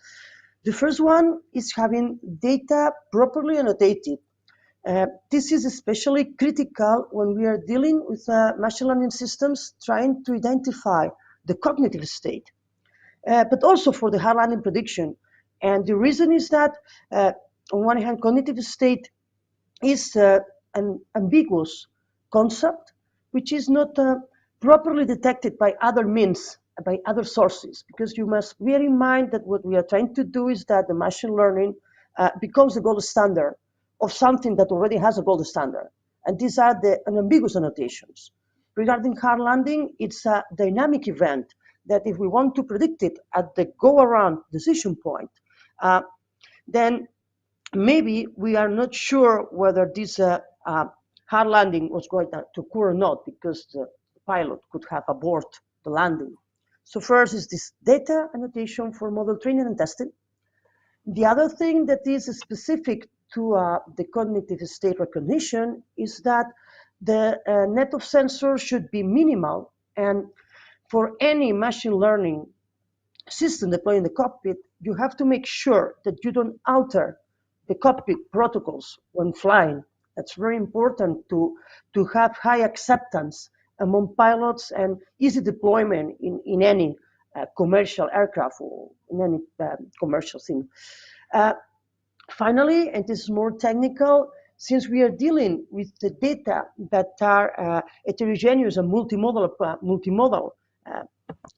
The first one is having data properly annotated. This is especially critical when we are dealing with machine learning systems trying to identify the cognitive state, but also for the hard landing prediction. And the reason is that, on one hand, cognitive state is an ambiguous concept, which is not properly detected by other means, by other sources, because you must bear in mind that what we are trying to do is that the machine learning becomes the gold standard of something that already has a gold standard. And these are the unambiguous annotations. Regarding hard landing, it's a dynamic event that if we want to predict it at the go-around decision point, then maybe we are not sure whether this hard landing was going to occur or not, because the pilot could have aborted the landing. So first is this data annotation for model training and testing. The other thing that is specific to the cognitive state recognition is that the net of sensors should be minimal And for any machine learning system deployed in the cockpit, you have to make sure that you don't alter the cockpit protocols when flying. That's very important to have high acceptance among pilots and easy deployment in any commercial aircraft or in any commercial thing. Finally, and this is more technical, since we are dealing with the data that are heterogeneous and multimodal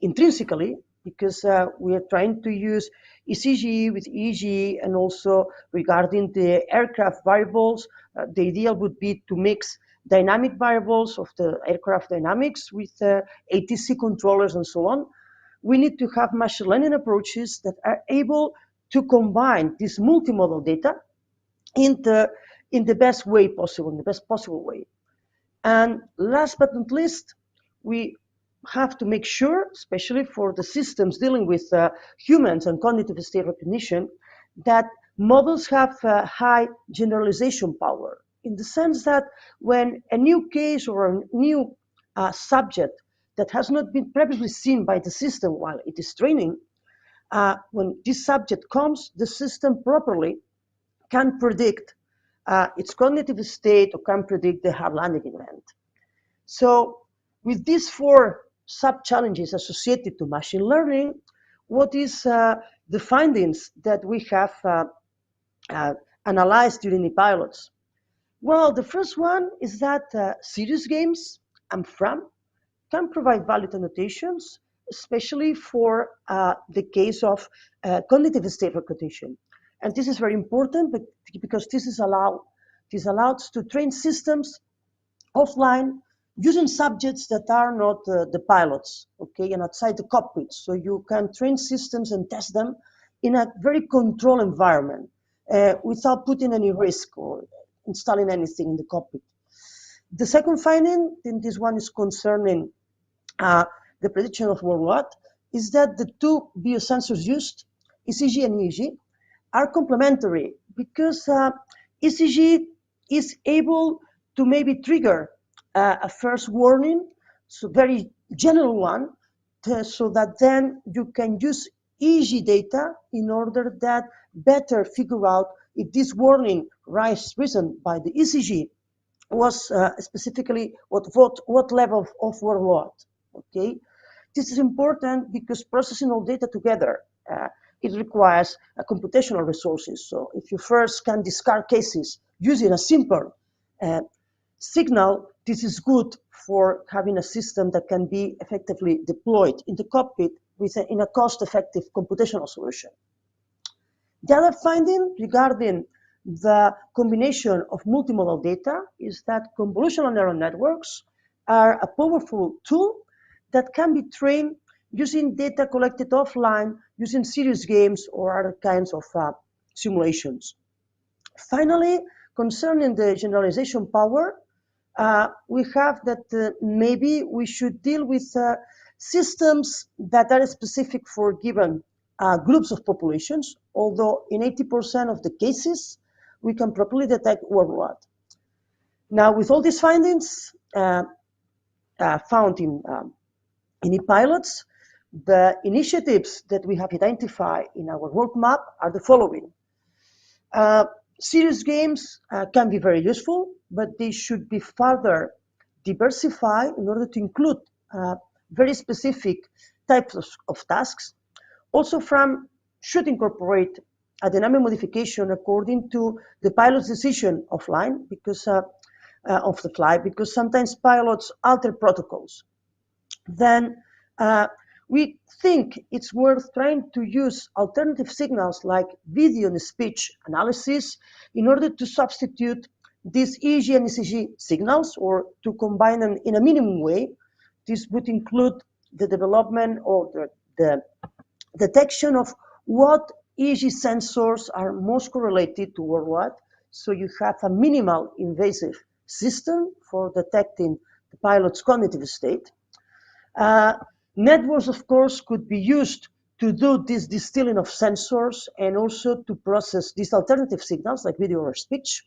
intrinsically, because we are trying to use ECG with EEG, and also regarding the aircraft variables, the ideal would be to mix dynamic variables of the aircraft dynamics with ATC controllers and so on. We need to have machine learning approaches that are able to combine this multimodal data in the best way possible, in the best possible way. And last but not least, we have to make sure, especially for the systems dealing with humans and cognitive state recognition, that models have high generalization power, in the sense that when a new case or a new subject that has not been previously seen by the system while it is training, when this subject comes, the system properly can predict its cognitive state or can predict the hard landing event. So with these 4 sub-challenges associated to machine learning, what is the findings that we have analyzed during the pilots? Well, the first one is that serious games and FRAM can provide valid annotations, especially for the case of cognitive state recognition. And this is very important because this allows to train systems offline using subjects that are not the pilots, okay, and outside the cockpit. So you can train systems and test them in a very controlled environment without putting any risk or installing anything in the cockpit. The second finding, and this one is concerning the prediction of worldwide, is that the 2 biosensors used, ECG and EEG, are complementary because ECG is able to maybe trigger a first warning, so very general one, so that then you can use EEG data in order that better figure out if this warning risen by the ECG was specifically what level of workload. Okay, this is important because processing all data together it requires computational resources. So if you first can discard cases using a simple signal, this is good for having a system that can be effectively deployed in the cockpit in a cost-effective computational solution. The other finding regarding the combination of multimodal data is that convolutional neural networks are a powerful tool that can be trained using data collected offline, using serious games or other kinds of simulations. Finally, concerning the generalization power, we have that maybe we should deal with systems that are specific for given groups of populations, although in 80% of the cases, we can properly detect worldwide. Now, with all these findings found in e-pilots, the initiatives that we have identified in our roadmap are the following. Serious games can be very useful, but they should be further diversified in order to include very specific types of tasks. Also, FRAM should incorporate a dynamic modification according to the pilot's decision offline because of the flight, because sometimes pilots alter protocols. Then we think it's worth trying to use alternative signals like video and speech analysis in order to substitute these EEG and ECG signals or to combine them in a minimum way. This would include the development or the detection of what EEG sensors are most correlated to worldwide. So you have a minimal invasive system for detecting the pilot's cognitive state. Networks, of course, could be used to do this distilling of sensors and also to process these alternative signals like video or speech.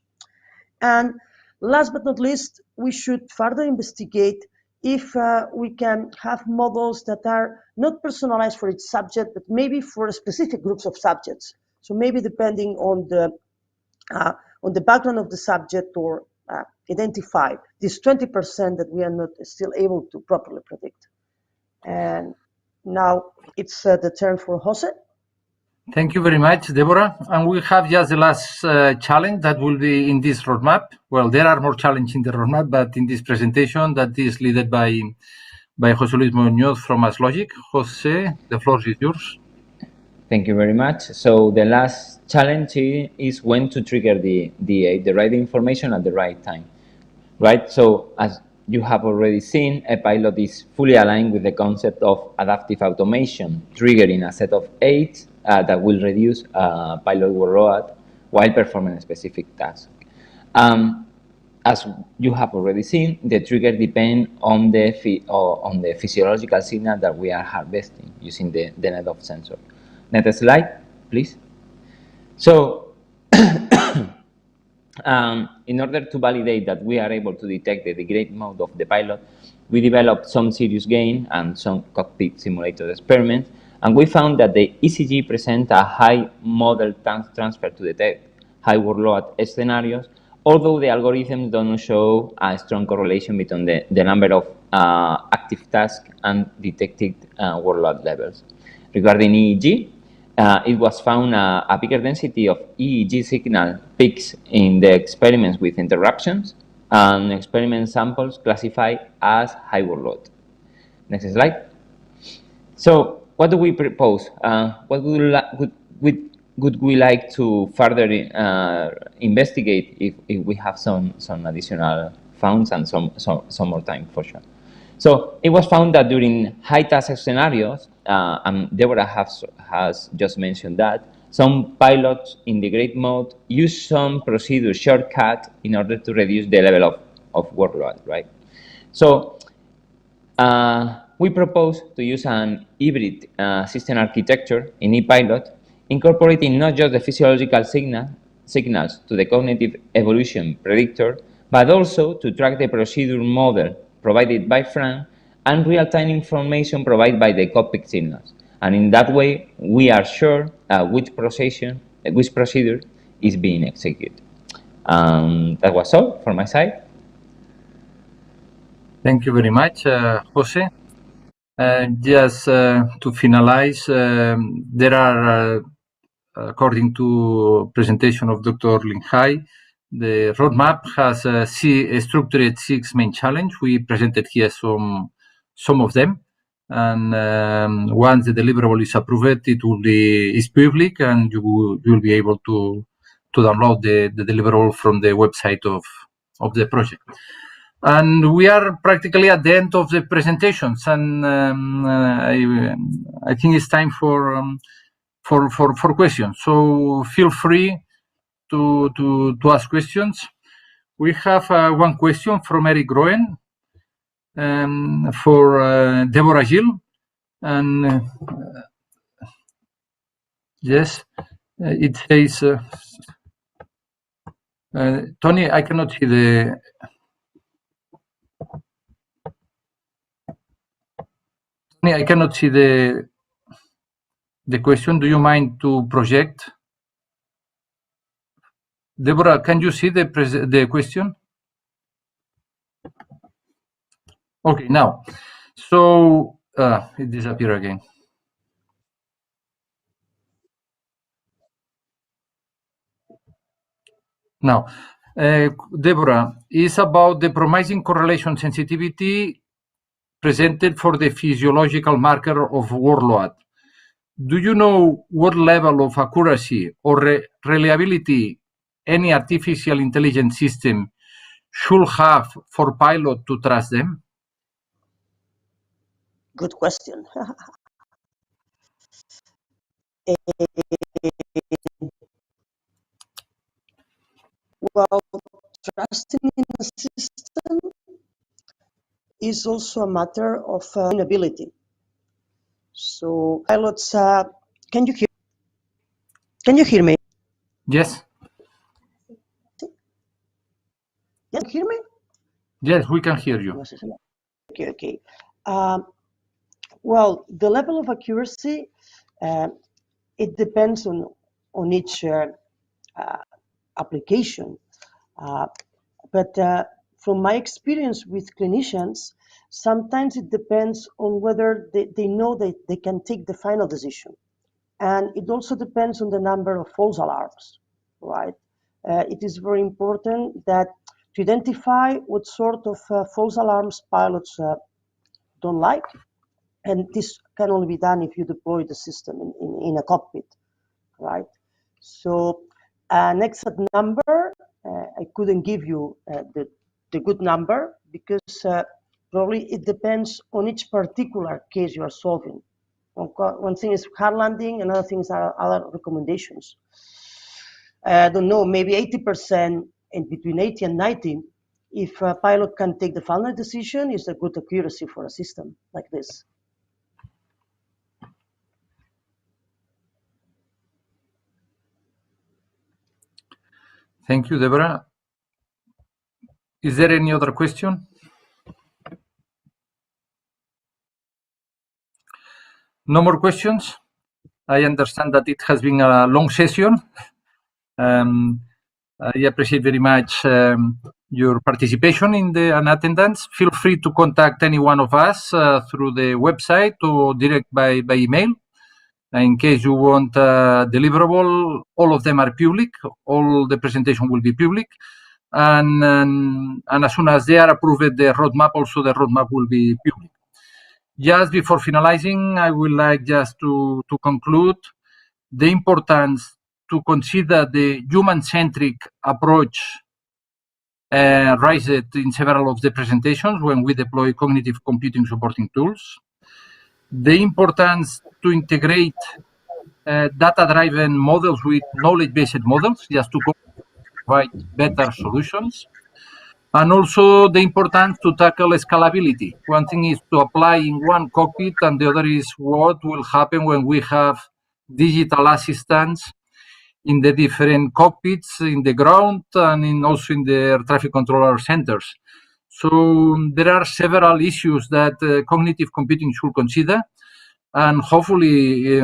And last but not least, we should further investigate if we can have models that are not personalized for each subject, but maybe for specific groups of subjects. So maybe depending on the background of the subject, or identify this 20% that we are not still able to properly predict. And now it's the turn for José. Thank you very much, Debora. And we have just the last challenge that will be in this roadmap. Well, there are more challenges in the roadmap, but in this presentation that is led by José Luis Muñoz from Aslogic. José, the floor is yours. Thank you very much. So the last challenge is when to trigger the right information at the right time, right? So as you have already seen, a pilot is fully aligned with the concept of adaptive automation, triggering a set of aids that will reduce pilot workload while performing a specific task. As you have already seen, the trigger depends on the physiological signal that we are harvesting using the net of sensor. Next slide, please. So, in order to validate that we are able to detect the degrade mode of the pilot, we developed some serious gain and some cockpit simulator experiments, and we found that the ECG presents a high model transfer to detect high workload scenarios, although the algorithms don't show a strong correlation between the number of active tasks and detected workload levels. Regarding EEG, it was found a bigger density of EEG signal peaks in the experiments with interruptions, and experiment samples classified as high workload. Next slide. So, what do we propose? What would we like to further investigate if we have some additional founds and some more time for sure? So it was found that during high task scenarios, and Debora has just mentioned that, some pilots in the degrade mode use some procedure shortcut in order to reduce the level of workload, right? So we propose to use an hybrid system architecture in ePilot, incorporating not just the physiological signals to the cognitive evolution predictor, but also to track the procedure model provided by Frank and real-time information provided by the cockpit signals. And in that way, we are sure which procedure is being executed. That was all from my side. Thank you very much, José. Just to finalize, there are, according to presentation of Dr. Linghai, the roadmap has structured 6 main challenges. We presented here some of them, and once the deliverable is approved, it will be public, and you will be able to download the deliverable from the website of the project. And we are practically at the end of the presentations, and I think it's time for questions. So feel free to ask questions. We have one question from Eric Groen for Debora Gil, and yes, it says, Tony, I cannot see the. I cannot see the question. Do you mind to project? Debora, can you see the question? Okay, now. So it disappeared again. Now, Debora, is about the promising correlation sensitivity presented for the physiological marker of workload. Do you know what level of accuracy or reliability any artificial intelligence system should have for pilot to trust them? Good question. Well, trusting in the system is also a matter of ability. So pilots, can you hear me? Yes. Yeah, hear me? Yes, we can hear you. Okay. Well, the level of accuracy, it depends on each application. But from my experience with clinicians, sometimes it depends on whether they know that they can take the final decision. And it also depends on the number of false alarms, right? It is very important that to identify what sort of false alarms pilots don't like. And this can only be done if you deploy the system in a cockpit, right? So an exact number, I couldn't give you the good number because probably it depends on each particular case you are solving. One thing is hard landing, another thing is other recommendations. I don't know, maybe 80%, and between 80 and 90, if a pilot can take the final decision, is a good accuracy for a system like this. Thank you, Debora. Is there any other question? No more questions? I understand that it has been a long session. I appreciate very much your participation in and attendance. Feel free to contact any one of us through the website or direct by email. In case you want deliverable, all of them are public. All the presentation will be public. And as soon as they are approved, the roadmap, also the roadmap will be public. Just before finalizing, I would like just to conclude the importance to consider the human-centric approach raised in several of the presentations when we deploy cognitive computing supporting tools. The importance to integrate data-driven models with knowledge-based models just to provide better solutions. And also the importance to tackle scalability. One thing is to apply in one cockpit, and the other is what will happen when we have digital assistants in the different cockpits, in the ground, and also in the air traffic controller centers. So there are several issues that cognitive computing should consider, and hopefully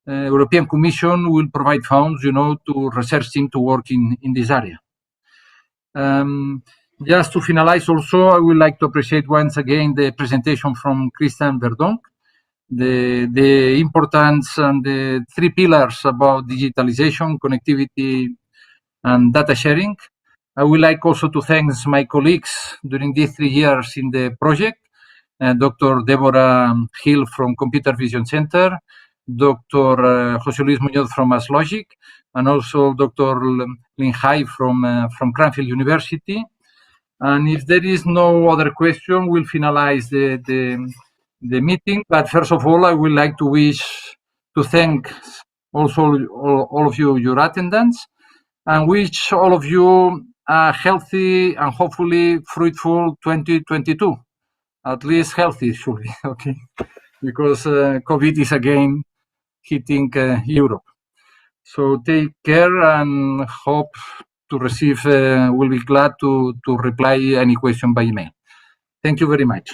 European Commission will provide funds, to research team to work in this area. Just to finalize also, I would like to appreciate once again the presentation from Christian Verdonk, the importance and the 3 pillars about digitalization, connectivity, and data sharing. I would like also to thank my colleagues during these 3 years in the project, Dr. Debora Hill from Computer Vision Center, Dr. José Luis Muñoz from Aslogic, and also Dr. Linghai from Cranfield University. And if there is no other question, we'll finalize the meeting. But first of all, I would like to thank also all of you, your attendance, and wish all of you a healthy and hopefully fruitful 2022. At least healthy should be, okay? Because COVID is again hitting Europe. So take care and hope to receive, we'll be glad to reply any question by email. Thank you very much.